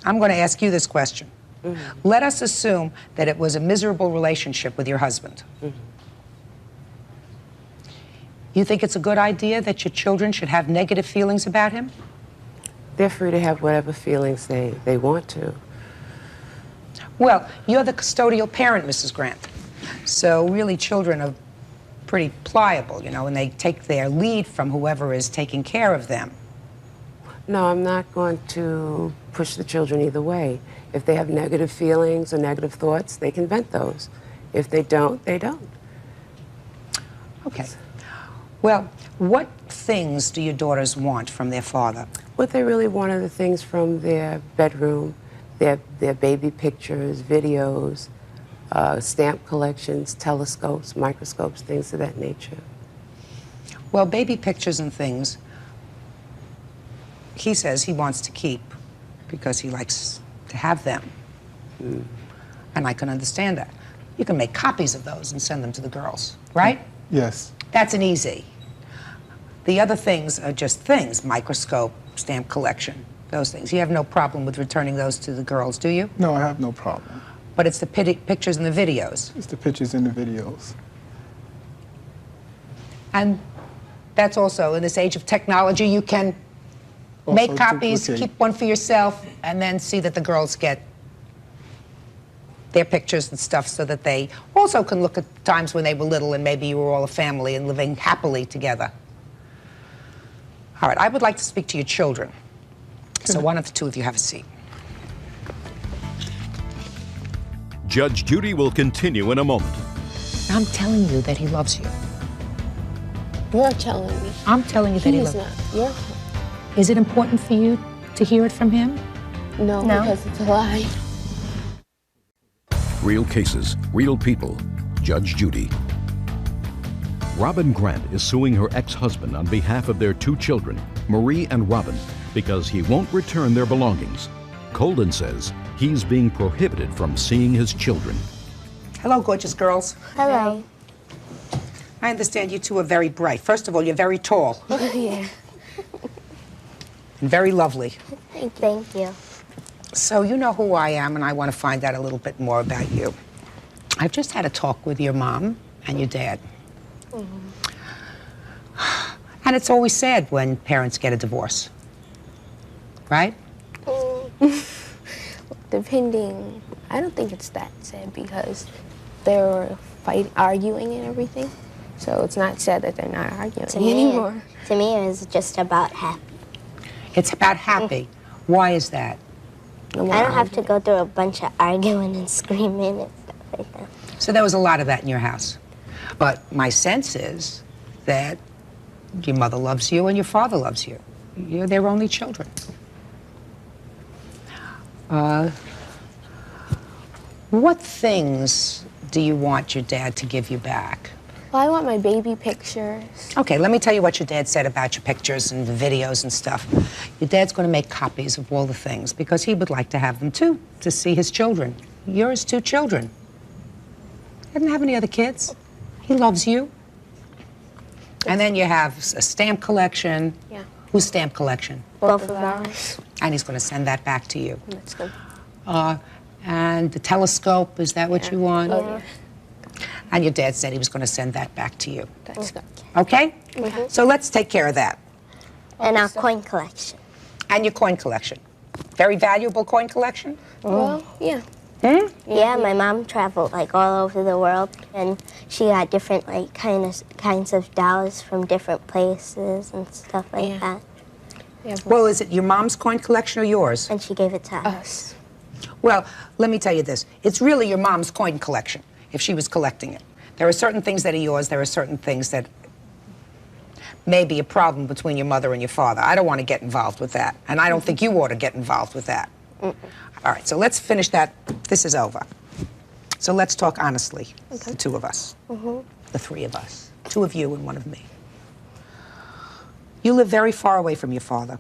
I'm going to ask you this question. Mm-hmm. Let us assume that it was a miserable relationship with your husband. Mm-hmm. You think it's a good idea that your children should have negative feelings about him? They're free to have whatever feelings they want to. Well, you're the custodial parent, Mrs. Grant. So really, children are pretty pliable, you know, and they take their lead from whoever is taking care of them. No, I'm not going to push the children either way. If they have negative feelings or negative thoughts, they can vent those. If they don't, they don't. Okay. Well, what things do your daughters want from their father? What they really want are the things from their bedroom, their baby pictures, videos, stamp collections, telescopes, microscopes, things of that nature. Well, baby pictures and things, he says he wants to keep because he likes to have them. Mm. And I can understand that. You can make copies of those and send them to the girls, right? Yes. That's an easy. The other things are just things, microscope, stamp collection, those things. You have no problem with returning those to the girls, do you? No, I have no problem. But it's the pictures and the videos. It's the pictures and the videos. And that's also, in this age of technology, you can also make copies, keep one for yourself, and then see that the girls get their pictures and stuff so that they also can look at times when they were little and maybe you were all a family and living happily together. All right, I would like to speak to your children. So one of the two of you have a seat. Judge Judy will continue in a moment. I'm telling you that he loves you. You're telling me. I'm telling you that he loves you. You're... Is it important for you to hear it from him? No, because it's a lie. Real cases, real people. Judge Judy. Robin Grant is suing her ex-husband on behalf of their two children, Marie and Robin, because he won't return their belongings. Colden says he's being prohibited from seeing his children. Hello, gorgeous girls. Hello. I understand you two are very bright. First of all, you're very tall. Yeah. And very lovely. Thank you. So you know who I am, and I want to find out a little bit more about you. I've just had a talk with your mom and your dad. Mm-hmm. And it's always sad when parents get a divorce. Right? Depending, I don't think it's that sad because they're arguing and everything. So it's not sad that they're not arguing anymore. To me, it was just about happy. It's about happy. Why is that? I don't have to go through a bunch of arguing and screaming and stuff like that. So there was a lot of that in your house. But my sense is that your mother loves you and your father loves you. You're their only children. What things do you want your dad to give you back? Well, I want my baby pictures. Okay, let me tell you what your dad said about your pictures and the videos and stuff. Your dad's going to make copies of all the things because he would like to have them too, to see his children. You're his two children. He doesn't have any other kids. He loves you. And then you have a stamp collection. Yeah. Whose stamp collection? Both of ours. And he's going to send that back to you. That's good. And the telescope, is that what you want? Yeah. And your dad said he was going to send that back to you. That's good. Okay? Mm-hmm. So let's take care of that. And our coin collection. And your coin collection. Very valuable coin collection? Well, yeah. Hmm? Yeah, my mom traveled like all over the world, and she got different like kinds of dollars from different places and stuff like that. Yeah. Well, is it your mom's coin collection or yours? And she gave it to us. Well, let me tell you this. It's really your mom's coin collection, if she was collecting it. There are certain things that are yours, there are certain things that... may be a problem between your mother and your father. I don't want to get involved with that, and I don't think you ought to get involved with that. All right, so let's finish that. This is over. So let's talk honestly, the two of us, the three of us, two of you and one of me. You live very far away from your father.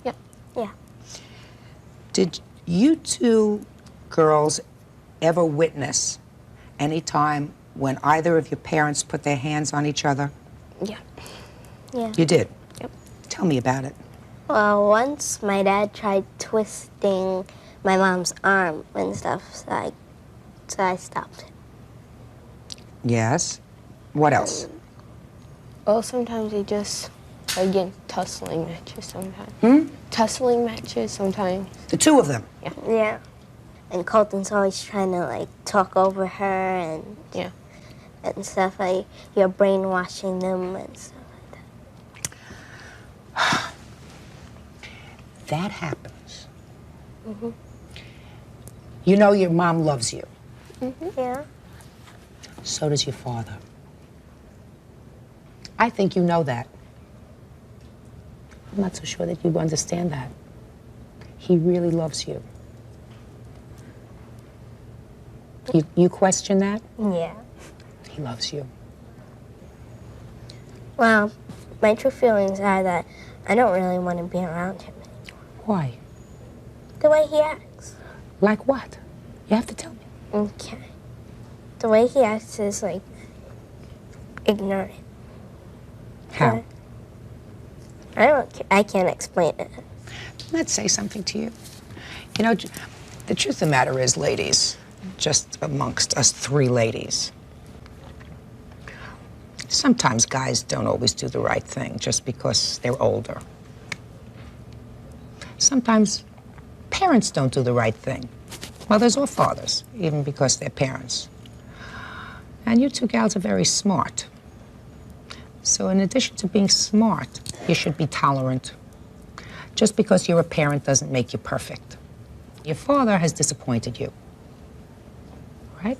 Yep. Yeah. Did you two girls ever witness any time when either of your parents put their hands on each other? Yeah. Yeah. You did? Yep. Tell me about it. Well, once my dad tried twisting my mom's arm and stuff, so I stopped it. Yes. What else? Well, sometimes they just get tussling matches sometimes. Tussling matches sometimes. The two of them? Yeah. Yeah. And Colton's always trying to, like, talk over her and and stuff, like, you're brainwashing them and stuff like that. That happens. You know your mom loves you. Yeah. So does your father. I think you know that. I'm not so sure that you understand that. He really loves you. You question that? Yeah. He loves you. Well, my true feelings are that I don't really want to be around him anymore. Why? The way he acts. Like what? You have to tell me. Okay. The way he acts is, like, ignorant. How? I can't explain it. Let's say something to you. You know, the truth of the matter is, ladies, just amongst us three ladies, sometimes guys don't always do the right thing just because they're older. Sometimes parents don't do the right thing, mothers or fathers, even because they're parents. And you two gals are very smart. So in addition to being smart, you should be tolerant. Just because you're a parent doesn't make you perfect. Your father has disappointed you, right?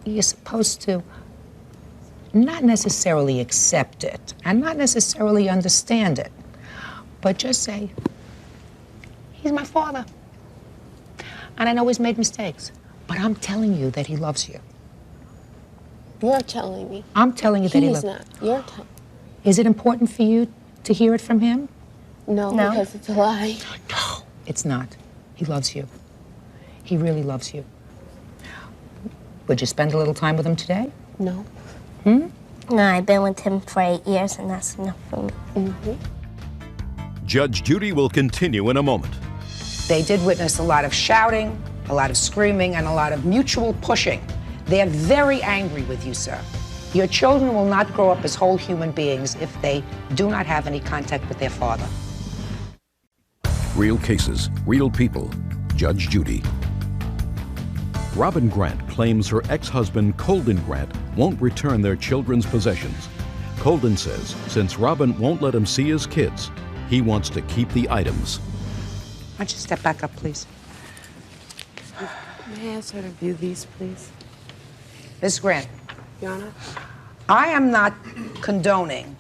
You're supposed to not necessarily accept it and not necessarily understand it, but just say, he's my father. And I know he's made mistakes, but I'm telling you that he loves you. You're telling me. I'm telling you that he loves you. He's not. You're telling. Is it important for you to hear it from him? No, because it's a lie. No, it's not. He loves you. He really loves you. Would you spend a little time with him today? No. No, I've been with him for 8 years, and that's enough for me. Judge Judy will continue in a moment. They did witness a lot of shouting, a lot of screaming, and a lot of mutual pushing. They're very angry with you, sir. Your children will not grow up as whole human beings if they do not have any contact with their father. Real cases, real people. Judge Judy. Robin Grant claims her ex-husband, Colden Grant, won't return their children's possessions. Colden says since Robin won't let him see his kids, he wants to keep the items. Why don't you step back up, please? May I sort of view these, please? Ms. Grant. Your Honor? I am not condoning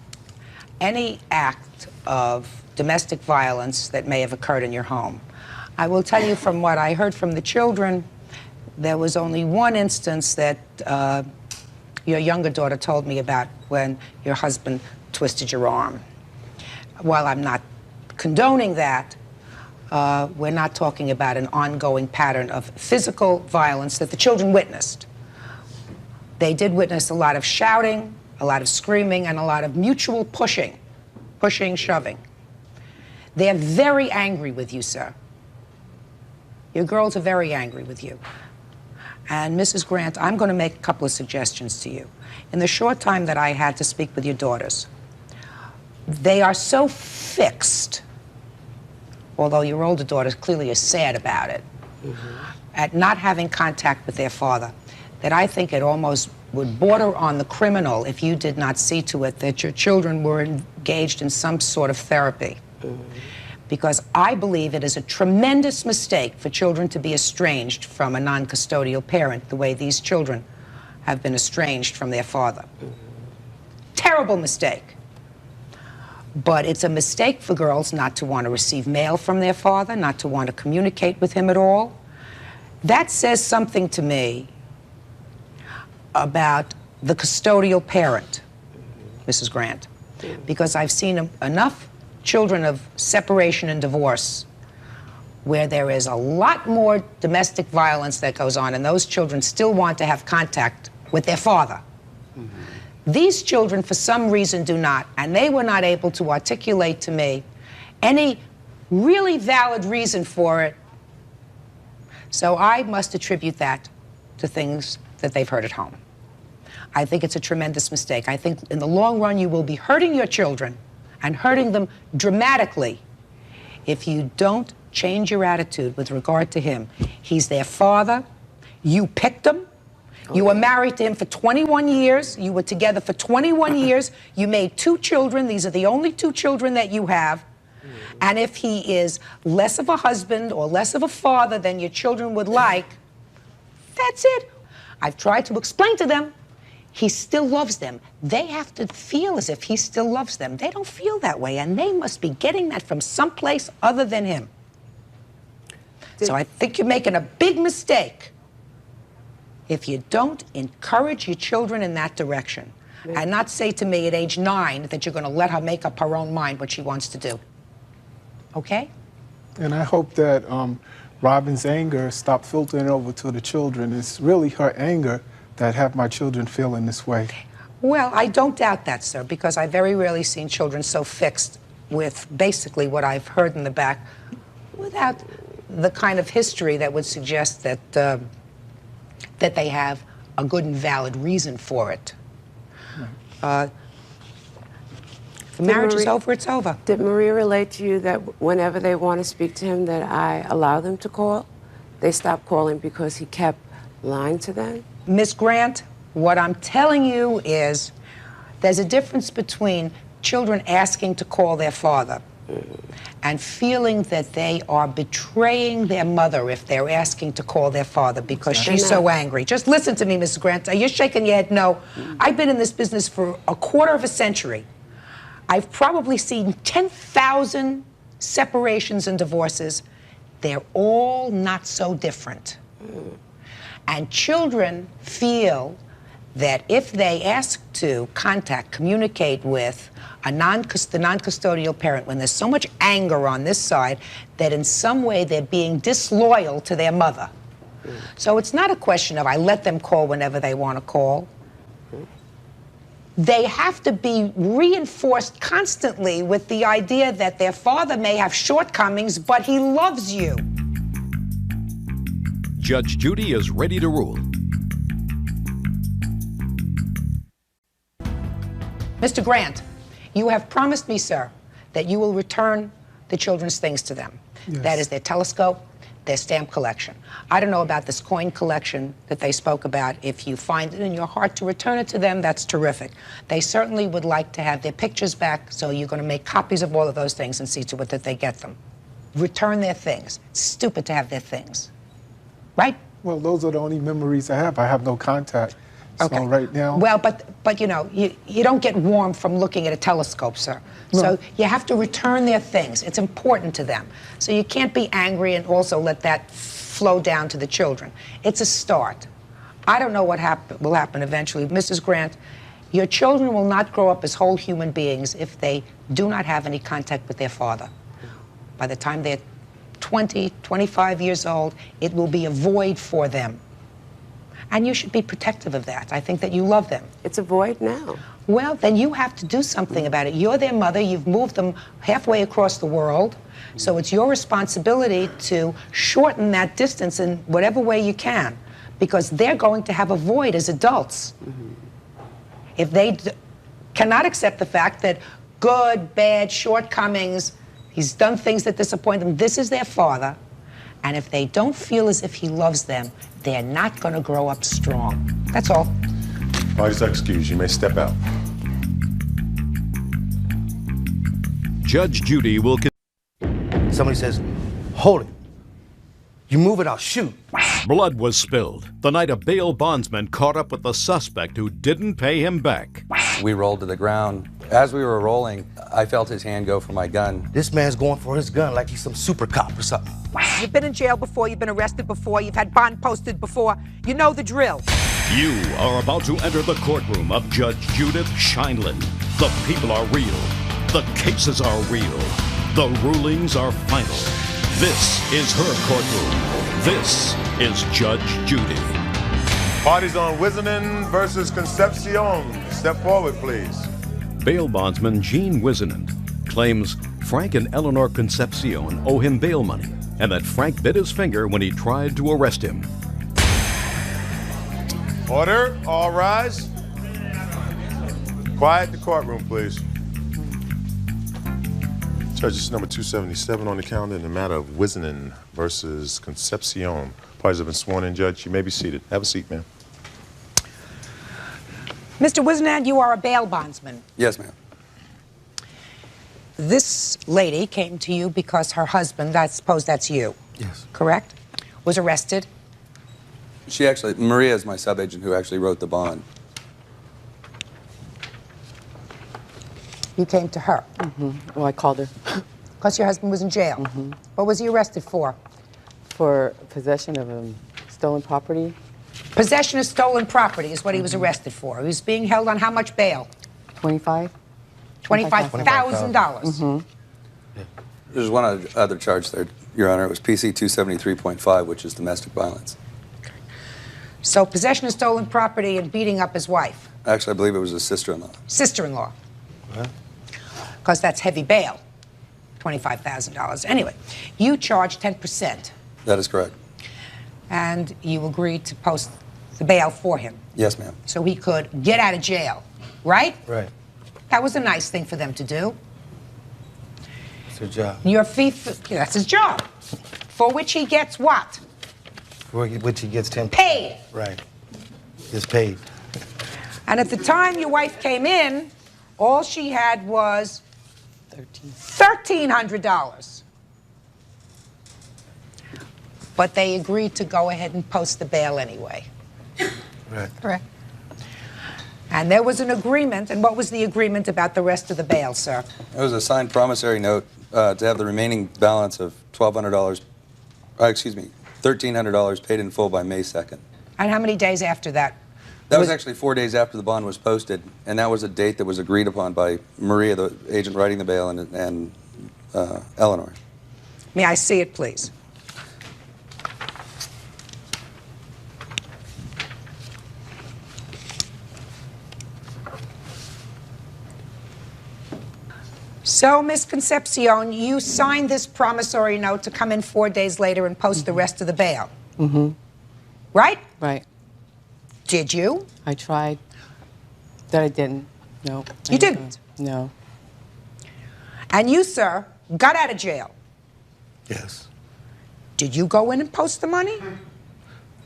any act of domestic violence that may have occurred in your home. I will tell you from what I heard from the children, there was only one instance that your younger daughter told me about when your husband twisted your arm. While I'm not condoning that, we're not talking about an ongoing pattern of physical violence that the children witnessed. They did witness a lot of shouting, a lot of screaming, and a lot of mutual pushing, shoving. They're very angry with you, sir. Your girls are very angry with you. And Mrs. Grant, I'm going to make a couple of suggestions to you. In the short time that I had to speak with your daughters, they are so fixed, although your older daughter clearly is sad about it, at not having contact with their father, that I think it almost would border on the criminal if you did not see to it that your children were engaged in some sort of therapy. Because I believe it is a tremendous mistake for children to be estranged from a non-custodial parent the way these children have been estranged from their father. Terrible mistake. But it's a mistake for girls not to want to receive mail from their father, not to want to communicate with him at all. That says something to me about the custodial parent, Mrs. Grant, because I've seen enough children of separation and divorce where there is a lot more domestic violence that goes on, and those children still want to have contact with their father. These children, for some reason, do not, and they were not able to articulate to me any really valid reason for it. So I must attribute that to things that they've heard at home. I think it's a tremendous mistake. I think in the long run, you will be hurting your children and hurting them dramatically if you don't change your attitude with regard to him. He's their father. You picked him. You were married to him for 21 years. You were together for 21 years. You made 2 children. These are the only 2 children that you have. And if he is less of a husband or less of a father than your children would like, that's it. I've tried to explain to them, he still loves them. They have to feel as if he still loves them. They don't feel that way, and they must be getting that from someplace other than him. So I think you're making a big mistake if you don't encourage your children in that direction and not say to me at age 9 that you're going to let her make up her own mind what she wants to do. Okay? And I hope that Robin's anger stopped filtering over to the children. It's really her anger that have my children feeling this way. Well, I don't doubt that, sir, because I've very rarely seen children so fixed with basically what I've heard in the back without the kind of history that would suggest that that they have a good and valid reason for it. If the marriage is over, it's over. Did Maria relate to you that whenever they want to speak to him that I allow them to call? They stopped calling because he kept lying to them? Miss Grant, what I'm telling you is there's a difference between children asking to call their father and feeling that they are betraying their mother if they're asking to call their father because she's so angry. Just listen to me, Mrs. Grant. You're shaking your head no. I've been in this business for a quarter of a century. I've probably seen 10,000 separations and divorces. They're all not so different. And children feel that if they ask to contact, communicate with the non-custodial parent, when there's so much anger on this side, that in some way they're being disloyal to their mother. So it's not a question of I let them call whenever they want to call. They have to be reinforced constantly with the idea that their father may have shortcomings, but he loves you. Judge Judy is ready to rule. Mr. Grant, you have promised me, sir, that you will return the children's things to them. Yes. That is their telescope, their stamp collection. I don't know about this coin collection that they spoke about. If you find it in your heart to return it to them, that's terrific. They certainly would like to have their pictures back, so you're going to make copies of all of those things and see to it that they get them. Return their things. It's stupid to have their things. Right? Well, those are the only memories I have. I have no contact. Okay. So right now... Well, but you know, you don't get warm from looking at a telescope, sir. No. So you have to return their things. It's important to them. So you can't be angry and also let that flow down to the children. It's a start. I don't know what will happen eventually. Mrs. Grant, your children will not grow up as whole human beings if they do not have any contact with their father. By the time they're 20, 25 years old, it will be a void for them. And you should be protective of that. I think that you love them. It's a void now. Well, then you have to do something about it. You're their mother. You've moved them halfway across the world. So it's your responsibility to shorten that distance in whatever way you can, because they're going to have a void as adults. If they cannot accept the fact that good, bad, shortcomings, he's done things that disappoint them, this is their father. And if they don't feel as if he loves them, they're not going to grow up strong. That's all. Parties are excused. You may step out. Judge Judy will... Somebody says, hold it. You move it, I'll shoot. Blood was spilled the night a bail bondsman caught up with the suspect who didn't pay him back. We rolled to the ground, As we were rolling, I felt his hand go for my gun. This man's going for his gun like he's some super cop or something. You've been in jail before, you've been arrested before, you've had bond posted before. You know the drill. You are about to enter the courtroom of Judge Judith Scheindlin. The people are real. The cases are real. The rulings are final. This is her courtroom. This is Judge Judy. Parties on Wizenin versus Concepcion. Step forward, please. Bail bondsman Gene Wizenin claims Frank and Eleanor Concepcion owe him bail money and that Frank bit his finger when he tried to arrest him. Order, all rise. Quiet the courtroom, please. Judges number 277 on the calendar in the matter of Wizenin versus Concepcion. Parties have been sworn in, Judge. You may be seated. Have a seat, ma'am. Mr. Wizenin, you are a bail bondsman. Yes, ma'am. This lady came to you because her husband, I suppose that's you. Yes. Correct? Was arrested. She actually, Maria is my subagent who actually wrote the bond. You came to her. Well, I called her. Because your husband was in jail. What was he arrested for? For possession of stolen property. Possession of stolen property is what he was arrested for. He was being held on how much bail? $25,000. $25,000. There's one other charge there, Your Honor. It was PC 273.5, which is domestic violence. So possession of stolen property and beating up his wife. Actually, I believe it was his sister-in-law. Sister-in-law. Because that's heavy bail. $25,000. Anyway, you charged 10%. That is correct. And you agreed to post the bail for him. Yes, ma'am. So he could get out of jail, right? Right. That was a nice thing for them to do. It's her job. Your fee, that's his job. For which he gets what? For which he gets 10%. Paid. Right. Gets paid. And at the time your wife came in, all she had was $1,300. But they agreed to go ahead and post the bail anyway. Right. Correct. And there was an agreement, and what was the agreement about the rest of the bail, sir? It was a signed promissory note to have the remaining balance of $1,300 paid in full by May 2nd. And how many days after that? That was actually 4 days after the bond was posted, and that was a date that was agreed upon by Maria, the agent writing the bail, and Eleanor. May I see it, please? So, Miss Concepcion, you signed this promissory note to come in 4 days later and post the rest of the bail. Right? Right. Did you? I tried. That I didn't. No. You didn't? No. And you, sir, got out of jail. Yes. Did you go in and post the money?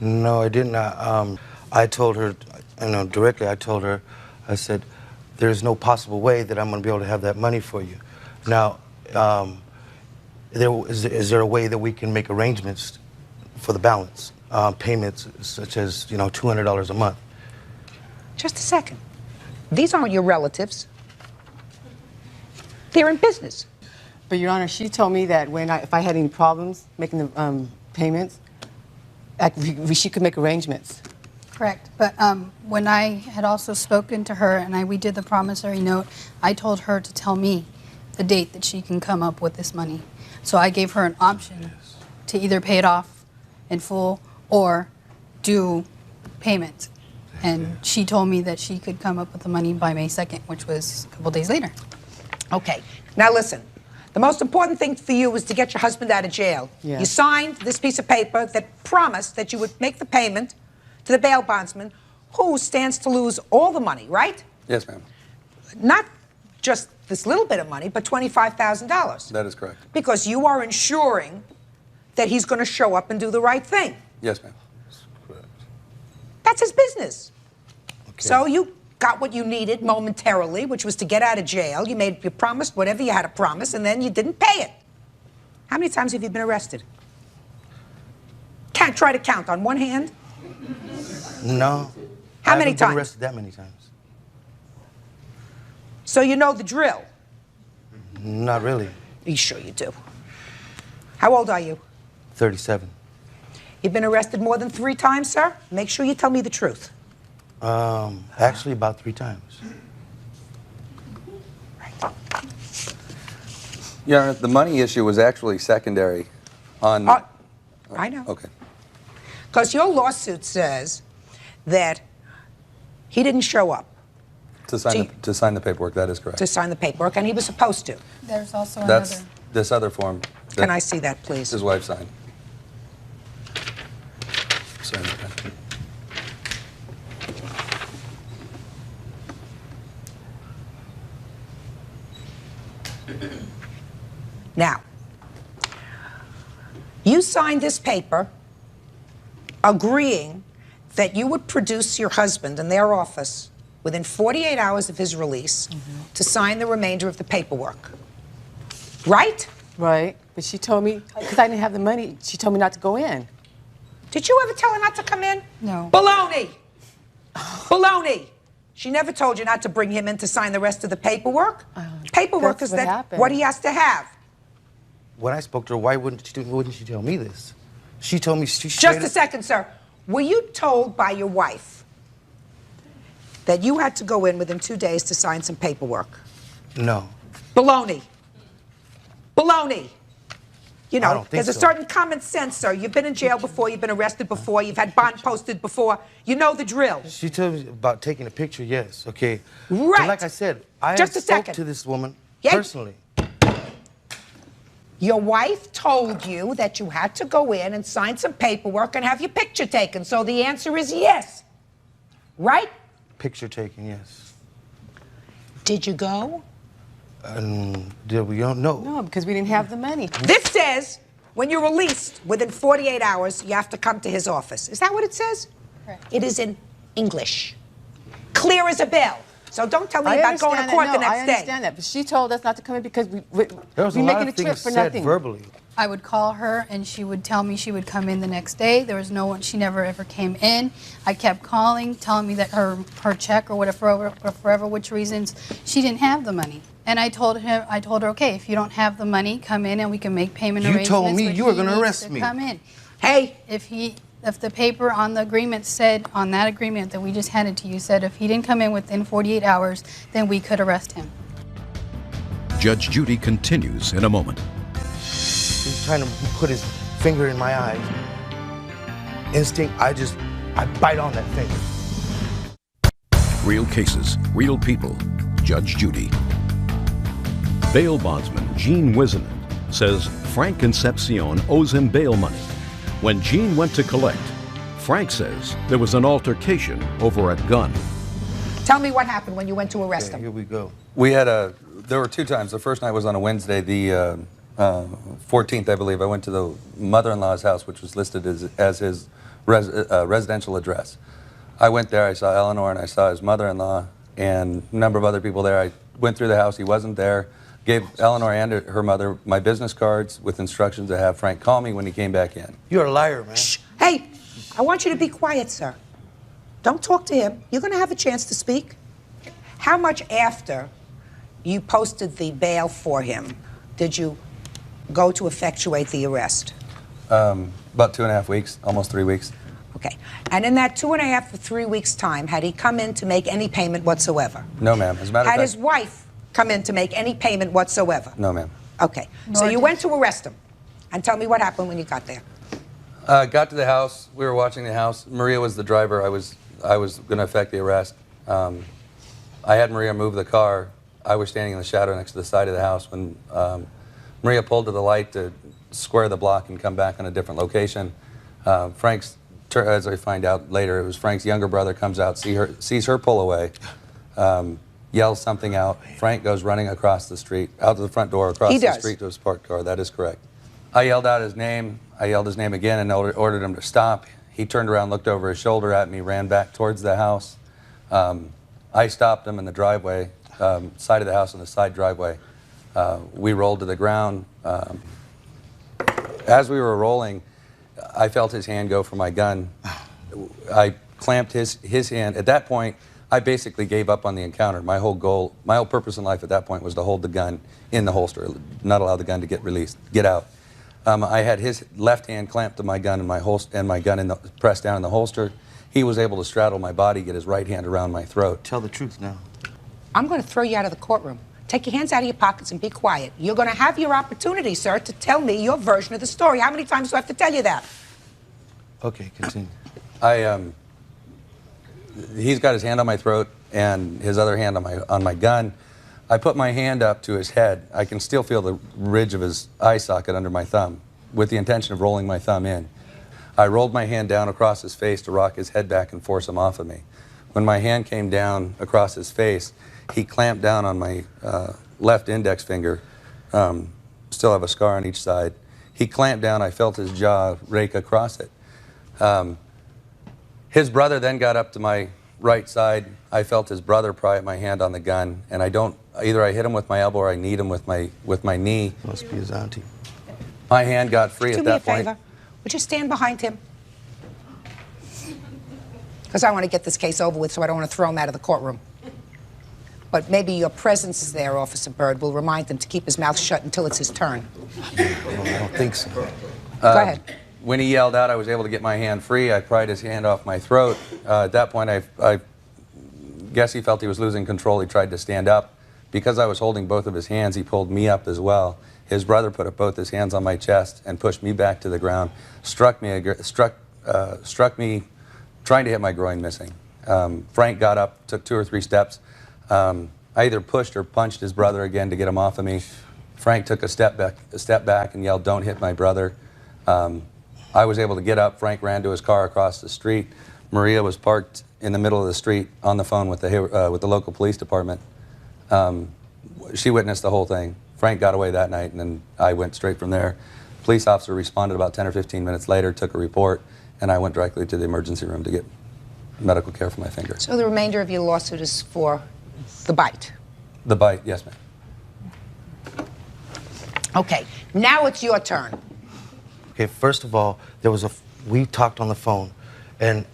No, I didn't. I told her, directly, I told her, I said, there's no possible way that I'm going to be able to have that money for you. Now, is there a way that we can make arrangements for the balance? Payments such as, $200 a month. Just a second. These aren't your relatives. They're in business. But, Your Honor, she told me that if I had any problems making the payments, she could make arrangements. Correct. But when I had also spoken to her and we did the promissory note, I told her to tell me the date that she can come up with this money. So I gave her an option to either pay it off in full or do payments. And she told me that she could come up with the money by May 2nd, which was a couple days later. Okay. Now listen. The most important thing for you was to get your husband out of jail. Yes. You signed this piece of paper that promised that you would make the payment to the bail bondsman, who stands to lose all the money, right? Yes, ma'am. Not just this little bit of money, but $25,000. That is correct. Because you are ensuring that he's going to show up and do the right thing. Yes, ma'am. That's his business. Okay. So you got what you needed momentarily, which was to get out of jail. You promised whatever you had to promise, and then you didn't pay it. How many times have you been arrested? Can't try to count on one hand. No. How many I haven't times? been arrested that many times. So you know the drill? Not really. Are you sure you do? How old are you? 37. You've been arrested more than 3 times, sir? Make sure you tell me the truth. Actually about 3 times. Yeah, the money issue was actually secondary on... I know. Okay. Because your lawsuit says that he didn't show up To sign the paperwork, that is correct. to sign the paperwork, and he was supposed to. There's also That's another. this other form. Can I see that, please? His wife signed. Sign it. Now, you signed this paper agreeing that you would produce your husband in their office within 48 hours of his release to sign the remainder of the paperwork. Right? Right. But she told me, because I didn't have the money, she told me not to go in. Did you ever tell her not to come in? No. Baloney! Baloney! She never told you not to bring him in to sign the rest of the paperwork? Paperwork that's is what happened. what he has to have. When I spoke to her, why wouldn't she tell me this? She told me she Just a second, sir. Were you told by your wife that you had to go in within 2 days to sign some paperwork? No. Baloney. Baloney. You I don't know, think there's a so. certain common sense, sir. You've been in jail before, you've been arrested before, you've had bond posted before. You know the drill. She told me about taking a picture, yes, okay. Right. But like I said, I Just a spoke second. to this woman Yeah. personally. Your wife told you that you had to go in and sign some paperwork and have your picture taken. So the answer is yes. Right? Picture taken, yes. Did you go? Did we don't know? No, because we didn't have the money. This says when you're released within 48 hours, you have to come to his office. Is that what it says? Correct. It is in English. Clear as a bell. So don't tell me about going to court the next I day. understand that, but she told us not to come in because we There was we a lot making of a trip things for said nothing. verbally. I would call her and she would tell me she would come in the next day. There was no one, she never ever came in. I kept calling, telling me that her check or whatever, for whatever which reasons, she didn't have the money. And I told her, okay, if you don't have the money, come in and we can make payment You arrangements. told me but you were he gonna needs arrest to me. Come in. Hey, if the paper on the agreement said, on that agreement that we just handed to you, said if he didn't come in within 48 hours, then we could arrest him. Judge Judy continues in a moment. He's trying to put his finger in my eyes. Instinct, I bite on that finger. Real cases, real people. Judge Judy. Bail bondsman Gene Wisenant says Frank Concepcion owes him bail money. When Gene went to collect, Frank says there was an altercation over a gun. tell me what happened when you went to arrest him. Here we go. There were 2 times. The first night was on a Wednesday, the 14th, I believe. I went to the mother-in-law's house, which was listed as his residential address. I went there, I saw Eleanor, and I saw his mother-in-law, and a number of other people there. I went through the house, he wasn't there. Gave Eleanor and her mother my business cards with instructions to have Frank call me when he came back in. You're a liar, man. Shh. Hey, I want you to be quiet, sir. Don't talk to him. You're going to have a chance to speak. How much after you posted the bail for him did you go to effectuate the arrest? About 2.5 weeks, almost 3 weeks. Okay. And in that 2.5 to 3 weeks' time, had he come in to make any payment whatsoever? No, ma'am. As a matter of Had fact, his wife come in to make any payment whatsoever? no, ma'am. Okay. So you went to arrest him. And tell me what happened when you got there. Got to the house. We were watching the house. Maria was the driver. I was going to effect the arrest. I had Maria move the car. I was standing in the shadow next to the side of the house when Maria pulled to the light to square the block and come back on a different location. Frank's, as I find out later, it was Frank's younger brother comes out, sees her pull away, yells something out. Frank goes running across the street, out to the front door, across the street to his parked car. That is correct. I yelled out his name. I yelled his name again and ordered him to stop. He turned around, looked over his shoulder at me, ran back towards the house. I stopped him in the driveway, side of the house in the side driveway. We rolled to the ground. As we were rolling, I felt his hand go for my gun. I clamped his hand. At that point, I basically gave up on the encounter. My whole goal, my whole purpose in life at that point was to hold the gun in the holster, not allow the gun to get out. I had his left hand clamped to my gun and my gun pressed down in the holster. He was able to straddle my body, get his right hand around my throat. Tell the truth now. I'm going to throw you out of the courtroom. Take your hands out of your pockets and be quiet. You're going to have your opportunity, sir, to tell me your version of the story. How many times do I have to tell you that? Okay, continue. He's got his hand on my throat and his other hand on my gun. I put my hand up to his head. I can still feel the ridge of his eye socket under my thumb, with the intention of rolling my thumb in. I rolled my hand down across his face to rock his head back and force him off of me. When my hand came down across his face, he clamped down on my left index finger. Still have a scar on each side. He clamped down. I felt his jaw rake across it. His brother then got up to my right side. I felt his brother pry at my hand on the gun, and either I hit him with my elbow or I kneed him with my knee. Must be his auntie. My hand got free at that point. Do me a favor. Would you stand behind him? Because I want to get this case over with, so I don't want to throw him out of the courtroom. But maybe your presence is there, Officer Byrd, will remind him to keep his mouth shut until it's his turn. I don't think so. Go ahead. When he yelled out, I was able to get my hand free. I pried his hand off my throat. At that point, I guess he felt he was losing control. He tried to stand up. Because I was holding both of his hands, he pulled me up as well. His brother put up both his hands on my chest and pushed me back to the ground, struck me trying to hit my groin missing. Frank got up, took 2 or 3 steps. I either pushed or punched his brother again to get him off of me. Frank took a step back and yelled, "Don't hit my brother." I was able to get up. Frank ran to his car across the street. Maria was parked in the middle of the street on the phone with the local police department. She witnessed the whole thing. Frank got away that night, and then I went straight from there. Police officer responded about 10 or 15 minutes later, took a report, and I went directly to the emergency room to get medical care for my finger. So the remainder of your lawsuit is for the bite? The bite, yes, ma'am. Okay, now it's your turn. Okay, first of all, we talked on the phone, and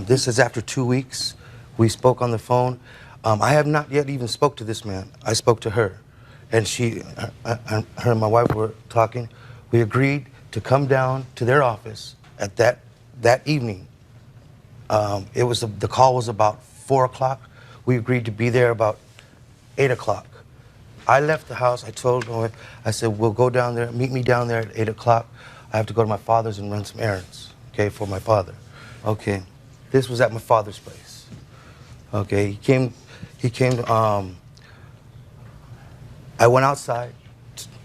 this is after 2 weeks. We spoke on the phone. I have not yet even spoke to this man. I spoke to her, and her and my wife were talking. We agreed to come down to their office at that evening. The call was about 4 o'clock. We agreed to be there about 8 o'clock. I left the house. I told my wife, I said, we'll go down there, meet me down there at 8 o'clock. I have to go to my father's and run some errands, okay, for my father. Okay, this was at my father's place. Okay, he came, I went outside.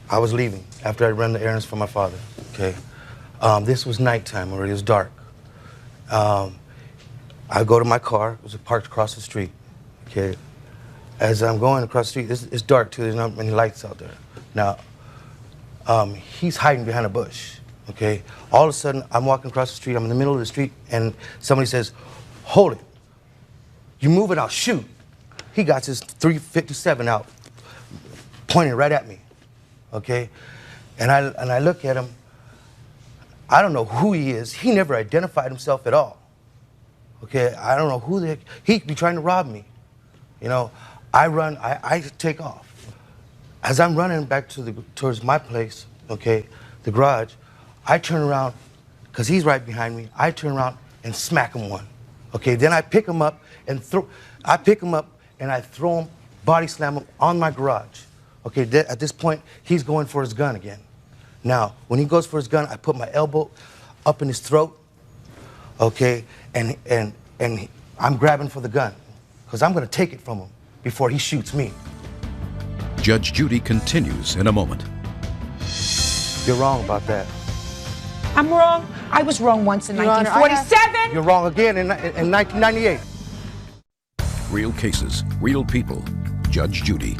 I was leaving after I ran the errands for my father, okay. This was nighttime already, it was dark. I go to my car, it was parked across the street, okay. As I'm going across the street, it's dark too, there's not many lights out there. Now, he's hiding behind a bush, okay. All of a sudden, I'm walking across the street, I'm in the middle of the street, and somebody says, "Hold it. You move it, I'll shoot." He got his .357 out, pointing right at me, okay. And I look at him, I don't know who he is. He never identified himself at all, okay. I don't know who the heck, he could be trying to rob me, you know. I take off. As I'm running back towards my place, okay, the garage, I turn around, because he's right behind me, I turn around and smack him one. Okay, then I pick him up and I throw him, body slam him on my garage. Okay, at this point, he's going for his gun again. Now, when he goes for his gun, I put my elbow up in his throat, okay, and I'm grabbing for the gun, because I'm going to take it from him before he shoots me. Judge Judy continues in a moment. You're wrong about that. I'm wrong. I was wrong once in Your Honor, 1947. You're wrong again in 1998. Real cases, real people. Judge Judy.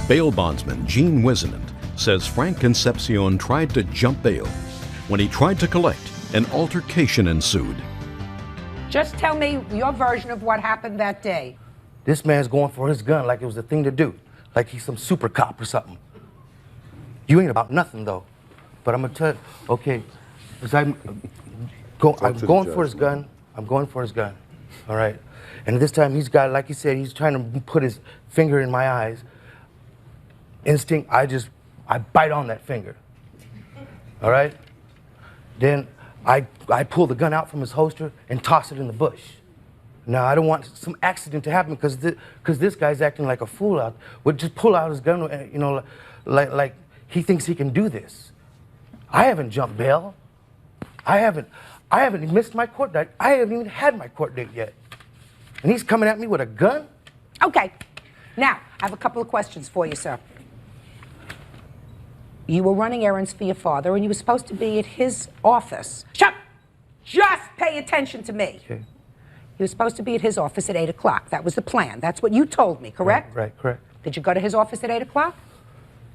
Bail bondsman Gene Wisenant says Frank Concepcion tried to jump bail. When he tried to collect, an altercation ensued. Just tell me your version of what happened that day. This man's going for his gun like it was the thing to do, like he's some super cop or something. You ain't about nothing, though. But I'm going to tell you, okay, as I'm going for his gun, All right? And this time he's got, like you said, he's trying to put his finger in my eyes. Instinct, I bite on that finger. All right? Then I pull the gun out from his holster and toss it in the bush. Now, I don't want some accident to happen because this guy's acting like a fool out. Would just pull out his gun, you know, like he thinks he can do this. I haven't jumped bail. I haven't missed my court date. I haven't even had my court date yet. And he's coming at me with a gun? Okay. Now, I have a couple of questions for you, sir. You were running errands for your father, and you were supposed to be at his office. Shut up! Just pay attention to me. Okay. You were supposed to be at his office at 8 o'clock. That was the plan. That's what you told me, correct? Right, correct. Did you go to his office at 8 o'clock?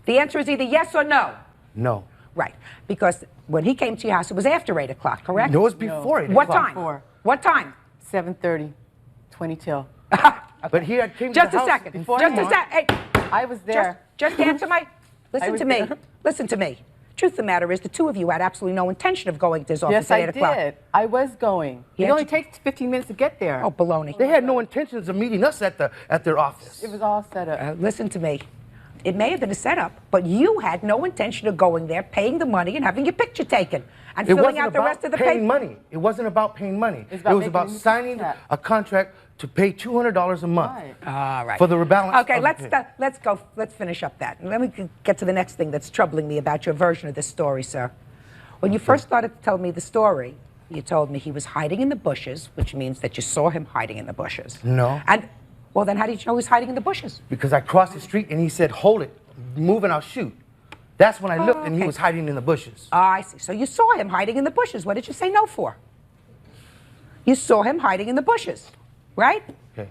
The answer is either yes or no. No. Right. Because when he came to your house, it was after 8 o'clock, correct? No, it was before 8 o'clock. What time? What time? 7:30, 20 till. But he had came Just to the a house second. before Just me. a second. Hey, I was there. Just answer my. Listen was to me. there. Listen to me. Truth of the matter is, the two of you had absolutely no intention of going to his office Yes, at I 8 o'clock. did. I was going. Yeah, It only takes 15 minutes to get there. Oh, baloney. They had no intentions of meeting us at their office. It was all set up. Listen to me. It may have been a setup, but you had no intention of going there, paying the money, and having your picture taken, and It filling wasn't out the about rest of the paying paper. money. It wasn't about paying money. It's It about was about making signing a contract to pay $200 a month All right. for the rebalance. Okay, of let's the pay. let's go. Let's finish up that. Let me get to the next thing that's troubling me about your version of this story, sir. When you first started to tell me the story, you told me he was hiding in the bushes, which means that you saw him hiding in the bushes. No. And well, then how did you know he was hiding in the bushes? Because I crossed the street and he said, "Hold it, move and I'll shoot." That's when I looked and he okay. was hiding in the bushes. I see. So you saw him hiding in the bushes. What did you say no for? You saw him hiding in the bushes, right? Okay.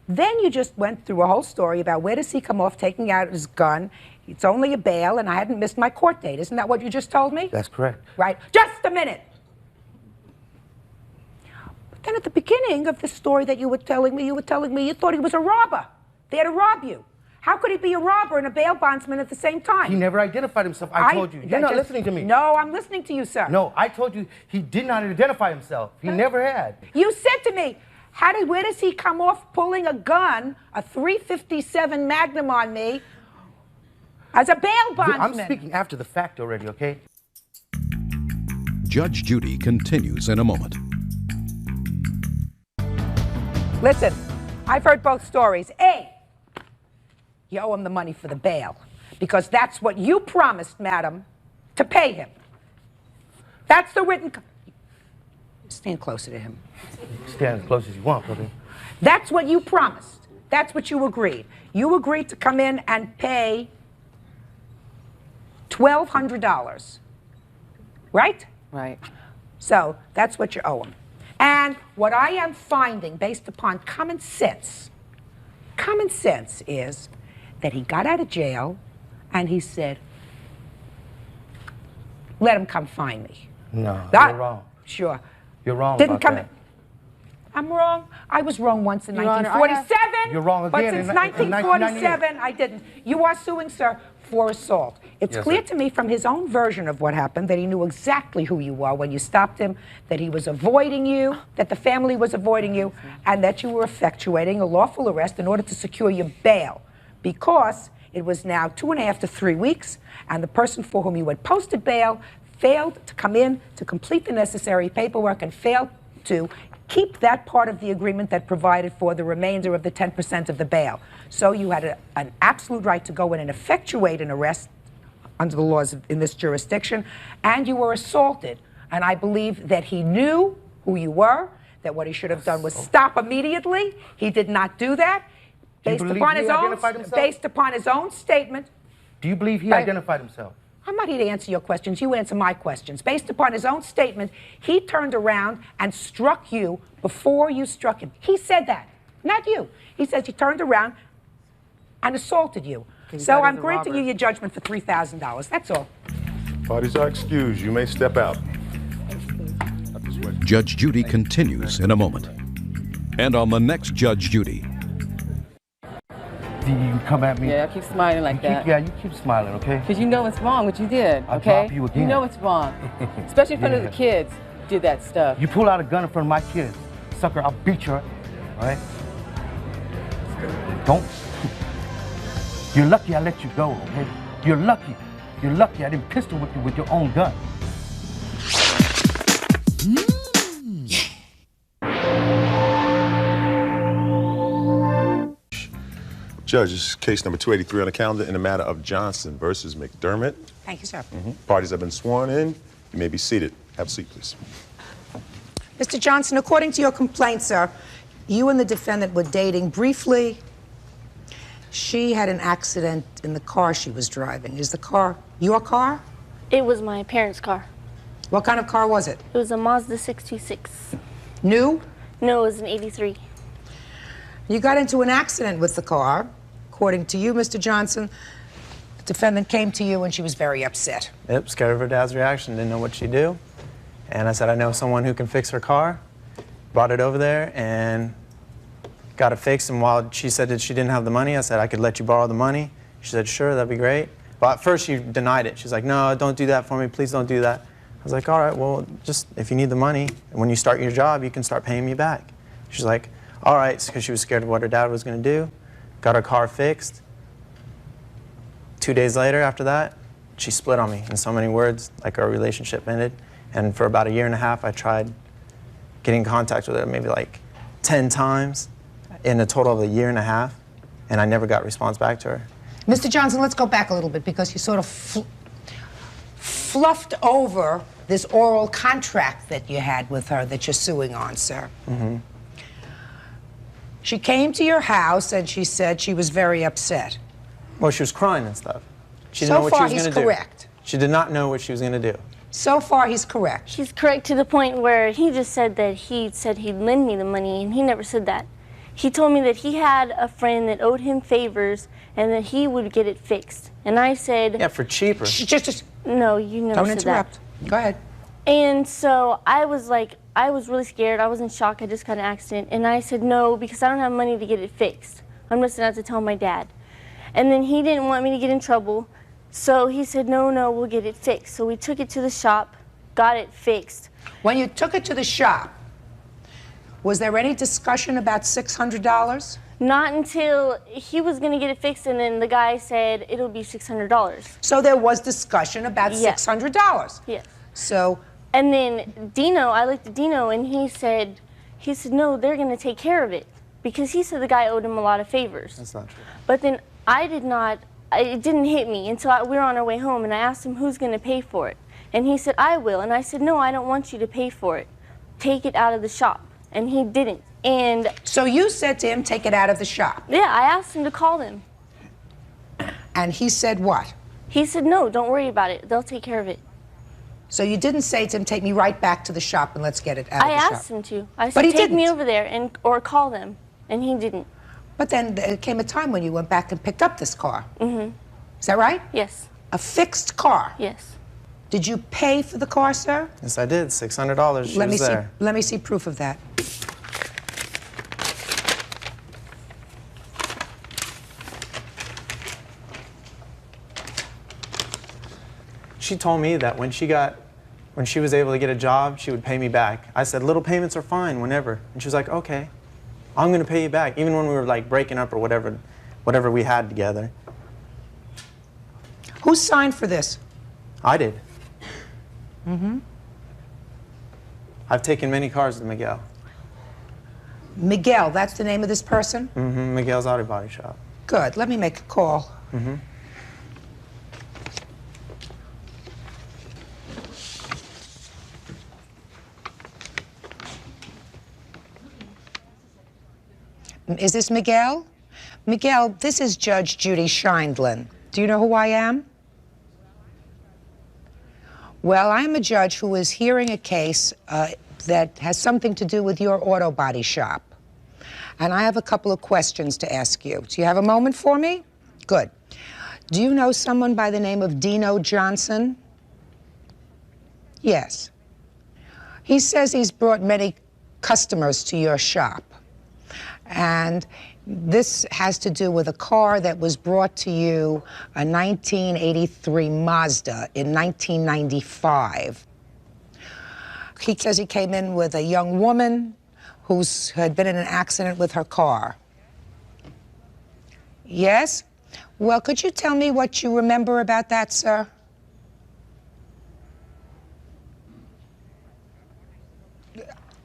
Then you just went through a whole story about where does he come off taking out his gun. It's only a bail, and I hadn't missed my court date. Isn't that what you just told me? That's correct. Right. Just a minute. But then at the beginning of the story that you were telling me you thought he was a robber. There to rob you. How could he be a robber and a bail bondsman at the same time? He never identified himself. I told you. You're not listening to me. No, I'm listening to you, sir. No, I told you he did not identify himself. He never had. You said to me, where does he come off pulling a gun, a .357 Magnum on me, as a bail bondsman? I'm speaking after the fact already, okay? Judge Judy continues in a moment. Listen, I've heard both stories. A, you owe him the money for the bail, because that's what you promised, madam, to pay him. That's the written... Stand closer to him. Stand as close as you want, brother. That's what you promised. That's what you agreed. You agreed to come in and pay $1,200, right? Right. So that's what you owe him. And what I am finding, based upon common sense is that he got out of jail and he said, let him come find me. No, That- you're wrong. Sure. You're wrong Didn't about come that. in. I'm wrong. I was wrong once in Your Honor, 1947. You're wrong But again since in 1947, I didn't. You are suing, sir, for assault. It's Yes, clear sir. to me from his own version of what happened that he knew exactly who you were when you stopped him, that he was avoiding you, that the family was avoiding you, and that you were effectuating a lawful arrest in order to secure your bail, because it was now 2.5 to 3 weeks, and the person for whom you had posted bail failed to come in to complete the necessary paperwork and failed to keep that part of the agreement that provided for the remainder of the 10% of the bail. So you had an absolute right to go in and effectuate an arrest under the laws in this jurisdiction, and you were assaulted. And I believe that he knew who you were, that what he should have done was stop immediately. He did not do that. Do you believe he identified himself? Based upon his own statement. Do you believe he Right. identified himself? I'm not here to answer your questions. You answer my questions. Based upon his own statement, he turned around and struck you before you struck him. He said that, not you. He says he turned around and assaulted you. He So got I'm as a granting robber. you your judgment for $3,000. That's all. Parties are excused. You may step out. Judge Judy continues in a moment. And on the next Judge Judy, You come at me. Yeah, I keep smiling like that. You keep smiling, okay? Because you know it's wrong what you did, I'll okay? drop you again. know it's wrong. Especially in front of Yeah. the kids. You did that stuff. You pull out a gun in front of my kids. sucker, I'll beat you. All right? Don't. You're lucky I let you go, okay? You're lucky. You're lucky I didn't pistol whip you with your own gun. Judge, this is case number 283 on the calendar in the matter of Johnson versus McDermott. Thank you, sir. Parties have been sworn in. You may be seated. Have a seat, please. Mr. Johnson, according to your complaint, sir, you and the defendant were dating briefly. She had an accident in the car she was driving. Is the car your car? It was my parents' car. What kind of car was it? It was a Mazda 626. New? No, it was an 83. You got into an accident with the car. According to you, Mr. Johnson, the defendant came to you and she was very upset. Yep, scared of her dad's reaction, didn't know what she'd do. And I said, I know someone who can fix her car. Brought it over there and got it fixed. And while she said that she didn't have the money, I said, I could let you borrow the money. She said, sure, that'd be great. But at first she denied it. She's like, no, don't do that for me. Please don't do that. I was like, all right, well, just if you need the money, and when you start your job, you can start paying me back. She's like, all right, because she was scared of what her dad was going to do. Got her car fixed. 2 days later, after that, she split on me in so many words, like our relationship ended. And for about 1.5 years, I tried getting in contact with her maybe like 10 times in a total of 1.5 years, and I never got a response back to her. Mr. Johnson, let's go back a little bit because you sort of fluffed over this oral contract that you had with her that you're suing on, sir. Mm-hmm. She came to your house and she said she was very upset. Well, she was crying and stuff. She didn't So know what she far, was he's going to do. correct. She did not know what she was going to do. So far, he's correct. She's correct to the point where he just said that he said he'd lend me the money, and he never said that. He told me that he had a friend that owed him favors and that he would get it fixed. And I said... Yeah, for cheaper. Just no, you never don't said that. interrupt. Go ahead. And so I was like, I was really scared. I was in shock. I just got in an accident. And I said no, because I don't have money to get it fixed. I'm just going to have to tell my dad. And then he didn't want me to get in trouble. So he said, no, we'll get it fixed. So we took it to the shop, got it fixed. When you took it to the shop, was there any discussion about $600? Not until he was going to get it fixed, and then the guy said it'll be $600. So there was discussion about $600? Yes. So... And then Dino, I looked at Dino, and he said, no, they're going to take care of it. Because he said the guy owed him a lot of favors. That's not true. But then I did not, it didn't hit me until we were on our way home, and I asked him who's going to pay for it. And he said, I will. And I said, no, I don't want you to pay for it. Take it out of the shop. And he didn't. And so you said to him, take it out of the shop? Yeah, I asked him to call them. And he said what? He said, no, don't worry about it. They'll take care of it. So you didn't say to him, take me right back to the shop and let's get it out of the shop? I asked him to. I But said, he take me didn't. over there or call them. And he didn't. But then there came a time when you went back and picked up this car. Mm-hmm. Is that right? Yes. A fixed car? Yes. Did you pay for the car, sir? Yes, I did. $600. She was there. Let me see proof of that. She told me that when she was able to get a job, she would pay me back. I said, little payments are fine, whenever. And she was like, okay, I'm going to pay you back, even when we were like breaking up or whatever we had together. Who signed for this? I did. Mm-hmm. I've taken many cars to Miguel. Miguel, that's the name of this person? Mm-hmm. Miguel's Auto Body Shop. Good. Let me make a call. Mm-hmm. Is this Miguel? Miguel, this is Judge Judy Scheindlin. Do you know who I am? Well, I'm a judge who is hearing a case that has something to do with your auto body shop. And I have a couple of questions to ask you. Do you have a moment for me? Good. Do you know someone by the name of Dino Johnson? Yes. He says he's brought many customers to your shop. And this has to do with a car that was brought to you, a 1983 Mazda in 1995. He says he came in with a young woman who had been in an accident with her car. Yes? Well, could you tell me what you remember about that, sir?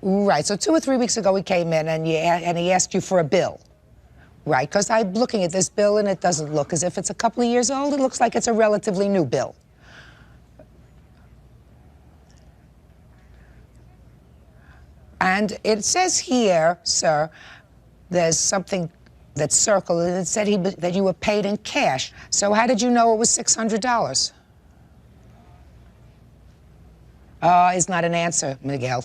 Right, so 2 or 3 weeks ago he came in and he asked you for a bill. Right, because I'm looking at this bill and it doesn't look as if it's a couple of years old. It looks like it's a relatively new bill. And it says here, sir, there's something that's circled, and it said that you were paid in cash. So how did you know it was $600? Is not an answer, Miguel.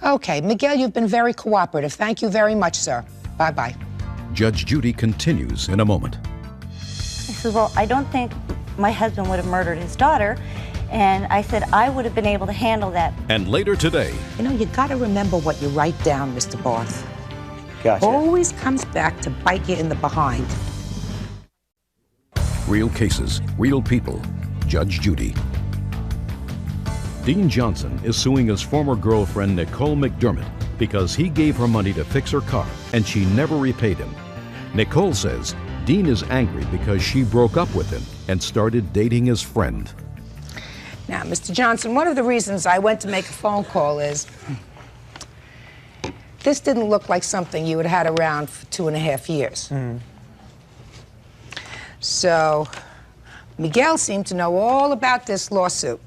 Okay, Miguel, you've been very cooperative. Thank you very much, sir. Bye-bye. Judge Judy continues in a moment. I said, well, I don't think my husband would have murdered his daughter. And I said, I would have been able to handle that. And later today, You know, you gotta remember what you write down, Mr. Barth. Gotcha. Always comes back to bite you in the behind. real cases, real people. Judge Judy. Dean Johnson is suing his former girlfriend Nicole McDermott because he gave her money to fix her car and she never repaid him. Nicole says Dean is angry because she broke up with him and started dating his friend. Now, Mr. Johnson, one of the reasons I went to make a phone call is this didn't look like something you had had around for 2.5 years. So Miguel seemed to know all about this lawsuit.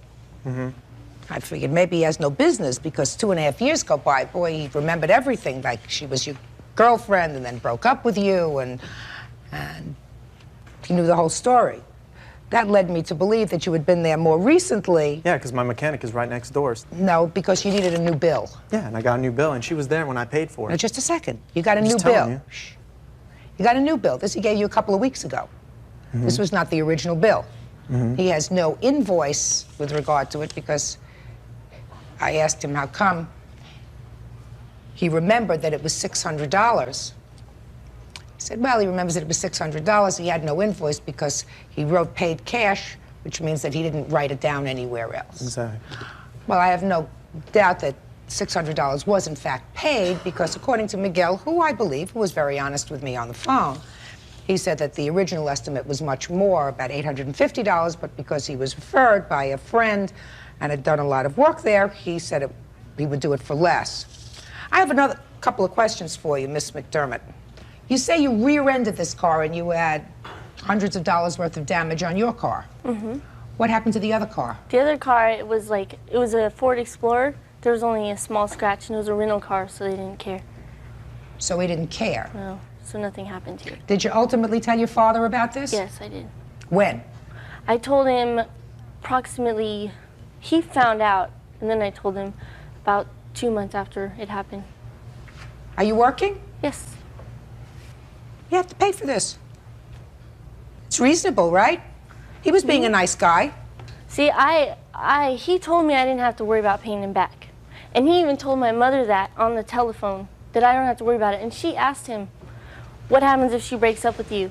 I figured maybe he has no business because 2.5 years go by. Boy, he remembered everything, like she was your girlfriend and then broke up with you, and he knew the whole story. That led me to believe that you had been there more recently. Yeah, because my mechanic is right next door. No, because you needed a new bill. Yeah, and I got a new bill, and she was there when I paid for it. Now, just a second. You got a I'm new just telling bill. You got a new bill. This he gave you a couple of weeks ago. This was not the original bill. He has no invoice with regard to it because I asked him how come. He remembered that it was $600. He said, well, he remembers that it was $600. He had no invoice because he wrote paid cash, which means that he didn't write it down anywhere else. Exactly. Well, I have no doubt that $600 was in fact paid because according to Miguel, who I believe, who was very honest with me on the phone, he said that the original estimate was much more, about $850, but because he was referred by a friend and had done a lot of work there, he said he would do it for less. I have another couple of questions for you, Miss McDermott. You say you rear-ended this car and you had hundreds of dollars worth of damage on your car. What happened to the other car? The other car, it was a Ford Explorer. There was only a small scratch, and it was a rental car, so they didn't care. So he didn't care? No, so nothing happened to it. Did you ultimately tell your father about this? Yes, I did. When? I told him approximately, he found out, and then I told him about 2 months after it happened. Are you working? Yes. You have to pay for this. It's reasonable, right? He was being a nice guy. See, he told me I didn't have to worry about paying him back. And he even told my mother that on the telephone, that I don't have to worry about it. And she asked him, what happens if she breaks up with you?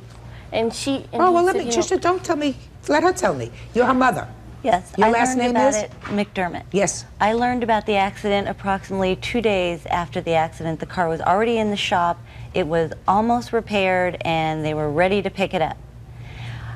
And she... And oh, well, he let me, said, just don't tell me. Let her tell me. You're her mother. Yes, Your I last learned name about is? it, McDermott. Yes. I learned about the accident approximately 2 days after the accident. The car was already in the shop. It was almost repaired, and they were ready to pick it up.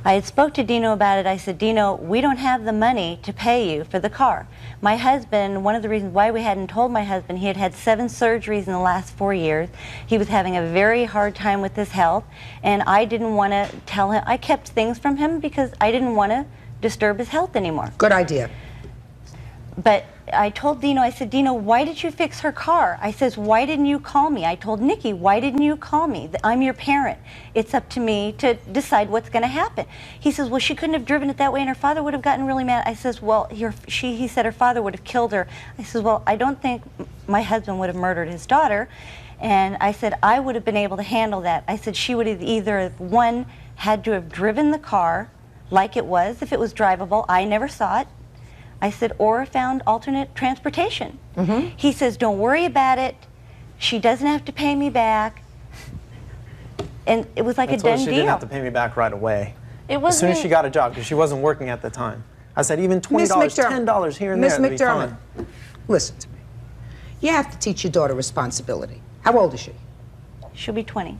I had spoke to Dino about it. I said, Dino, we don't have the money to pay you for the car. My husband, one of the reasons why we hadn't told my husband, he had had 7 surgeries in the last 4 years. He was having a very hard time with his health, and I didn't want to tell him. I kept things from him because I didn't want to disturb his health anymore. Good idea. But I told Dino, I said, Dino, why did you fix her car? I says, why didn't you call me? I told Nikki, why didn't you call me? I'm your parent. It's up to me to decide what's going to happen. He says, well, she couldn't have driven it that way and her father would have gotten really mad. I says, well, he said her father would have killed her. I says, well, I don't think my husband would have murdered his daughter. And I said, I would have been able to handle that. I said, she would have either, one, had to have driven the car like it was, if it was drivable. I never saw it. I said, or found alternate transportation. He says, don't worry about it. She doesn't have to pay me back. And it was like a done She deal. didn't have to pay me back right away. It as soon as wasn't- she got a job, because she wasn't working at the time. I said, even $20, Miss McDermott. $10 here and Miss there would be McDermott, fine. listen to me. You have to teach your daughter responsibility. How old is she? She'll be 20.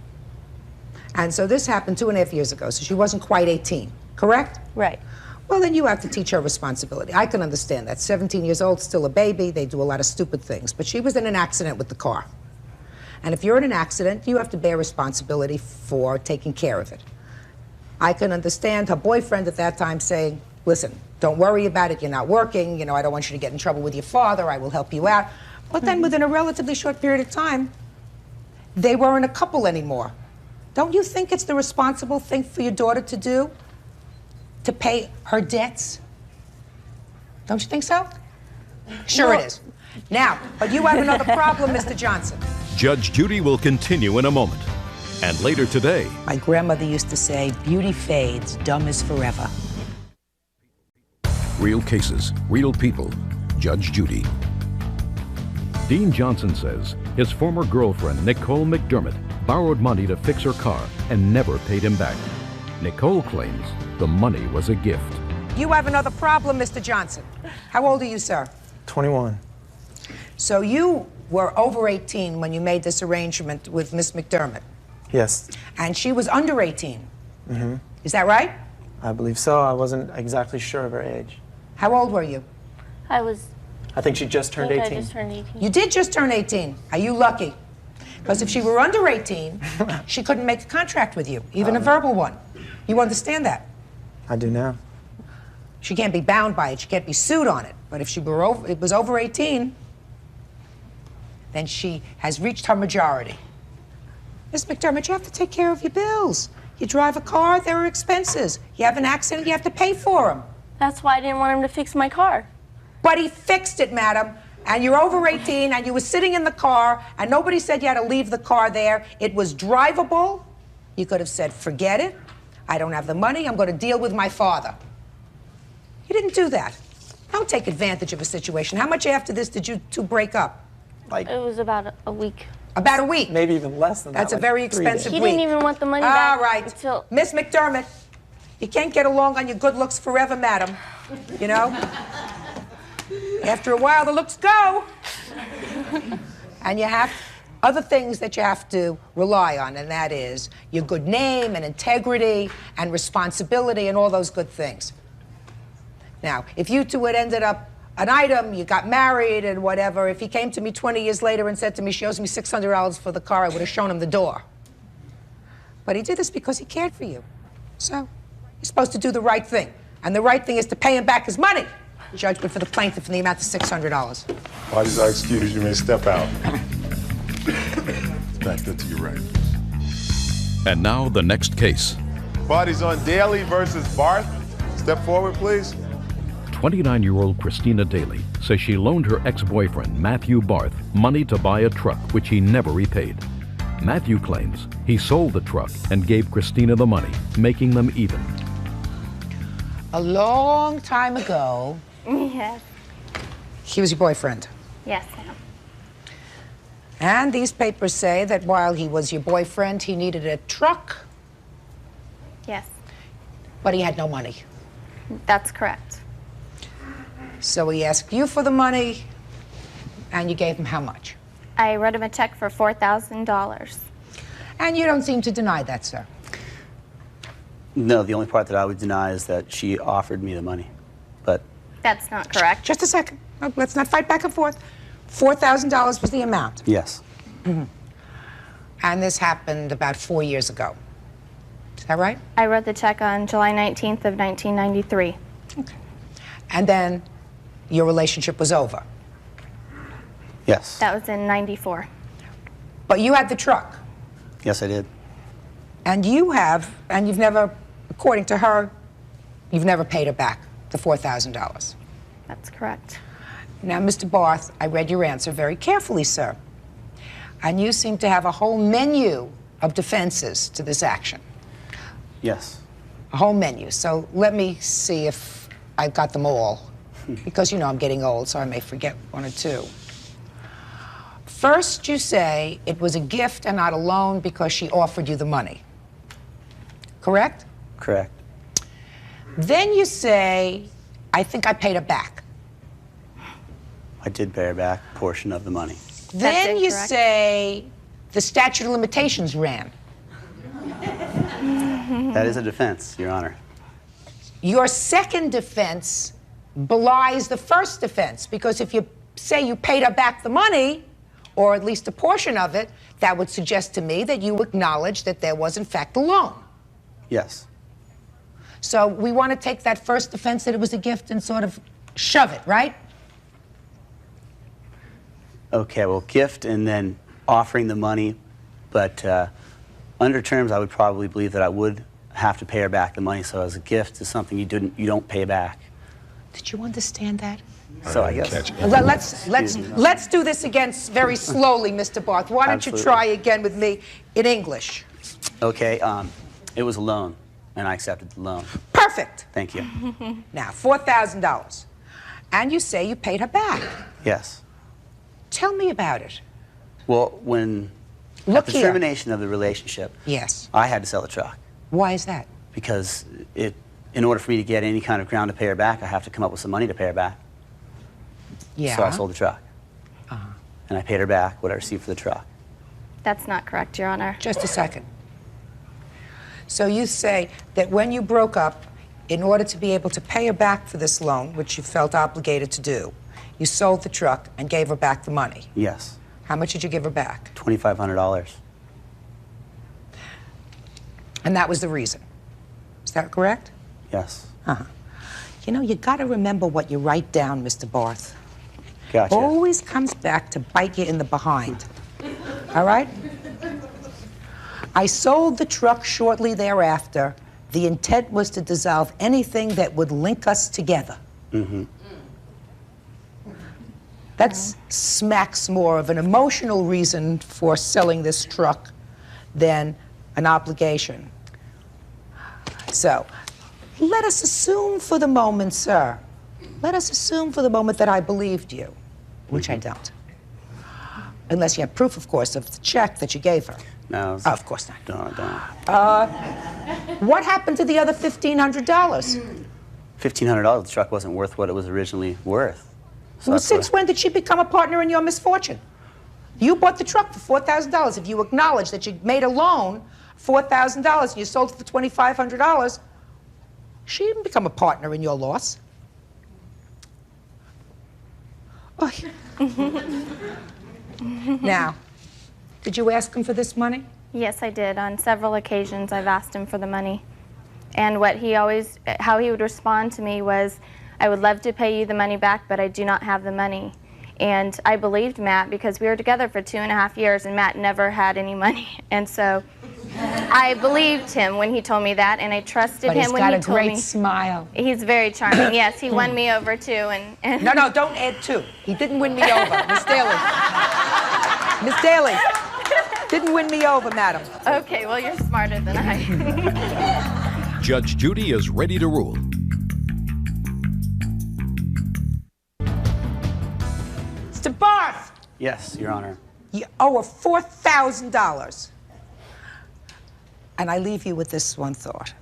And so this happened 2.5 years ago, so she wasn't quite 18, correct? Right. Well, then you have to teach her responsibility. I can understand that. 17 years old, still a baby, they do a lot of stupid things. But she was in an accident with the car. And if you're in an accident, you have to bear responsibility for taking care of it. I can understand her boyfriend at that time saying, listen, don't worry about it, you're not working, you know, I don't want you to get in trouble with your father, I will help you out. But then within a relatively short period of time, they weren't a couple anymore. Don't you think it's the responsible thing for your daughter to do? To pay her debts? Don't you think so? Sure it is. Now, but you have another problem, Mr. Johnson. Judge Judy will continue in a moment. And later today, My grandmother used to say, beauty fades, dumb is forever. real cases, real people. Judge Judy. Dean Johnson says his former girlfriend, Nicole McDermott, borrowed money to fix her car and never paid him back. Nicole claims the money was a gift. You have another problem, Mr. Johnson. How old are you, sir? 21. So you were over 18 when you made this arrangement with Miss McDermott, Yes. and she was under 18. Mm-hmm. Is that right? I believe so. I wasn't exactly sure of her age. How old were you? I was. I think she just turned I 18. just turned 18. You did just turn 18. Are you lucky? Because if she were under 18, she couldn't make a contract with you, even a verbal one. You understand that? I do now. She can't be bound by it. She can't be sued on it. But if she were it was over 18, then she has reached her majority. Miss McDermott, you have to take care of your bills. You drive a car, there are expenses. You have an accident, you have to pay for them. That's why I didn't want him to fix my car. But he fixed it, madam. And you're over 18, and you were sitting in the car, and nobody said you had to leave the car there. It was drivable. You could have said, forget it. I don't have the money. I'm going to deal with my father. You didn't do that. Don't take advantage of a situation. How much after this did you two break up? It was about a week. About a week? Maybe even less than that. That's a very expensive He week. didn't even want the money back. All right. Until... Miss McDermott, you can't get along on your good looks forever, madam. You know? After a while, the looks go. And you have other things that you have to rely on, and that is your good name and integrity and responsibility and all those good things. Now, if you two had ended up an item, you got married and whatever, if he came to me 20 years later and said to me, she owes me $600 for the car, I would have shown him the door. But he did this because he cared for you. So, you're supposed to do the right thing. And the right thing is to pay him back his money. Judgment for the plaintiff in the amount of $600. Parties are excused. You may step out. Back there to your right. And now the next case. Parties on Daly versus Barth. Step forward, please. 29-year-old Christina Daly says she loaned her ex-boyfriend, Matthew Barth, money to buy a truck, which he never repaid. Matthew claims he sold the truck and gave Christina the money, making them even. A long time ago, Yes. he was your boyfriend. Yes, ma'am. And these papers say that while he was your boyfriend, he needed a truck, Yes. but he had no money. That's correct. So he asked you for the money, and you gave him how much? I wrote him a check for $4,000. And you don't seem to deny that, sir. No, the only part that I would deny is that she offered me the money. But That's not correct. Just a second. No, let's not fight back and forth. $4,000 was the amount. yes, And this happened about 4 years ago. Is that right? I wrote the check on July 19th of 1993. And then your relationship was over. yes, That was in 94. But you had the truck. yes, I did. And you have, and you've never, according to her, you've never paid her back the $4,000. That's correct. Now, Mr. Barth, I read your answer very carefully, sir. And you seem to have a whole menu of defenses to this action. Yes. A whole menu. So let me see if I've got them all. Because, you know, I'm getting old, so I may forget one or two. First, you say it was a gift and not a loan because she offered you the money. Correct? Correct. Then you say, I think I paid her back. I did pay her back a portion of the money. Then you incorrect. say the statute of limitations ran. That is a defense, Your Honor. Your second defense belies the first defense, because if you say you paid her back the money, or at least a portion of it, that would suggest to me that you acknowledge that there was in fact a loan. Yes. So we want to take that first defense that it was a gift and sort of shove it, right? Okay, well, gift and then offering the money, but under terms, I would probably believe that I would have to pay her back the money. So as a gift is something you don't pay back. Did you understand that? So I guess. Let's do this again very slowly, Mr. Barth. Why don't Absolutely. you try again with me in English? Okay, it was a loan, and I accepted the loan. Perfect. Thank you. Now, $4,000. And you say you paid her back. Yes. Tell me about it. Well, when Look at the here. termination of the relationship, Yes. I had to sell the truck Why is that? because in order for me to get any kind of ground to pay her back, I have to come up with some money to pay her back. Yeah. So I sold the truck. And I paid her back what I received for the truck. That's not correct, Your Honor. Just a second. So you say that when you broke up, in order to be able to pay her back for this loan, which you felt obligated to do, you sold the truck and gave her back the money. Yes. How much did you give her back? $2,500. And that was the reason. Is that correct? Yes. You know, you got to remember what you write down, Mr. Barth. Gotcha. Always comes back to bite you in the behind. All right? I sold the truck shortly thereafter. The intent was to dissolve anything that would link us together. Mm-hmm. That smacks more of an emotional reason for selling this truck than an obligation. So, let us assume for the moment, sir, let us assume for the moment that I believed you, which I don't. Unless you have proof, of course, of the check that you gave her. No. Oh, of course not. Don't. What happened to the other $1,500? $1,500, the truck wasn't worth what it was originally worth. So Well, that's what since when did she become a partner in your misfortune? You bought the truck for $4,000. If you acknowledge that you made a loan, $4,000, and you sold it for $2,500, she didn't become a partner in your loss. Oh, now, did you ask him for this money? Yes, I did. On several occasions, I've asked him for the money. And how he would respond to me was, I would love to pay you the money back, but I do not have the money. And I believed Matt because we were together for 2.5 years and Matt never had any money. And so I believed him when he told me that, and I trusted him when he told me. But he's got a great smile. He's very charming. Yes, he won me over too. And No, don't add two. He didn't win me over, Miss Daly. Miss Daly, didn't win me over, madam. Okay, well, you're smarter than I. Judge Judy is ready to rule. Mr. Barth, Yes, Your Honor. you owe her $4,000. And I leave you with this one thought.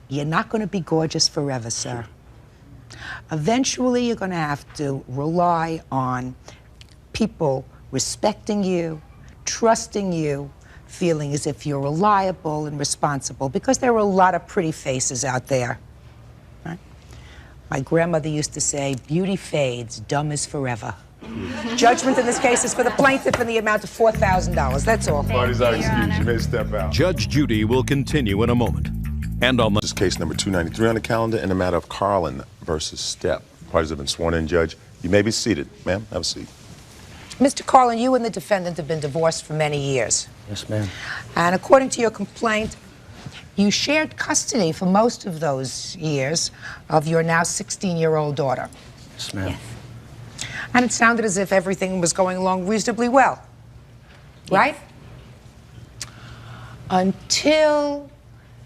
You're not going to be gorgeous forever, sir. Eventually, you're going to have to rely on people respecting you, trusting you, feeling as if you're reliable and responsible, because there are a lot of pretty faces out there. Right? My grandmother used to say, beauty fades, dumb is forever. Judgment in this case is for the plaintiff in the amount of $4,000. That's all. Parties are excused. You may step out. Judge Judy will continue in a moment. And on the This is case number 293 on the calendar in the matter of Carlin versus Stepp. Parties have been sworn in, Judge. You may be seated. Ma'am, have a seat. Mr. Carlin, you and the defendant have been divorced for many years. Yes, ma'am. And according to your complaint, you shared custody for most of those years of your now 16-year-old daughter. Yes, ma'am. And it sounded as if everything was going along reasonably well, right? Until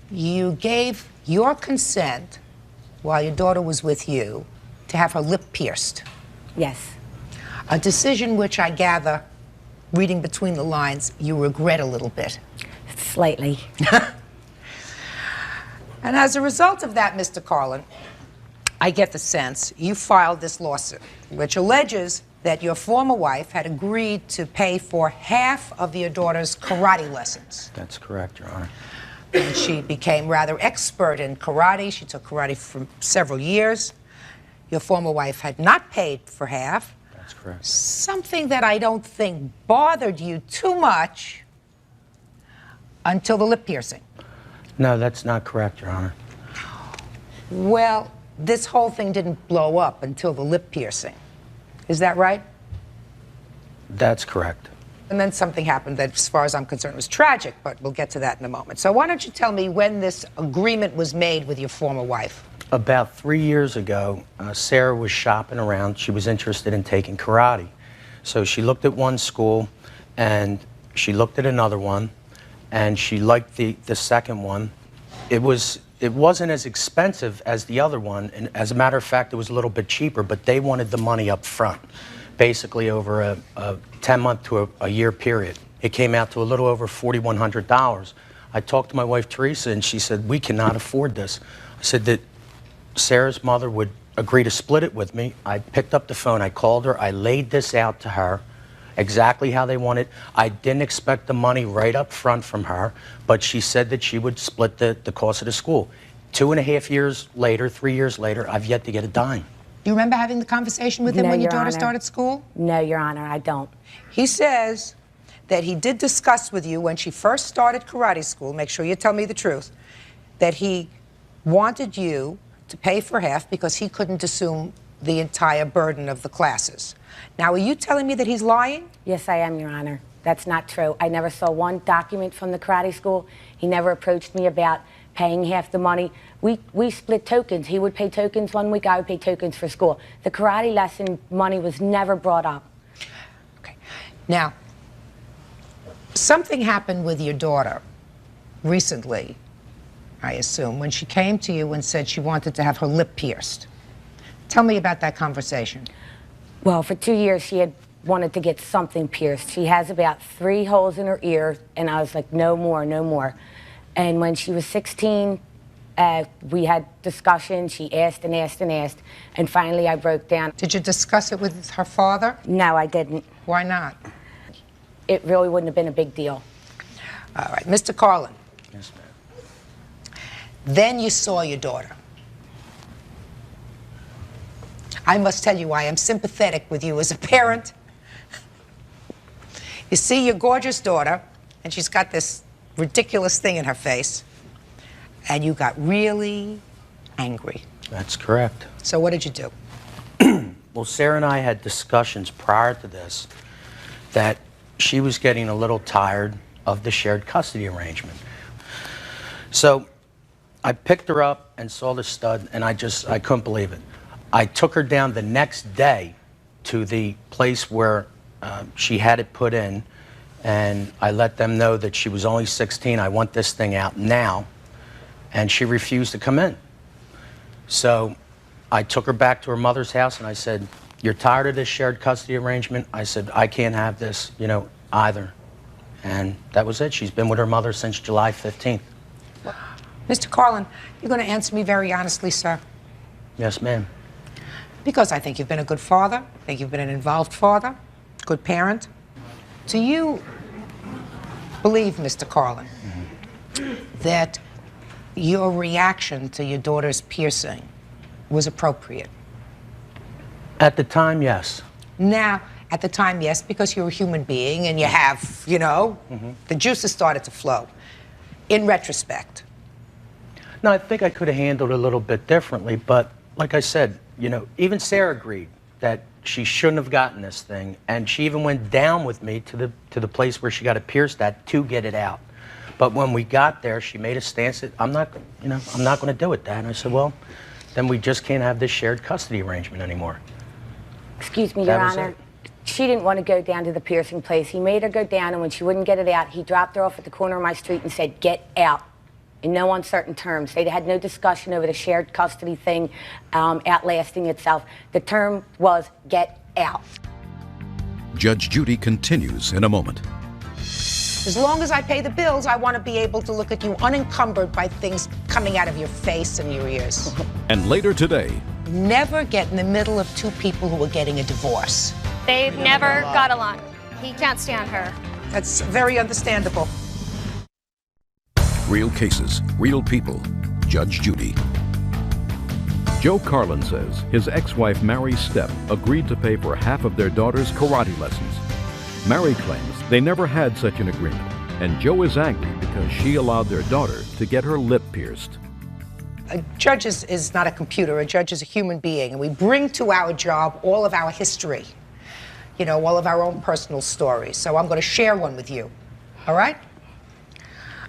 you gave your consent while your daughter was with you to have her lip pierced. Yes. A decision which I gather, reading between the lines, you regret a little bit. Slightly. And as a result of that, Mr. Carlin, I get the sense you filed this lawsuit, which alleges that your former wife had agreed to pay for half of your daughter's karate lessons. That's correct, Your Honor. And she became rather expert in karate. She took karate for several years. Your former wife had not paid for half. That's correct. Something that I don't think bothered you too much until the lip piercing. No, that's not correct, Your Honor. Well, this whole thing didn't blow up until the lip piercing. Is that right? That's correct. And then something happened that, as far as I'm concerned, was tragic, but we'll get to that in a moment. So why don't you tell me when this agreement was made with your former wife? About 3 years ago, Sarah was shopping around. She was interested in taking karate. So she looked at one school, and she looked at another one, and she liked the second one. It wasn't as expensive as the other one, and as a matter of fact, it was a little bit cheaper, but they wanted the money up front, basically over a 10-month to a year period. It came out to a little over $4,100. I talked to my wife, Teresa, and she said, we cannot afford this. I said that Sarah's mother would agree to split it with me. I picked up the phone, I called her, I laid this out to her, exactly how they wanted. I didn't expect the money right up front from her, but she said that she would split the cost of the school. 2.5 years later, 3 years later, I've yet to get a dime. Do you remember having the conversation with him when your daughter Honor. started school? No, Your Honor, I don't. He says that he did discuss with you when she first started karate school, make sure you tell me the truth, that he wanted you to pay for half because he couldn't assume the entire burden of the classes. Now, are you telling me that he's lying? Yes, I am, Your Honor. That's not true. I never saw one document from the karate school. He never approached me about paying half the money. We split tokens. He would pay tokens 1 week, I would pay tokens for school. The karate lesson money was never brought up. Okay. Now, something happened with your daughter recently, I assume, when she came to you and said she wanted to have her lip pierced. Tell me about that conversation. Well, for 2 years, she had wanted to get something pierced. She has about 3 holes in her ear, and I was like, no more, no more. And when she was 16, we had discussions. She asked and asked and asked, and finally I broke down. Did you discuss it with her father? No, I didn't. Why not? It really wouldn't have been a big deal. All right, Mr. Carlin. Yes, ma'am. Then you saw your daughter. I must tell you, I am sympathetic with you as a parent. You see your gorgeous daughter, and she's got this ridiculous thing in her face, and you got really angry. That's correct. So what did you do? Well, Sarah and I had discussions prior to this that she was getting a little tired of the shared custody arrangement. So I picked her up and saw the stud, and I couldn't believe it. I took her down the next day to the place where she had it put in, and I let them know that she was only 16. I want this thing out now. And she refused to come in. So I took her back to her mother's house, and I said, you're tired of this shared custody arrangement? I said, I can't have this, either. And that was it. She's been with her mother since July 15th. Mr. Carlin, you're going to answer me very honestly, sir. Yes, ma'am. Because I think you've been a good father. I think you've been an involved father, good parent. Do you believe, Mr. Carlin, that your reaction to your daughter's piercing was appropriate? At the time, yes. Now, at the time, yes, because you're a human being and you have, the juices started to flow. In retrospect. No, I think I could have handled it a little bit differently, but like I said, even Sarah agreed that she shouldn't have gotten this thing, and she even went down with me to the place where she got it pierced at to get it out. But when we got there, she made a stance that I'm not going to do it, Dad. And I said, well, then we just can't have this shared custody arrangement anymore. Excuse me, Your Honor. She didn't want to go down to the piercing place. He made her go down, and when she wouldn't get it out, he dropped her off at the corner of my street and said, get out, in no uncertain terms. They had no discussion over the shared custody thing outlasting itself. The term was, get out. Judge Judy continues in a moment. As long as I pay the bills, I want to be able to look at you unencumbered by things coming out of your face and your ears. And later today, Never get in the middle of two people who are getting a divorce. They've never got along. He can't stand her. That's very understandable. Real cases, real people. Judge Judy. Joe Carlin says his ex-wife Mary Stepp agreed to pay for half of their daughter's karate lessons. Mary claims they never had such an agreement, and Joe is angry because she allowed their daughter to get her lip pierced. A judge is not a computer. A judge is a human being, and we bring to our job all of our history, you know, all of our own personal stories. So I'm going to share one with you, all right?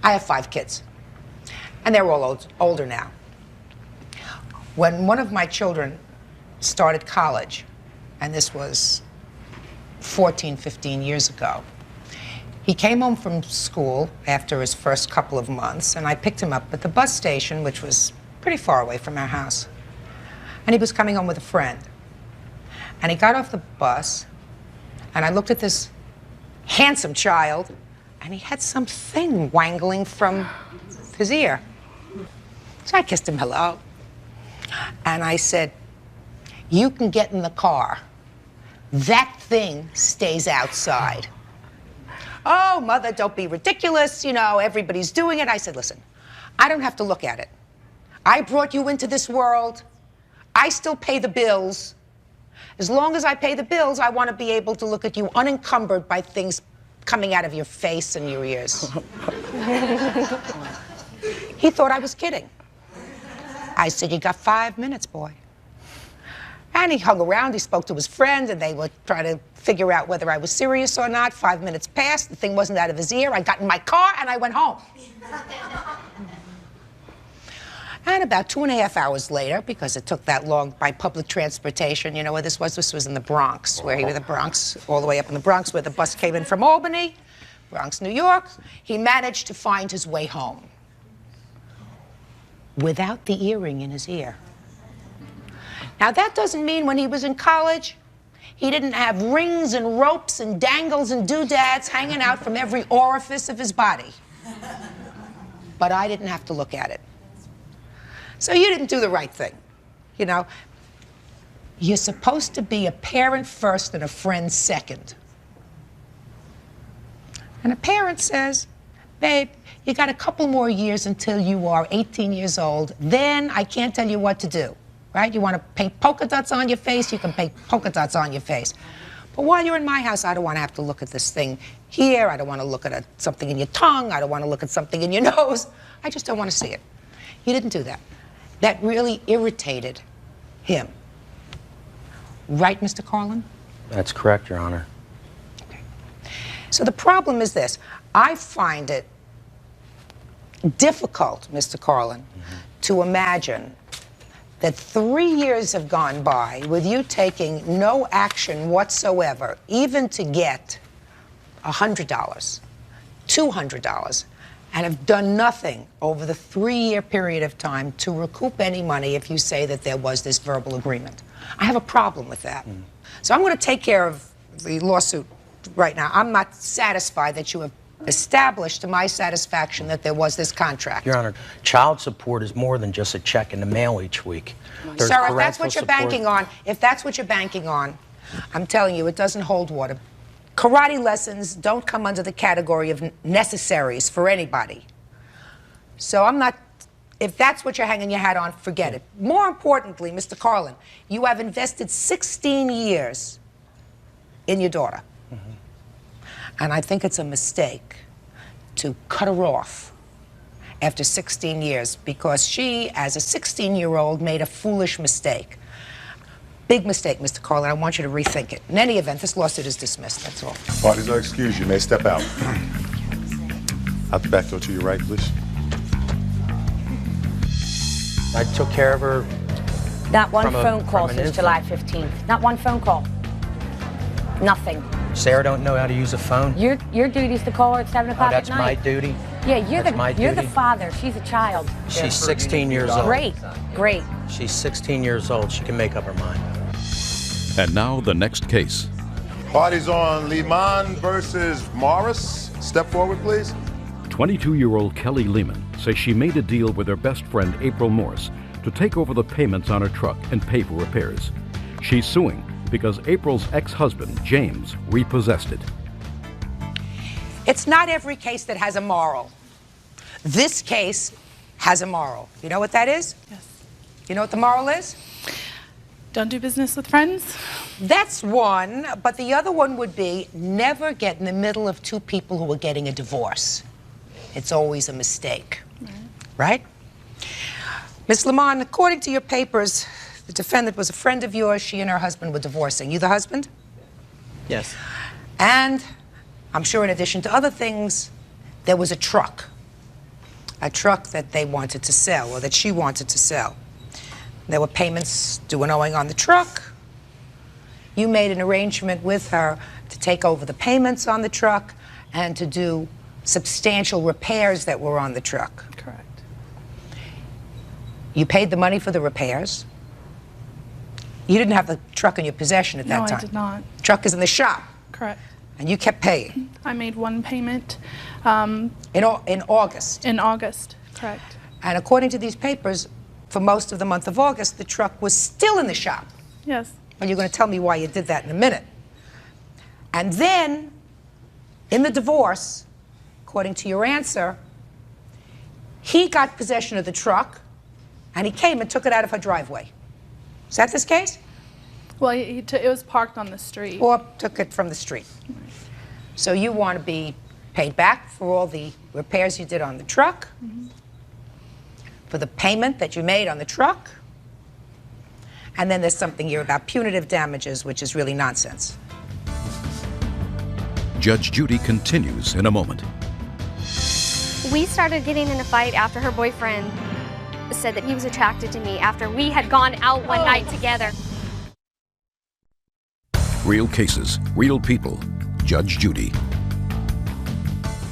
I have 5 kids, and they're all older now. When one of my children started college, and this was 14, 15 years ago, he came home from school after his first couple of months, and I picked him up at the bus station, which was pretty far away from our house. And he was coming home with a friend. And he got off the bus, and I looked at this handsome child, and he had something wangling from his ear. So I kissed him hello. And I said, "You can get in the car. That thing stays outside." "Oh, Mother, don't be ridiculous. You know, everybody's doing it." I said, "Listen, I don't have to look at it. I brought you into this world. I still pay the bills. As long as I pay the bills, I want to be able to look at you unencumbered by things coming out of your face and your ears." He thought I was kidding. I said, "You got 5 minutes, boy." And he hung around, he spoke to his friend, and they were trying to figure out whether I was serious or not. 5 minutes passed, the thing wasn't out of his ear. I got in my car and I went home. And about 2.5 hours later, because it took that long by public transportation, you know where this was? This was in the Bronx, where he was in the Bronx, all the way up in the Bronx, where the bus came in from Albany, Bronx, New York. He managed to find his way home without the earring in his ear. Now, that doesn't mean when he was in college, he didn't have rings and ropes and dangles and doodads hanging out from every orifice of his body. But I didn't have to look at it. So you didn't do the right thing. You know, you're supposed to be a parent first and a friend second. And a parent says, "Babe, you got a couple more years until you are 18 years old. Then I can't tell you what to do." Right? You want to paint polka dots on your face, you can paint polka dots on your face. But while you're in my house, I don't want to have to look at this thing here. I don't want to look at something in your tongue. I don't want to look at something in your nose. I just don't want to see it. He didn't do that. That really irritated him. Right, Mr. Carlin? That's correct, Your Honor. Okay. So the problem is this. I find it difficult, Mr. Carlin, to imagine that 3 years have gone by with you taking no action whatsoever, even to get $100, $200, and have done nothing over the 3-year period of time to recoup any money if you say that there was this verbal agreement. I have a problem with that. So I'm going to take care of the lawsuit right now. I'm not satisfied that you have established to my satisfaction that there was this contract. Your Honor, child support is more than just a check in the mail each week. There's Sir, if that's parental what you're support. banking on, I'm telling you, it doesn't hold water. Karate lessons don't come under the category of necessaries for anybody. So I'm not, if that's what you're hanging your hat on, forget it. More importantly, Mr. Carlin, you have invested 16 years in your daughter. And I think it's a mistake to cut her off after 16 years because she, as a 16-year-old, made a foolish mistake. Big mistake, Mr. Carlin. I want you to rethink it. In any event, this lawsuit is dismissed. That's all. Parties are excused. You may step out. Out the back door to your right, please. I took care of her. Not one From a- phone call from an since infant. July 15th. Not one phone call. Nothing. Sarah don't know how to use a phone. Your duty is to call her at 7 Oh, o'clock at that's night. my duty. Yeah, you're That's my the duty. father. She's a child. She's 16 years old. Great, great. She's 16 years old. She can make up her mind. And now the next case. Parties on Lehman versus Morris. Step forward, please. 22-year-old Kelly Lehman says she made a deal with her best friend April Morse to take over the payments on her truck and pay for repairs. She's suing because April's ex-husband, James, repossessed it. It's not every case that has a moral. This case has a moral. You know what that is? Yes. You know what the moral is? Don't do business with friends. That's one, but the other one would be never get in the middle of two people who are getting a divorce. It's always a mistake, right? Ms. Lamont, according to your papers, the defendant was a friend of yours. She and her husband were divorcing. You the husband? Yes. And I'm sure in addition to other things, there was a truck that they wanted to sell, or that she wanted to sell. There were payments due and owing on the truck. You made an arrangement with her to take over the payments on the truck and to do substantial repairs that were on the truck. Correct. You paid the money for the repairs. You didn't have the truck in your possession at that time. No, I did not. The truck is in the shop. Correct. And you kept paying. I made one payment. In August. In August, correct. And according to these papers, for most of the month of August, the truck was still in the shop. Yes. And you're going to tell me why you did that in a minute. And then, in the divorce, according to your answer, he got possession of the truck, and he came and took it out of her driveway. Is that this case? Well, it was parked on the street. Or took it from the street. So you want to be paid back for all the repairs you did on the truck, for the payment that you made on the truck, and then there's something here about punitive damages, which is really nonsense. Judge Judy continues in a moment. We started getting in a fight after her boyfriend said that he was attracted to me after we had gone out one night together. Real cases, real people. Judge Judy.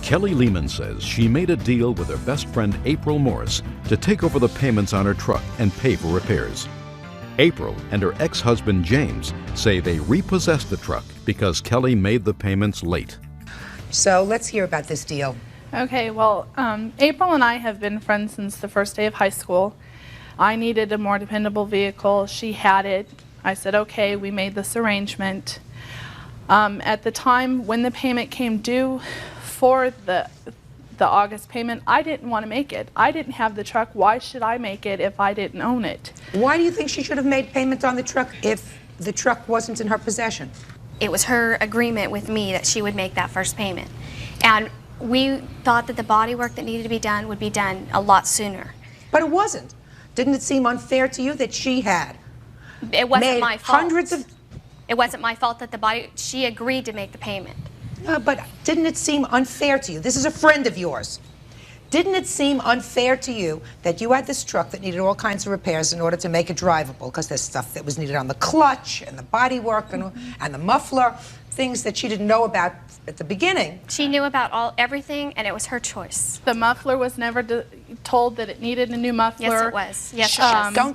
Kelly Lehman says she made a deal with her best friend April Morris to take over the payments on her truck and pay for repairs. April and her ex-husband James say they repossessed the truck because Kelly made the payments late. So let's hear about this deal. Okay, well, April and I have been friends since the first day of high school. I needed a more dependable vehicle. She had it. I said, okay, we made this arrangement. At the time when the payment came due for the August payment, I didn't want to make it. I didn't have the truck. Why should I make it if I didn't own it? Why do you think she should have made payment on the truck if the truck wasn't in her possession? It was her agreement with me that she would make that first payment. And we thought that the body work that needed to be done would be done a lot sooner. But it wasn't. Didn't it seem unfair to you that she had It wasn't made my fault. hundreds of... It wasn't my fault that she agreed to make the payment. But didn't it seem unfair to you? This is a friend of yours. Didn't it seem unfair to you that you had this truck that needed all kinds of repairs in order to make it drivable? Because there's stuff that was needed on the clutch and the bodywork and the muffler, things that she didn't know about at the beginning. She knew about everything, and it was her choice. The muffler was never told that it needed a new muffler. Yes, it was. Yes, it was.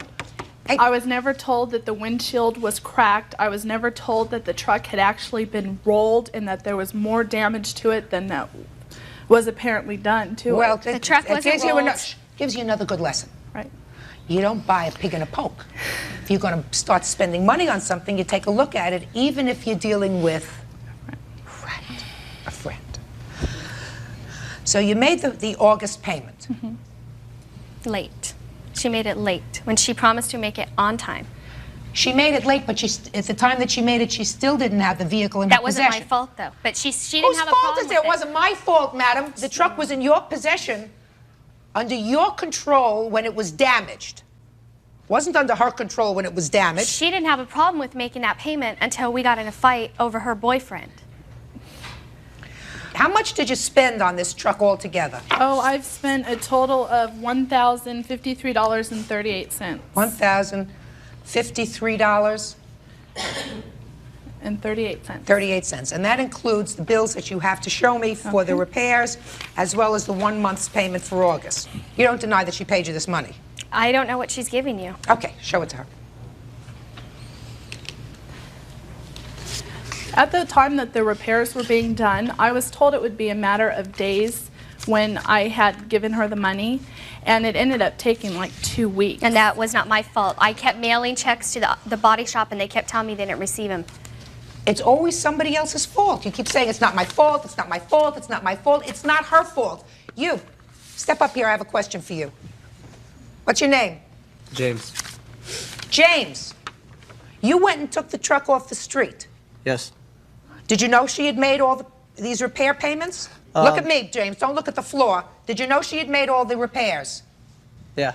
I was never told that the windshield was cracked. I was never told that the truck had actually been rolled and that there was more damage to it than that was apparently done to Well, it. The truck wasn't rolled. Gives you another good lesson. Right. You don't buy a pig in a poke. If you're going to start spending money on something, you take a look at it, even if you're dealing with a friend. So you made the August payment. Late. She made it late when she promised to make it on time. She made it late, but at the time that she made it, she still didn't have the vehicle in her That wasn't possession. my fault, though. But she didn't Whose have a fault problem is it? It with wasn't my fault, madam. The truck was in your possession, under your control when it was damaged. Wasn't under her control when it was damaged. She didn't have a problem with making that payment until we got in a fight over her boyfriend. How much did you spend on this truck altogether? Oh, I've spent a total of $1,053.38. $1,053 and 38 cents. 38 cents. And that includes the bills that you have to show me for the repairs, as well as the 1 month's payment for August. You don't deny that she paid you this money? I don't know what she's giving you. Okay, show it to her. At the time that the repairs were being done, I was told it would be a matter of days when I had given her the money, and it ended up taking like 2 weeks. And that was not my fault. I kept mailing checks to the body shop, and they kept telling me they didn't receive them. It's always somebody else's fault. You keep saying it's not my fault, it's not my fault, it's not my fault. It's not her fault. You, step up here, I have a question for you. What's your name? James. James, you went and took the truck off the street. Yes. Did you know she had made all these repair payments? Look at me, James, don't look at the floor. Did you know she had made all the repairs? Yeah.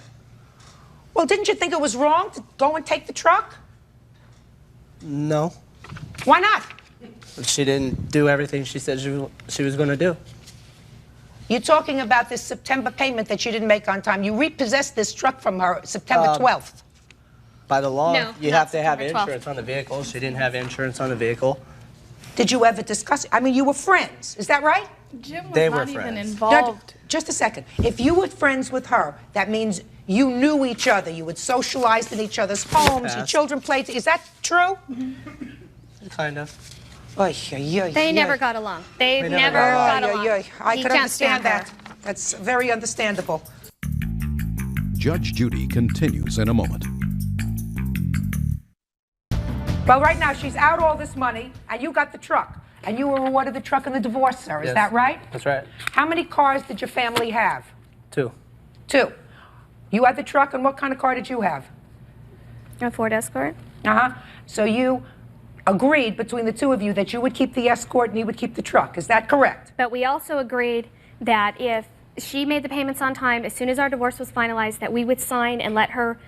Well, didn't you think it was wrong to go and take the truck? No. Why not? She didn't do everything she said she was going to do. You're talking about this September payment that you didn't make on time. You repossessed this truck from her September 12th. By the law, No, you not have to have September 12th. insurance on the vehicle. She didn't have insurance on the vehicle. Did you ever discuss it? I mean, you were friends. Is that right? Jim was They not were even friends. involved. Just a second. If you were friends with her, that means you knew each other. You had socialized in each other's homes. Your past. children played. Is that true? Kind of. They never got along. They never got along. I He could can't understand stand her. that. That's very understandable. Judge Judy continues in a moment. Well, right now, she's out all this money, and you got the truck. And you were awarded the truck in the divorce, sir. Is Yes. that right? That's right. How many cars did your family have? 2. 2. You had the truck, and what kind of car did you have? A Ford Escort. Uh-huh. So you agreed between the two of you that you would keep the Escort and he would keep the truck. Is that correct? But we also agreed that if she made the payments on time, as soon as our divorce was finalized, that we would sign and let her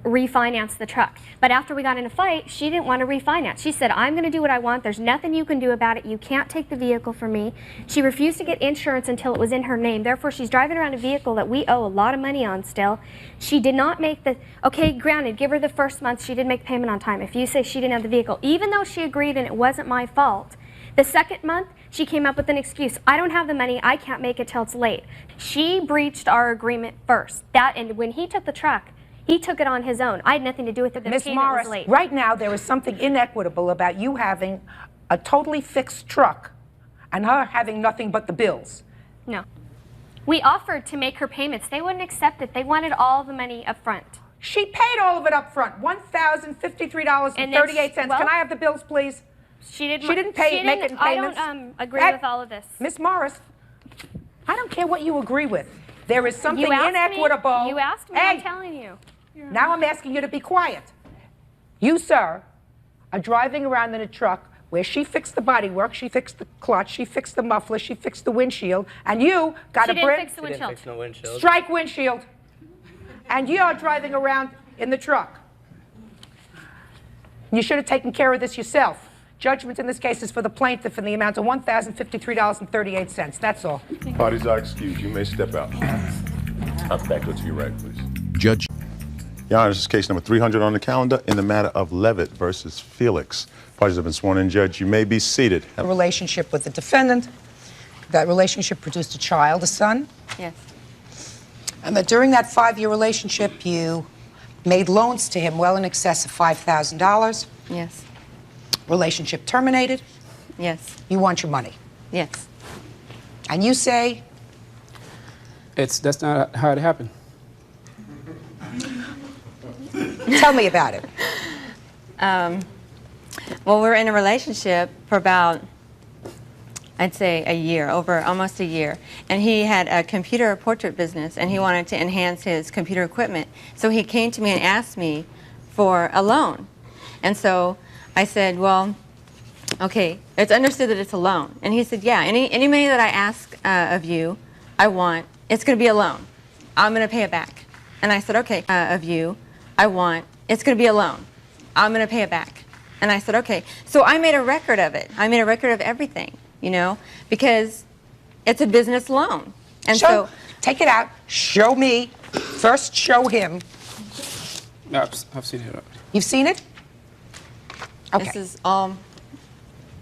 refinance the truck. But after we got in a fight, she didn't want to refinance. She said, I'm going to do what I want. There's nothing you can do about it. You can't take the vehicle from me. She refused to get insurance until it was in her name. Therefore, she's driving around a vehicle that we owe a lot of money on still. She did not make the, okay, granted, give her the first month. She did make the payment on time. If you say she didn't have the vehicle, even though she agreed and it wasn't my fault, the second month, she came up with an excuse. I don't have the money. I can't make it till it's late. She breached our agreement first. And when he took the truck, he took it on his own. I had nothing to do with it. The Ms. payment Morris, was late. right now there is something inequitable about you having a totally fixed truck and her having nothing but the bills. No. We offered to make her payments. They wouldn't accept it. They wanted all the money up front. She paid all of it up front, $1,053.38. Can I have the bills, please? She didn't. She didn't pay, make it in I payments. don't agree Hey, with all of this. Miss Morris, I don't care what you agree with. There is something You asked me. inequitable. You asked me. Hey, I'm telling you. now I'm asking you to be quiet. You, sir, are driving around in a truck where she fixed the bodywork, she fixed the clutch, she fixed the muffler, she fixed the windshield, and you got She a didn't brick. fix the windshield. Didn't fix no windshield. Strike windshield. And you're driving around in the truck. You should have taken care of this yourself. Judgment in this case is for the plaintiff in the amount of $1,053.38. That's all. Parties are excused. You may step out. I'll back to your right, please. Judge. Your Honor, this is case number 300 on the calendar in the matter of Levitt versus Felix. Parties have been sworn in. Judge, you may be seated. A relationship with the defendant. That relationship produced a child, a son. Yes. And that during that 5-year relationship, you made loans to him well in excess of $5,000. Yes. Relationship terminated. Yes. You want your money. Yes. And you say, That's not how it happened. tell me about it. Well, we were in a relationship for about, I'd say, a year, over almost a year. And he had a computer portrait business, and he wanted to enhance his computer equipment. So he came to me and asked me for a loan. And so I said, well, okay, it's understood that it's a loan. And he said, yeah, any money that I ask of you, I want, it's going to be a loan. I'm going to pay it back. And I said, okay, of you, I want, it's going to be a loan. I'm going to pay it back. And I said, okay. So I made a record of it. I made a record of everything, you know, because it's a business loan. And so take it out, show me, first show him. No, I've seen it. You've seen it? Okay. This is all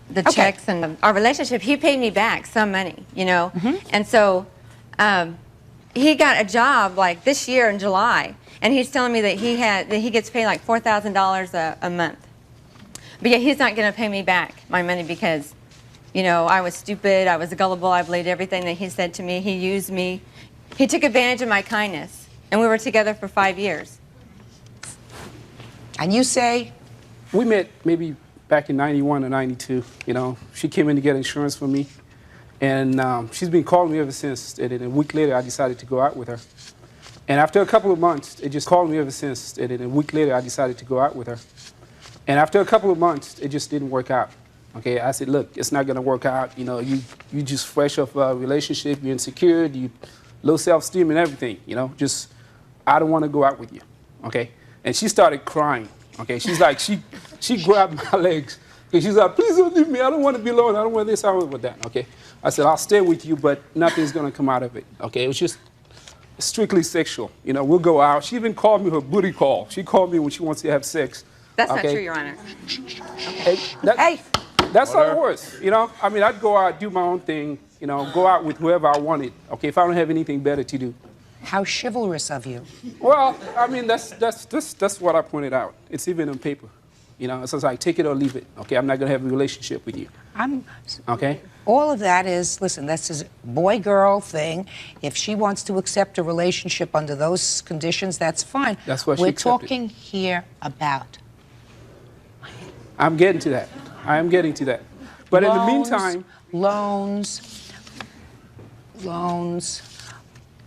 the checks and our relationship. He paid me back some money, you know. And so he got a job like this year in July, and he's telling me that he gets paid like $4,000 a month. But yeah, he's not going to pay me back my money because You know, I was stupid, I was gullible, I believed everything that he said to me. He used me. He took advantage of my kindness. And we were together for 5 years. And you say? We met maybe back in 91 or 92. You know, she came in to get insurance for me. And she's been calling me ever since. And then a week later, I decided to go out with her. And after a couple of months, it just called me ever since. And then a week later, I decided to go out with her. And after a couple of months, it just didn't work out. Okay, I said, look, it's not going to work out. You know, you just fresh off a relationship, you're insecure, you low self-esteem and everything. You know, just, I don't want to go out with you. Okay, and she started crying. Okay, she's like, she grabbed my legs. Okay, she's like, please don't leave me. I don't want to be alone. I don't want this. I don't want that. Okay, I said, I'll stay with you, but nothing's going to come out of it. Okay, it was just strictly sexual. You know, we'll go out. She even called me her booty call. She called me when she wants to have sex. That's okay? not true, Your Honor. Hey, that's how it was. You know, I mean, I'd go out, do my own thing. You know, go out with whoever I wanted. Okay, if I don't have anything better to do. How chivalrous of you. Well, I mean, that's what I pointed out. It's even on paper. You know, it's just like, take it or leave it. Okay, I'm not going to have a relationship with you. Okay? All of that is, listen, that's a boy-girl thing. If she wants to accept a relationship under those conditions, that's fine. That's what she We're accepted. talking here about I'm getting to that. I am getting to that. But in the meantime... Loans,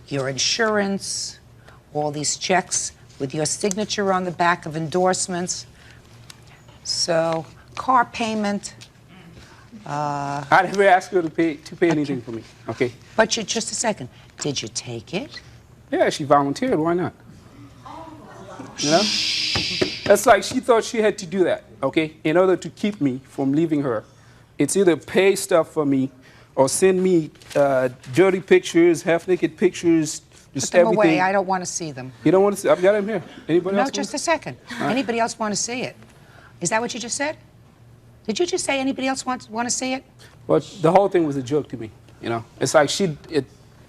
your insurance, all these checks with your signature on the back of endorsements. So, car payment. I never asked her to pay anything for me, okay? But just a second. Did you take it? Yeah, she volunteered. Why not? You know? That's like she thought she had to do that, okay? In order to keep me from leaving her. It's either pay stuff for me or send me dirty pictures, half-naked pictures, just Put them everything. away. I don't want to see them. You don't want to see? I've got them here. Anybody else? No, just a second. Anybody else want to see it? Is that what you just said? Did you just say anybody else want to see it? Well, the whole thing was a joke to me, you know? It's like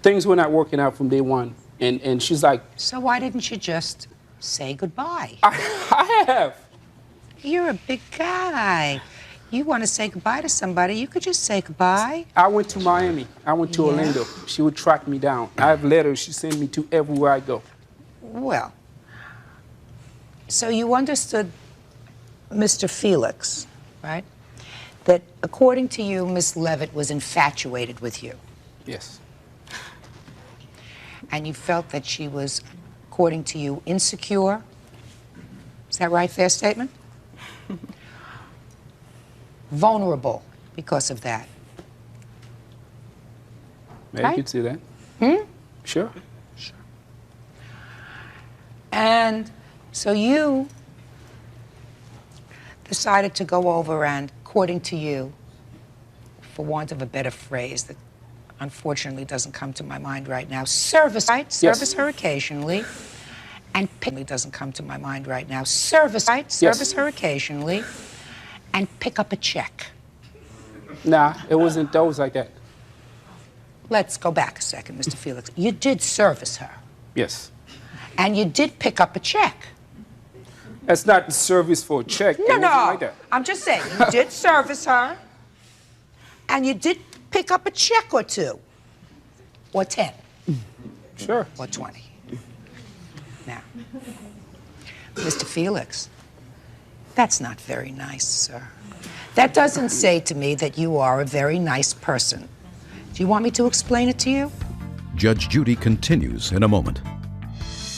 things were not working out from day one. And she's like... So why didn't you just say goodbye? I have. You're a big guy. You want to say goodbye to somebody, you could just say goodbye. I went to Miami. I went to Orlando. She would track me down. I have letters she sent me to everywhere I go. Well, so you understood Mr. Felix, right? That according to you, Miss Levitt was infatuated with you. Yes. And you felt that she was, according to you, insecure. Is that right? Fair statement? Vulnerable because of that. Yeah, Right? you could see that. Sure. And so you decided to go over and, according to you, for want of a better phrase that unfortunately doesn't come to my mind right now, service, right? Yes. Service her occasionally. And doesn't come to my mind right now. Service, right? Service her occasionally. And pick up a check. Nah, it wasn't always like that. Let's go back a second, Mr. Felix. You did service her. Yes. And you did pick up a check. That's not the service for a check. It No, wasn't no. like that. I'm just saying, you did service her. And you did pick up a check or two. Or 10. Sure. Or 20. Now, Mr. Felix, that's not very nice, sir. That doesn't say to me that you are a very nice person. Do you want me to explain it to you? Judge Judy continues in a moment.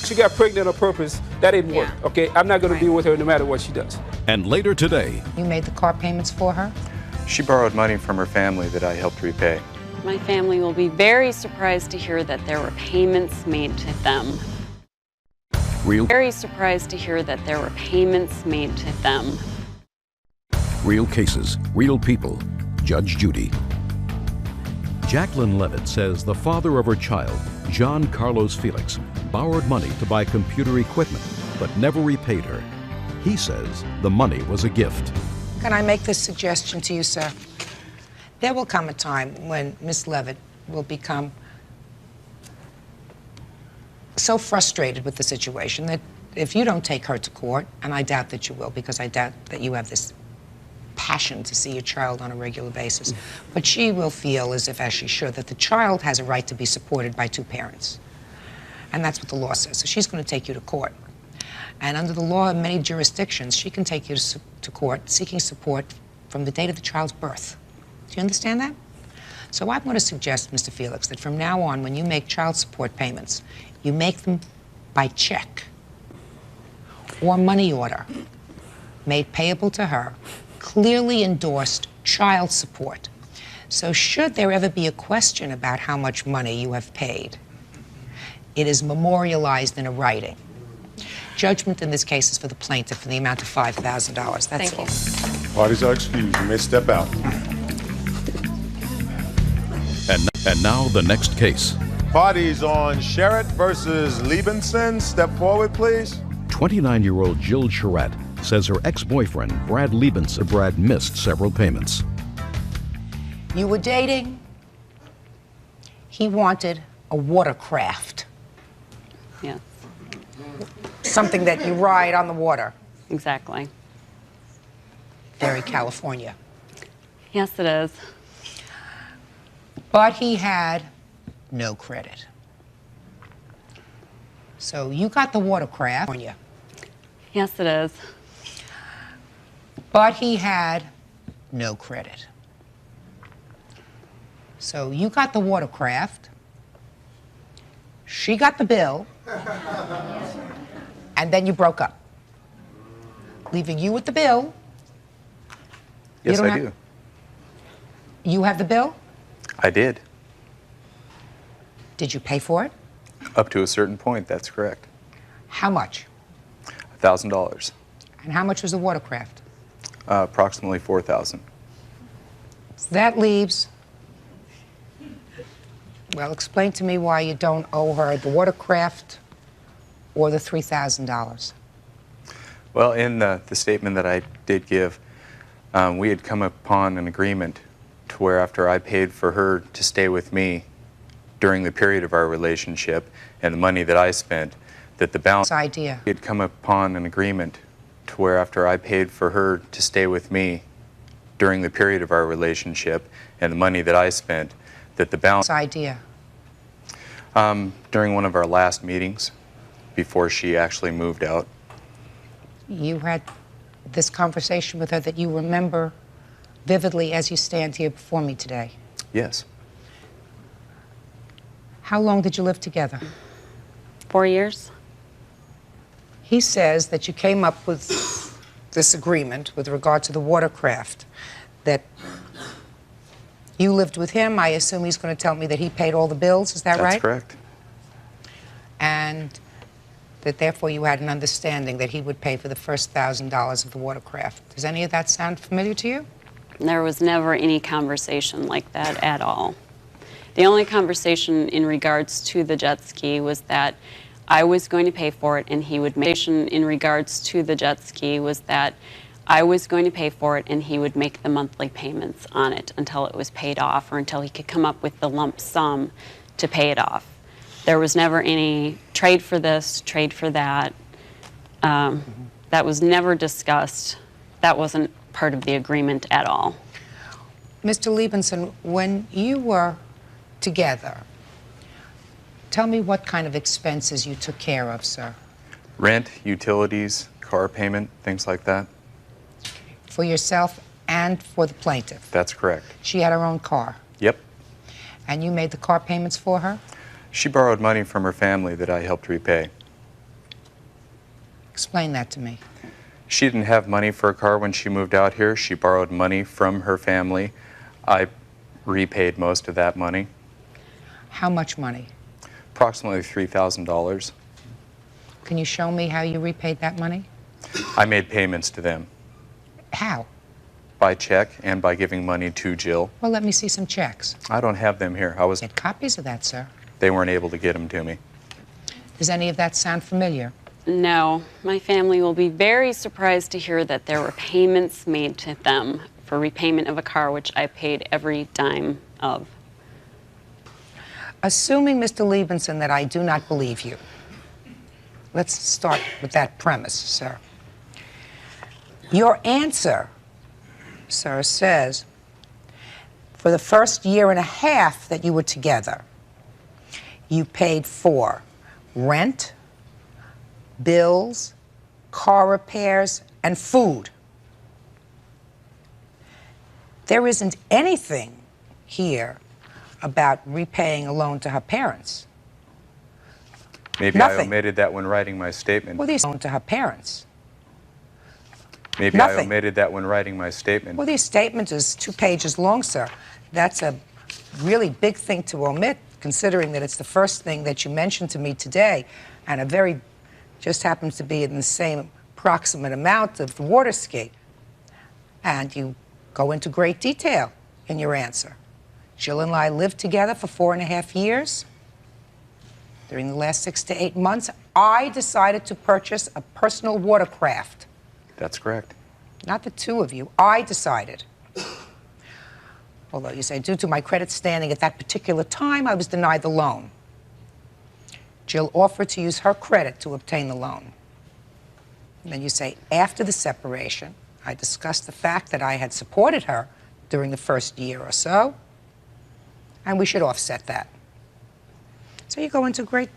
She got pregnant on purpose. That didn't work, okay? I'm not going to deal with her no matter what she does. And later today, You made the car payments for her? She borrowed money from her family that I helped repay. My family will be very surprised to hear that there were payments made to them. Very surprised to hear that there were payments made to them. Real cases, real people. Judge Judy. Jacqueline Levitt says the father of her child, John Carlos Felix, borrowed money to buy computer equipment, but never repaid her. He says the money was a gift. Can I make this suggestion to you, sir? There will come a time when Miss Levitt will become so frustrated with the situation that if you don't take her to court, and I doubt that you will because I doubt that you have this passion to see your child on a regular basis. But she will feel as if, as she should, that the child has a right to be supported by two parents. And that's what the law says. So she's going to take you to court. And under the law in many jurisdictions, she can take you to court seeking support from the date of the child's birth. Do you understand that? So I'm going to suggest, Mr. Felix, that from now on, when you make child support payments, you make them by check or money order made payable to her, clearly endorsed child support. So should there ever be a question about how much money you have paid, it is memorialized in a writing. Judgment in this case is for the plaintiff for the amount of $5,000. That's all. Parties are excused. You may step out. And now the next case. Parties on Sherritt versus Liebenson. Step forward, please. 29-year-old Jill Sherritt says her ex-boyfriend, Brad Liebenson, missed several payments. You were dating. He wanted a watercraft. Yes. Something that you ride on the water. Exactly. Very California. Yes, it is. But he had no credit. So you got the watercraft on you. Yes, it is. But he had no credit. So you got the watercraft. She got the bill. And then you broke up, leaving you with the bill. Yes, I do. You have the bill? I did. Did you pay for it? Up to a certain point, that's correct. How much? $1,000. And how much was the watercraft? Approximately $4,000. So that leaves, well, explain to me why you don't owe her the watercraft or the $3,000. Well, in the statement that I did give, we had come upon an agreement to where after I paid for her to stay with me during the period of our relationship and the money that I spent, that the balance... Idea. We had come upon an agreement to where after I paid for her to stay with me during the period of our relationship and the money that I spent, that the balance... Idea. During one of our last meetings, before she actually moved out. You had this conversation with her that you remember vividly as you stand here before me today. Yes. How long did you live together? 4 years. He says that you came up with this agreement with regard to the watercraft, that you lived with him. I assume he's going to tell me that he paid all the bills. Is that right? That's correct. And that therefore you had an understanding that he would pay for the first $1,000 of the watercraft. Does any of that sound familiar to you? There was never any conversation like that at all. The only conversation in regards to the jet ski was that I was going to pay for it and he would make... In regards to the jet ski was that I was going to pay for it and he would make the monthly payments on it until it was paid off or until he could come up with the lump sum to pay it off. There was never any trade for this, trade for that. That was never discussed. That wasn't part of the agreement at all. Mr. Liebenson, when you were together, tell me what kind of expenses you took care of, sir. Rent, utilities, car payment, things like that. For yourself and for the plaintiff. That's correct. She had her own car. Yep. And you made the car payments for her? She borrowed money from her family that I helped repay. Explain that to me. She didn't have money for a car when she moved out here. She borrowed money from her family. I repaid most of that money. How much money? Approximately $3,000. Can you show me how you repaid that money? I made payments to them. How? By check and by giving money to Jill. Well, let me see some checks. I don't have them here. Get copies of that, sir. They weren't able to get them to me. Does any of that sound familiar? No. My family will be very surprised to hear that there were payments made to them for repayment of a car which I paid every dime of. Assuming, Mr. Liebenson, that I do not believe you, let's start with that premise, sir. Your answer sir, says, for the first year and a half that you were together, you paid for rent, bills, car repairs, and food. There isn't anything here about repaying a loan to her parents. Maybe I Nothing. omitted that when writing my statement. Well, these loan to her parents. Maybe I Nothing. omitted that when writing my statement. Well, these statements is 2 pages long, sir. That's a really big thing to omit, considering that it's the first thing that you mentioned to me today, and a very, just happens to be in the same approximate amount of the water ski. And you go into great detail in your answer. Jill and I lived together for 4.5 years. During the last 6 to 8 months, I decided to purchase a personal watercraft. That's correct. Not the two of you. I decided. Although you say, due to my credit standing at that particular time, I was denied the loan. Jill offered to use her credit to obtain the loan. And then you say, after the separation, I discussed the fact that I had supported her during the first year or so, and we should offset that. So you go into great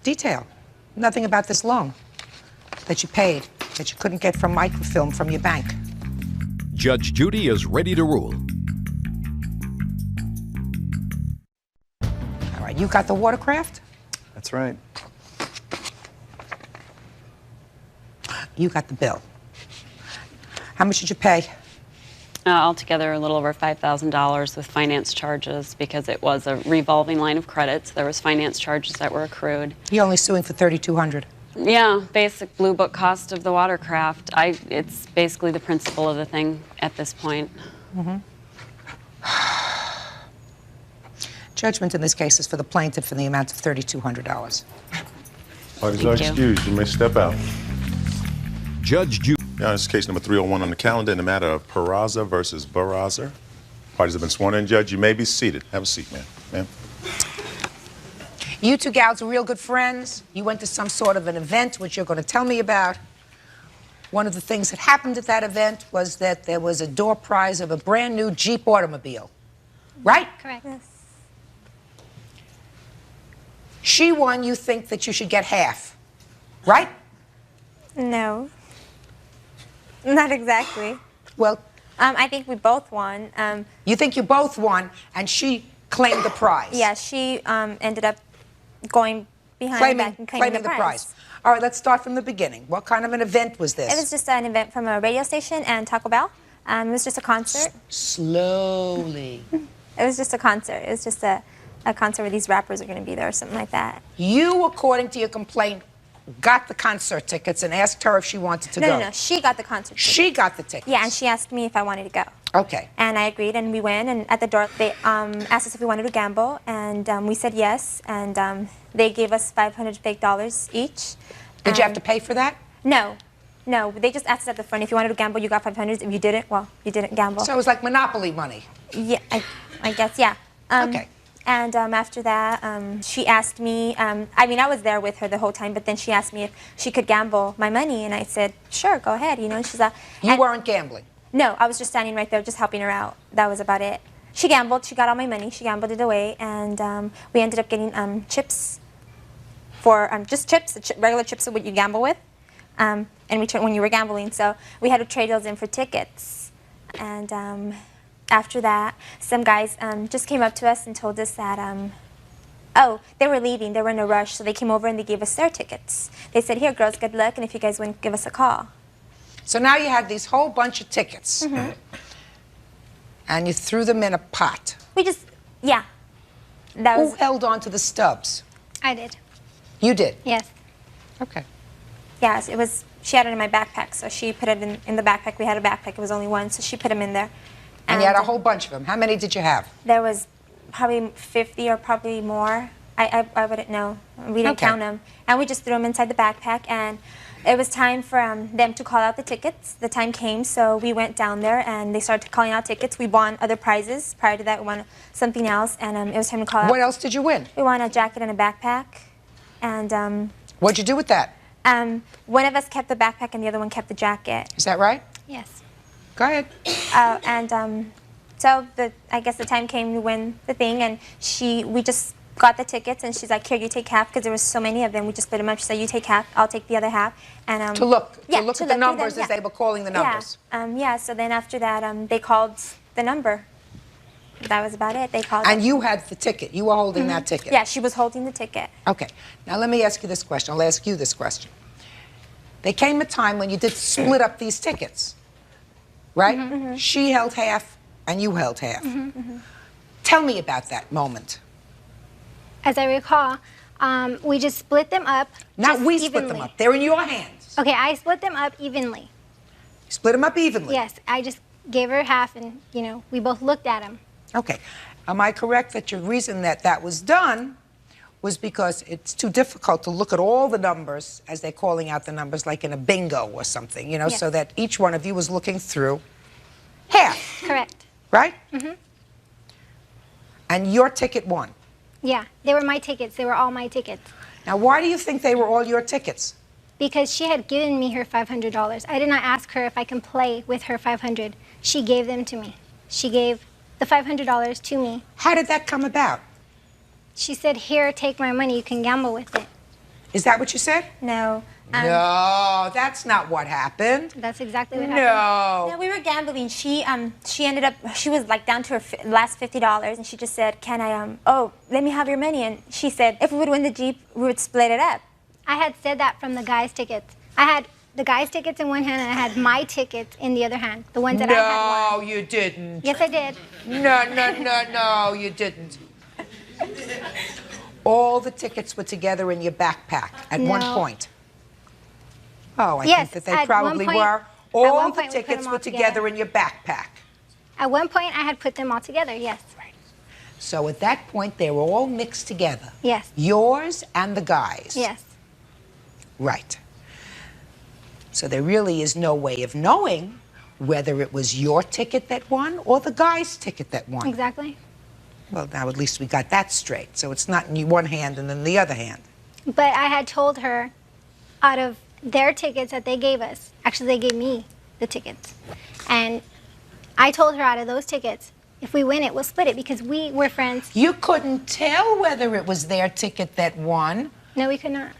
detail. Nothing about this loan that you paid, that you couldn't get from microfilm from your bank. Judge Judy is ready to rule. All right, you got the watercraft? That's right. You got the bill. How much did you pay? Altogether, a little over $5,000 with finance charges because it was a revolving line of credit. So there was finance charges that were accrued. You're only suing for $3,200. Yeah, basic blue book cost of the watercraft. It's basically the principle of the thing at this point. Mm-hmm. Judgment in this case is for the plaintiff in the amount of $3,200. Parties are excused. You may step out. Judge Judy. Now, this is case number 301 on the calendar in the matter of Peraza versus Barraza. Parties have been sworn in. Judge, you may be seated. Have a seat, ma'am. Ma'am. You two gals are real good friends. You went to some sort of an event, which you're going to tell me about. One of the things that happened at that event was that there was a door prize of a brand new Jeep automobile. Right? Correct. Yes. She won. You think that you should get half. Right? No. Not exactly. Well, I think we both won. You think you both won, and she claimed the prize. Yeah, she ended up going behind the back and claiming the prize. All right, let's start from the beginning. What kind of an event was this? It was just an event from a radio station and Taco Bell. It was just a concert. Slowly. It was just a concert. It was just a concert where these rappers are going to be there or something like that. You, according to your complaint, got the concert tickets and asked her if she wanted to go. No, she got the concert tickets. She got the tickets. Yeah, and she asked me if I wanted to go. Okay. And I agreed, and we went, and at the door, they asked us if we wanted to gamble, and we said yes, and they gave us $500 fake dollars each. Did you have to pay for that? No. No, they just asked us at the front, if you wanted to gamble, you got $500. If you didn't, well, you didn't gamble. So it was like Monopoly money. Yeah, I guess, yeah. Okay. And after that, she asked me, I mean, I was there with her the whole time, but then she asked me if she could gamble my money, and I said, sure, go ahead, you know. And she's like, You weren't gambling? No, I was just standing right there, just helping her out. That was about it. She gambled, she got all my money, she gambled it away, and we ended up getting chips for, just chips, regular chips of what you gamble with, in return when you were gambling. So we had to trade those in for tickets. And after that, some guys just came up to us and told us that, oh, they were leaving, they were in a rush, so they came over and they gave us their tickets. They said, here, girls, good luck, and if you guys win, give us a call. So now you had these whole bunch of tickets, and you threw them in a pot. We just, yeah. That Who was, held on to the stubs? I did. You did? Yes. Okay. Yes, it was, she had it in my backpack, so she put it in the backpack. We had a backpack, it was only one, so she put them in there. And you had a whole bunch of them. How many did you have? There was probably 50 or probably more. I wouldn't know. We didn't count them. And we just threw them inside the backpack, and it was time for them to call out the tickets. The time came, so we went down there, and they started calling out tickets. We won other prizes. Prior to that, we won something else, and it was time to call out. What else did you win? We won a jacket and a backpack. And what'd you do with that? One of us kept the backpack, and the other one kept the jacket. Is that right? Yes. Go ahead. So I guess the time came to win the thing, and we just got the tickets, and she's like, "Here, you take half," because there was so many of them. We just split them up. She said, "You take half, I'll take the other half." And to look yeah, at through the numbers them, as they were calling the numbers. Yeah. So then after that, they called the number. That was about it. They called. And it. you had the ticket. You were holding that ticket. Yeah, she was holding the ticket. Okay. Now let me ask you this question. I'll ask you this question. There came a time when you did split up these tickets, right? She held half and you held half. Tell me about that moment. As I recall, we just split them up. Not we evenly. split them up. They're in your hands. Okay, I split them up evenly. Split them up evenly? Yes, I just gave her half and, we both looked at them. Okay. Am I correct that your reason that was done was because it's too difficult to look at all the numbers as they're calling out the numbers like in a bingo or something, Yes. so that each one of you was looking through half, Correct. right? And your ticket won. Yeah, they were my tickets. They were all my tickets. Now, why do you think they were all your tickets? Because she had given me her $500. I did not ask her if I can play with her $500. She gave them to me. She gave the $500 to me. How did that come about? She said, "Here, take my money. You can gamble with it." Is that what you said? No. No, that's not what happened. That's exactly what happened. No, we were gambling. She ended up, she was like down to her last $50, and she just said, "Can I, let me have your money." And she said, if we would win the Jeep, we would split it up. I had said that from the guys' tickets. I had the guys' tickets in one hand, and I had my tickets in the other hand. The ones that I had won. No, you didn't. Yes, I did. No, you didn't. All the tickets were together in your backpack at one point. Oh, I Yes, think that they at probably one point- were. at All one the point we put tickets them were all together together. in your backpack. At one point, I had put them all together, yes. So at that point, they were all mixed together. Yes. Yours and the guys. Yes. Right. So there really is no way of knowing whether it was your ticket that won or the guy's ticket that won. Exactly. Well, now at least we got that straight. So it's not in one hand and then the other hand. But I had told her, out of their tickets that they gave us, actually they gave me the tickets. And I told her out of those tickets, if we win it, we'll split it because we were friends. You couldn't tell whether it was their ticket that won. No, we could not.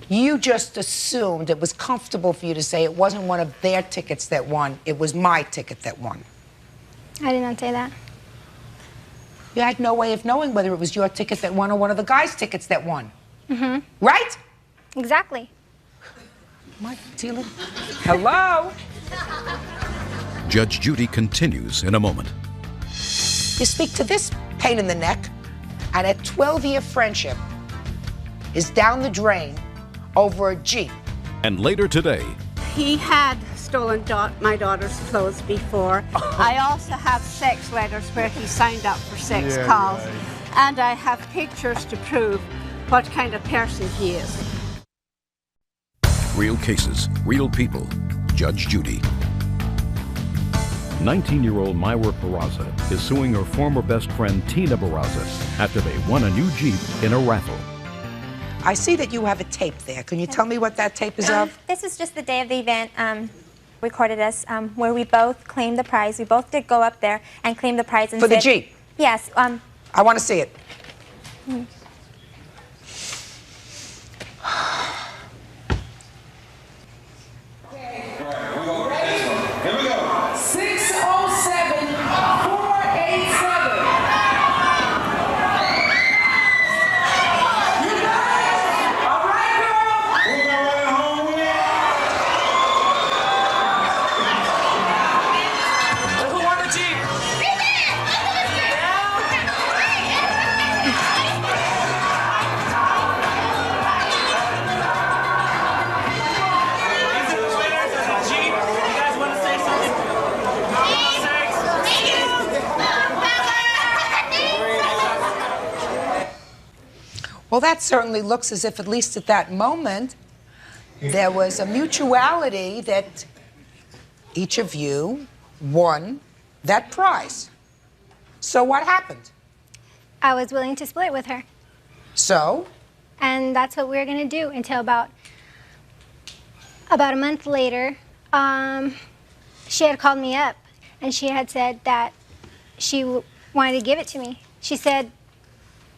You just assumed it was comfortable for you to say it wasn't one of their tickets that won, it was my ticket that won. I did not say that. You had no way of knowing whether it was your ticket that won or one of the guys' tickets that won. Mm-hmm. Right? Exactly. Mike, Tila. Hello? Judge Judy continues in a moment. You speak to this pain in the neck, and a 12-year friendship is down the drain over a Jeep. And later today, He had stolen my daughter's clothes before. I also have sex letters where he signed up for sex calls. And I have pictures to prove what kind of person he is. real cases, real people. Judge Judy. 19-year-old Myra Barraza is suing her former best friend Tina Barraza after they won a new Jeep in a raffle. I see that you have a tape there. Can you tell me what that tape is of? This is just the day of the event. Recorded us where we both claimed the prize. We both did go up there and claim the prize. And For the said- Jeep? Yes. I want to see it. Here we go. 607 487. Who won the Jeep? These are the winners of the Jeep. You guys want to say something? Well, that certainly looks as if, at least at that moment, there was a mutuality that each of you won that prize. So what happened? I was willing to split with her. So? And that's what we were going to do until about a month later. she had called me up, and she had said that she wanted to give it to me. She said,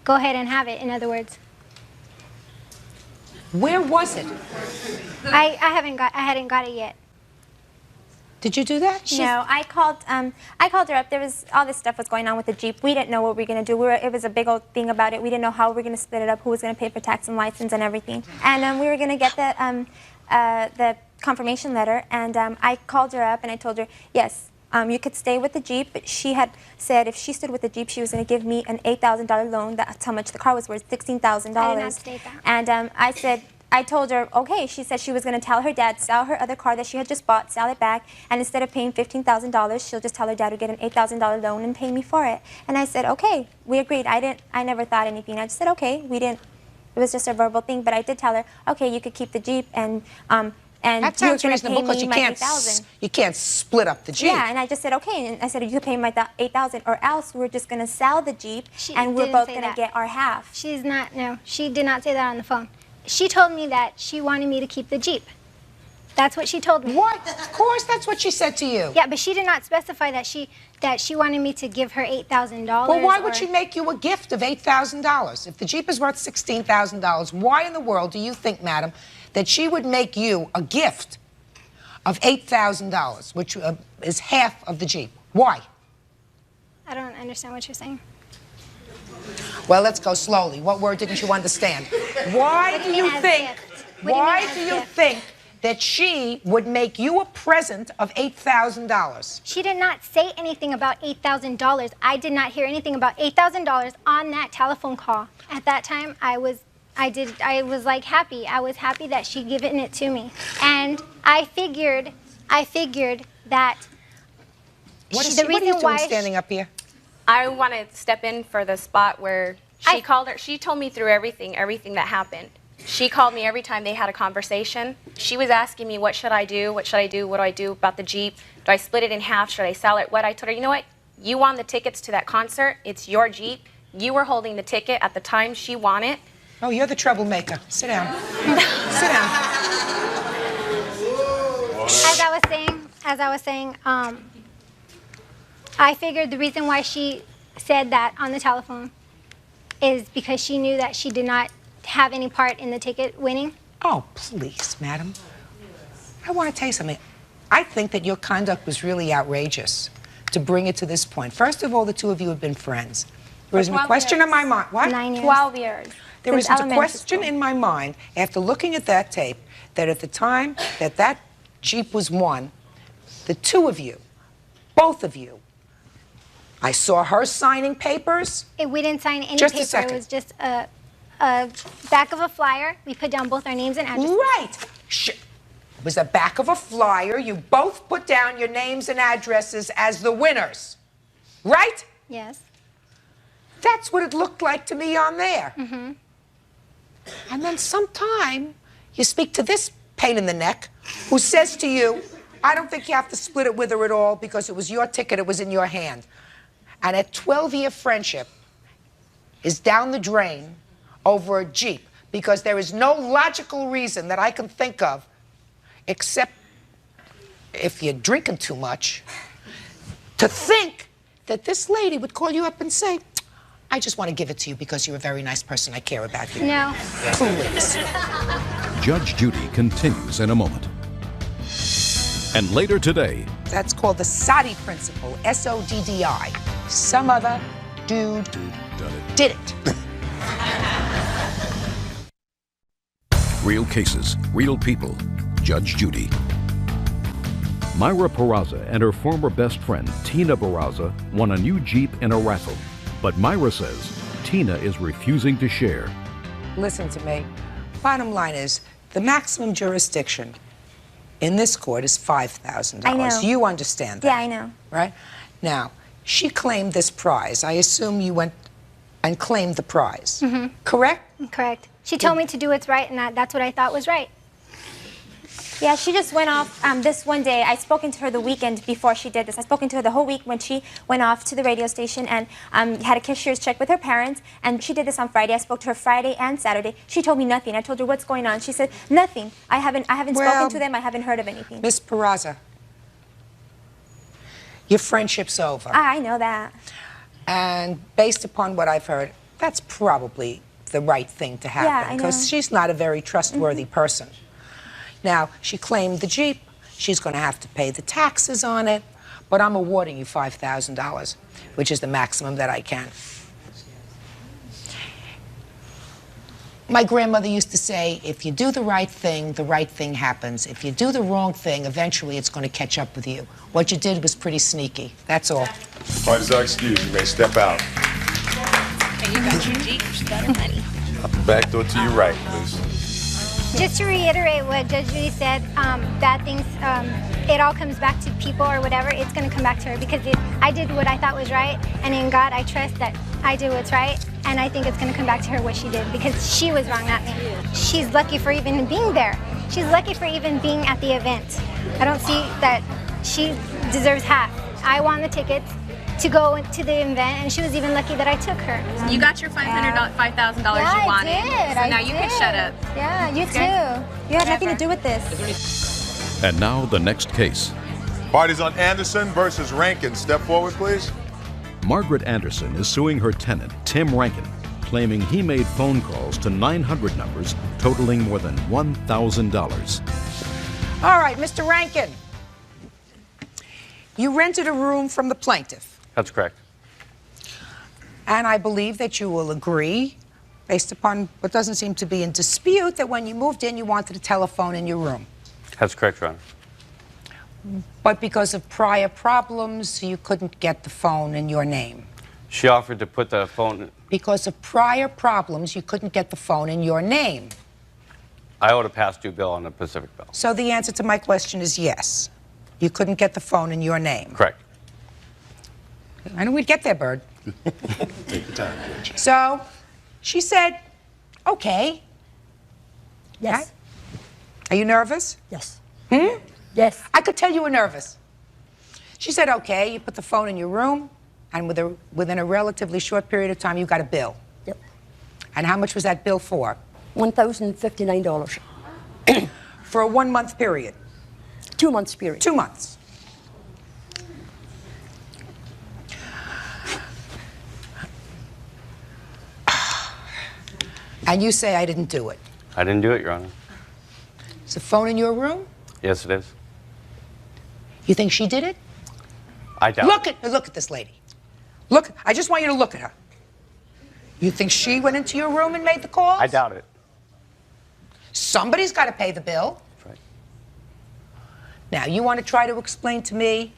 "Go ahead and have it." In other words, where was it? I hadn't got it yet. Did you do that? No, I called her up. There was all this stuff was going on with the Jeep. We didn't know what we were going to do. It was a big old thing about it. We didn't know how we were going to split it up, who was going to pay for tax and license and everything. And we were going to get the confirmation letter. And I called her up and I told her, yes, you could stay with the Jeep. But she had said if she stood with the Jeep, she was going to give me an $8,000 loan. That's how much the car was worth, $16,000. I did not state that. And I told her, okay. She said she was going to tell her dad, sell her other car that she had just bought, sell it back, and instead of paying $15,000, she'll just tell her dad to get an $8,000 loan and pay me for it. And I said, okay. We agreed. I never thought anything. I just said, okay. We didn't. It was just a verbal thing. But I did tell her, okay, you could keep the Jeep, and that sounds reasonable because you can't split up the Jeep. Yeah, and I just said, okay. And I said, you could pay my $8,000, or else we're just going to sell the Jeep, and we're both going to get our half. She's not. No, she did not say that on the phone. She told me that she wanted me to keep the Jeep. That's what she told me. What? Of course, that's what she said to you. Yeah, but she did not specify that she wanted me to give her $8,000. Well, why would she make you a gift of $8,000? If the Jeep is worth $16,000, why in the world do you think, madam, that she would make you a gift of $8,000, which is half of the Jeep? Why? I don't understand what you're saying. Well, let's go slowly. What word didn't you understand? Why do you think? Why do you think that she would make you a present of $8,000? She did not say anything about $8,000. I did not hear anything about $8,000 on that telephone call. At that time, I was like happy. I was happy that she'd given it to me, and I figured that what are you doing standing up here? I want to step in for the spot where she called her. She told me through everything that happened. She called me every time they had a conversation. She was asking me, what should I do? What should I do? What do I do about the Jeep? Do I split it in half? Should I sell it? What? I told her, you know what? You won the tickets to that concert. It's your Jeep. You were holding the ticket at the time she won it. Oh, you're the troublemaker. Sit down. Sit down. As I was saying, I figured the reason why she said that on the telephone is because she knew that she did not have any part in the ticket winning. Oh, please, madam. I want to tell you something. I think that your conduct was really outrageous to bring it to this point. First of all, the two of you have been friends. There isn't a question in my mind. What? 9 years. 12 years. There isn't a question in my mind, after looking at that tape, that at the time that that Jeep was won, the two of you, both of you, I saw her signing papers. We didn't sign any Just paper. A second. It was just a back of a flyer. We put down both our names and addresses. Right. It was the back of a flyer. You both put down your names and addresses as the winners. Right? Yes. That's what it looked like to me on there. Mm-hmm. And then sometime you speak to this pain in the neck who says to you, I don't think you have to split it with her at all because it was your ticket, it was in your hand. And a 12-year friendship is down the drain over a Jeep because there is no logical reason that I can think of, except if you're drinking too much, to think that this lady would call you up and say, I just want to give it to you because you're a very nice person. I care about you. No. Please. Judge Judy continues in a moment. And later today. That's called the Soddy principle, S-O-D-D-I. Some other dude did it. Real cases, real people. Judge Judy. Myra Peraza and her former best friend, Tina Peraza, won a new Jeep in a raffle. But Myra says Tina is refusing to share. Listen to me. Bottom line is, the maximum jurisdiction in this court is $5,000. I know. You understand that? Yeah, I know. Right? Now, she claimed this prize. I assume you went and claimed the prize. Mm-hmm. Correct? Correct. She told me to do what's right, and that's what I thought was right. Yeah, she just went off this one day. I spoken to her the weekend before she did this. I spoken to her the whole week when she went off to the radio station and had a cashier's check with her parents. And she did this on Friday. I spoke to her Friday and Saturday. She told me nothing. I told her what's going on. She said nothing. I haven't spoken to them. I haven't heard of anything. Miss Peraza, Your friendship's over. I know that. And based upon what I've heard, that's probably the right thing to happen. Yeah, I know. Because she's not a very trustworthy person. Now, she claimed the Jeep. She's going to have to pay the taxes on it. But I'm awarding you $5,000, which is the maximum that I can. My grandmother used to say, if you do the right thing happens. If you do the wrong thing, eventually it's going to catch up with you. What you did was pretty sneaky. That's all. Parties are excused. You may step out. Okay, you got your Jeep. She got her money. Back door to your right, please. Just to reiterate what Judge Judy said, bad things, it all comes back to people or whatever. It's going to come back to her because I did what I thought was right, and in God, I trust that I did what's right, and I think it's going to come back to her what she did because she was wrong, not me. She's lucky for even being there. She's lucky for even being at the event. I don't see that she deserves half. I won the tickets to go to the event, and she was even lucky that I took her. You got your $5,000 Yeah, you wanted. I did. So now you can shut up. Yeah, you too. You had nothing to do with this. And now the next case. Parties on Anderson versus Rankin. Step forward, please. Margaret Anderson is suing her tenant, Tim Rankin, claiming he made phone calls to 900 numbers totaling more than $1,000. All right, Mr. Rankin. You rented a room from the plaintiff. That's correct. And I believe that you will agree, based upon what doesn't seem to be in dispute, that when you moved in, you wanted a telephone in your room. That's correct, Your Honor. But because of prior problems, you couldn't get the phone in your name. She offered to put the phone. Because of prior problems, you couldn't get the phone in your name. I owed a past due bill on the Pacific bill. So the answer to my question is yes. You couldn't get the phone in your name. Correct. I knew we'd get there, Bird. Take your time, Judge. So she said, okay. Yes. Are you nervous? Yes. Yes. I could tell you were nervous. She said, okay, you put the phone in your room, and within a relatively short period of time, you got a bill. Yep. And how much was that bill for? $1,059. For a 1 month period? 2 months period. 2 months. And you say I didn't do it. I didn't do it, Your Honor. Is the phone in your room? Yes, it is. You think she did it? I doubt Look at this lady. Look, I just want you to look at her. You think she went into your room and made the calls? I doubt it. Somebody's got to pay the bill. That's right. Now, you want to try to explain to me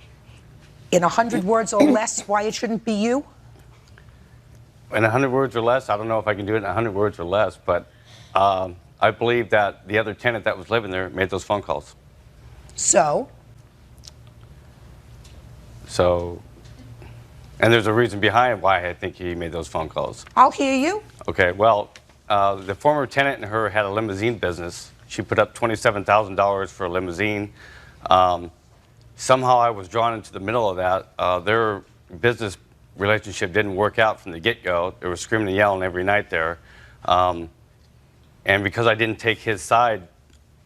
in 100 words or less why it shouldn't be you? In 100 words or less, I don't know if I can do it in 100 words or less, but I believe that the other tenant that was living there made those phone calls. So, and there's a reason behind why I think he made those phone calls. I'll hear you. Okay, well, the former tenant and her had a limousine business. She put up $27,000 for a limousine. Somehow I was drawn into the middle of that. Their business relationship didn't work out from the get-go. They were screaming and yelling every night there. And because I didn't take his side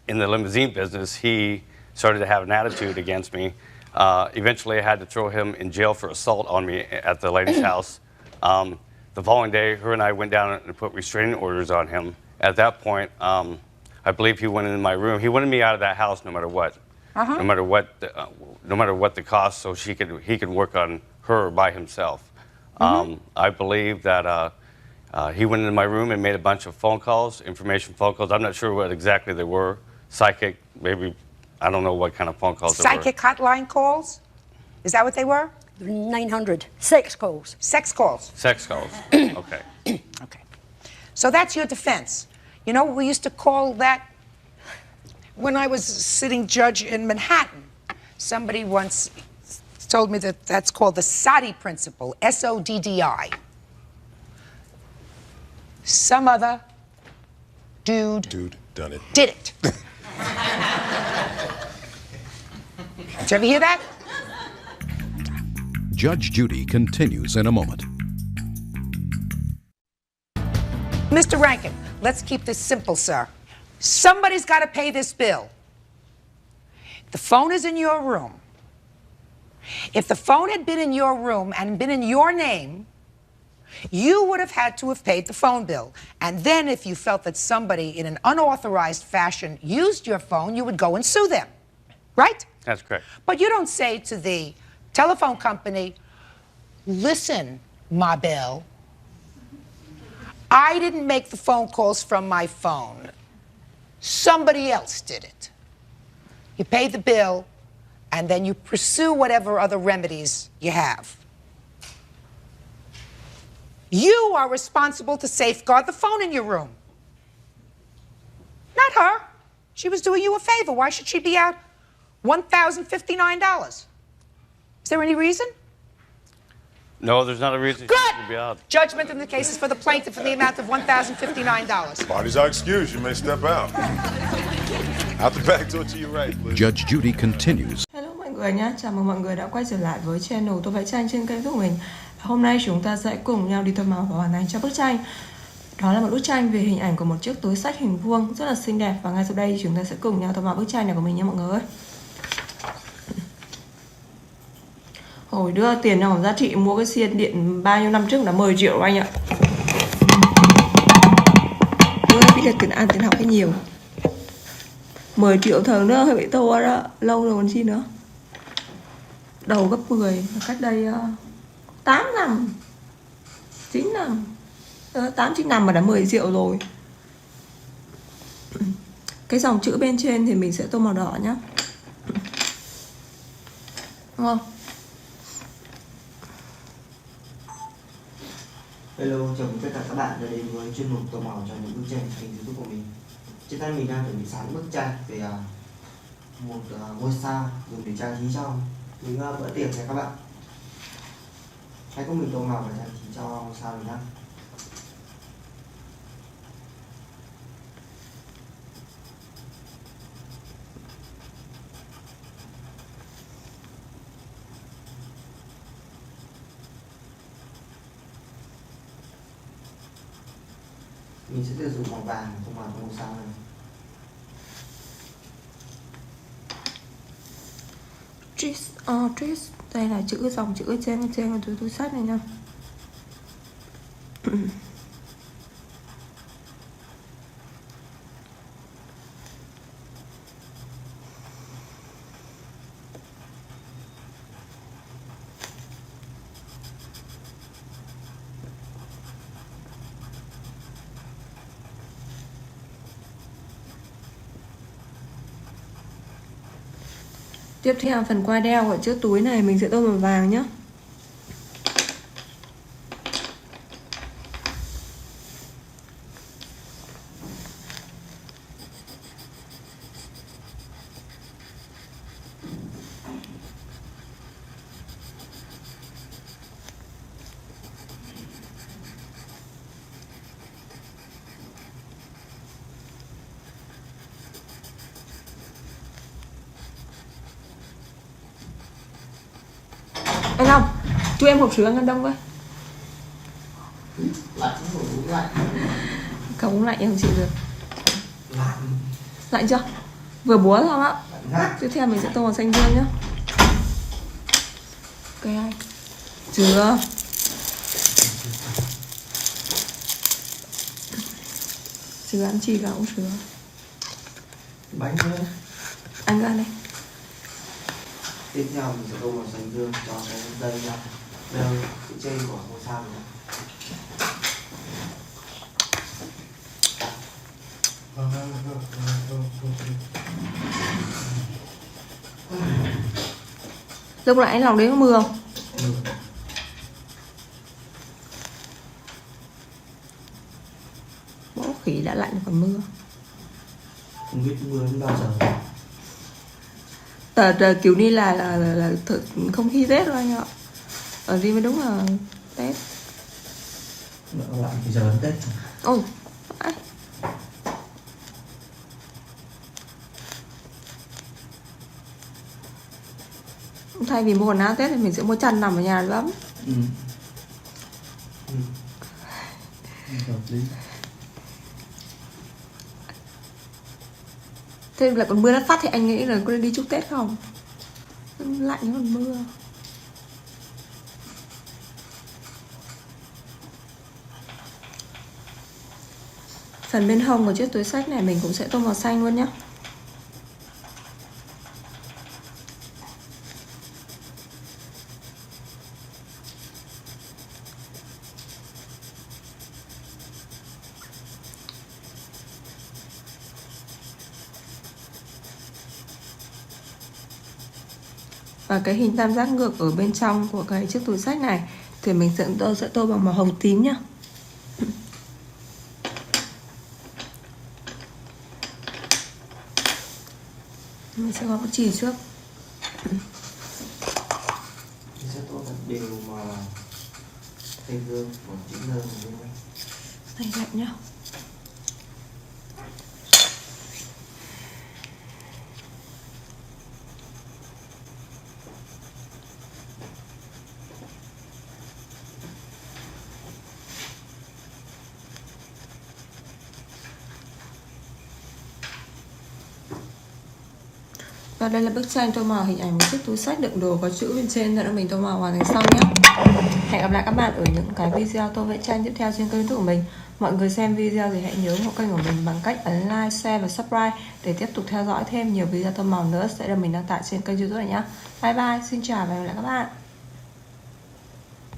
in the limousine business, he started to have an attitude against me. Eventually, I had to throw him in jail for assault on me at the lady's house. The following day, her and I went down and put restraining orders on him. At that point, I believe he went in my room. He wanted me out of that house no matter what. No matter what the cost, so he could work on her by himself. I believe that he went into my room and made a bunch of phone calls, information phone calls. I'm not sure what exactly they were. Psychic, maybe. I don't know what kind of phone calls they were. Psychic hotline calls? Is that what they were? 900. Sex calls. Sex calls. Sex calls. Okay. Okay. So that's your defense. You know, we used to call that, when I was sitting judge in Manhattan, somebody once told me that that's called the Soddy principle, S-O-D-D-I. Some other dude done it. Did it. Did you ever hear that? Judge Judy continues in a moment. Mr. Rankin, let's keep this simple, sir. Somebody's got to pay this bill. The phone is in your room. If the phone had been in your room and been in your name, you would have had to have paid the phone bill. And then if you felt that somebody in an unauthorized fashion used your phone, you would go and sue them, right? That's correct. But you don't say to the telephone company, listen, Ma Belle, I didn't make the phone calls from my phone. Somebody else did it. You pay the bill, and then you pursue whatever other remedies you have. You are responsible to safeguard the phone in your room. Not her. She was doing you a favor. Why should she be out $1,059? Is there any reason? No, there's not a reason Good. she should be out. Judgment in the case is for the plaintiff in the amount of $1,059. Parties are excused. You may step out. Out the back door to your right, please. Judge Judy continues. Hello mọi người nhé, chào mừng mọi người đã quay trở lại với channel Tôi Vẽ Tranh trên kênh của mình. Hôm nay chúng ta sẽ cùng nhau đi tô màu và hoàn thành cho bức tranh. Đó là một bức tranh về hình ảnh của một chiếc túi xách hình vuông rất là xinh đẹp. Và ngay sau đây chúng ta sẽ cùng nhau tô màu bức tranh này của mình nha mọi người. Hồi đưa tiền cho giá trị mua cái xiên điện bao nhiêu năm trước là 10 triệu anh ạ. Tôi biết là tiền ăn tiền học hay nhiều. 10 triệu thường nữa hơi bị to đó. Lâu rồi còn chi nữa. Đầu gấp 10 cách đây 8 năm 9 năm 8-9 năm mà đã 10 triệu rồi. Cái dòng chữ bên trên thì mình sẽ tô màu đỏ nhá. Đúng không? Hello, chào mừng tất cả các bạn đã đến với chuyên mục tô màu cho những bức tranh trên kênh YouTube của mình. Trên tay mình đang chuẩn bị sẵn bức tranh về một ngôi sao dùng để trang trí cho những bữa tiệc nha các bạn. Hãy cùng mình tô màu và trang trí cho ngôi sao này nhé. Mình sẽ sử dụng màu vàng tô màu cho ngôi sao này. Tris, đây là dòng chữ trên túi sách này nha. Tiếp theo phần quai đeo ở trước túi này mình sẽ tô màu vàng nhé. Anh Long, cho em hộp sữa ngăn đông với. Lạnh, uống lạnh. Không uống lạnh em không chịu được. Lạnh chưa? Vừa búa xong á. Tiếp theo mình sẽ tô màu xanh dương nhá. Ok anh. Chưa. Sữa ăn chi cả uống sữa. Bánh nữa. Anh ăn đây. Tiếp theo mình sẽ tô màu xanh dương cho cái dây chữ trên của ngôi sao này. Lúc nãy lòng đấy có mưa không? Bố khỉ đã lạnh còn mưa. Không biết mưa đến bao giờ. Kiểu như là thực không khí Tết rồi anh ạ. Ở đây mới đúng là Tết. Lạnh thì giờ đến Tết. Ôi. Thay vì mua quần áo Tết thì mình sẽ mua chăn nằm ở nhà lắm. Hợp lý. Thế là còn mưa lất phát thì anh nghĩ là có nên đi chúc Tết không? Lạnh còn mưa. Phần bên hông của chiếc túi xách này mình cũng sẽ tô màu xanh luôn nhé. Và cái hình tam giác ngược ở bên trong của cái chiếc túi xách này thì mình sẽ tô bằng màu hồng tím nhá. Mình sẽ có một chì trước. Mình sẽ tô thật đều mà thay gương một chữ N này. Tay lạnh nhá. Và đây là bức tranh tô màu hình ảnh một chiếc túi xách đựng đồ có chữ bên trên, rồi mình tô màu hoàn thành xong nhé. Hẹn gặp lại các bạn ở những cái video tô vẽ tranh tiếp theo trên kênh YouTube của mình. Mọi người xem video thì hãy nhớ ủng hộ kênh của mình bằng cách ấn like, share và subscribe để tiếp tục theo dõi thêm nhiều video tô màu nữa sẽ được mình đăng tải trên kênh YouTube này nhé. Bye bye, xin chào và hẹn gặp lại các bạn.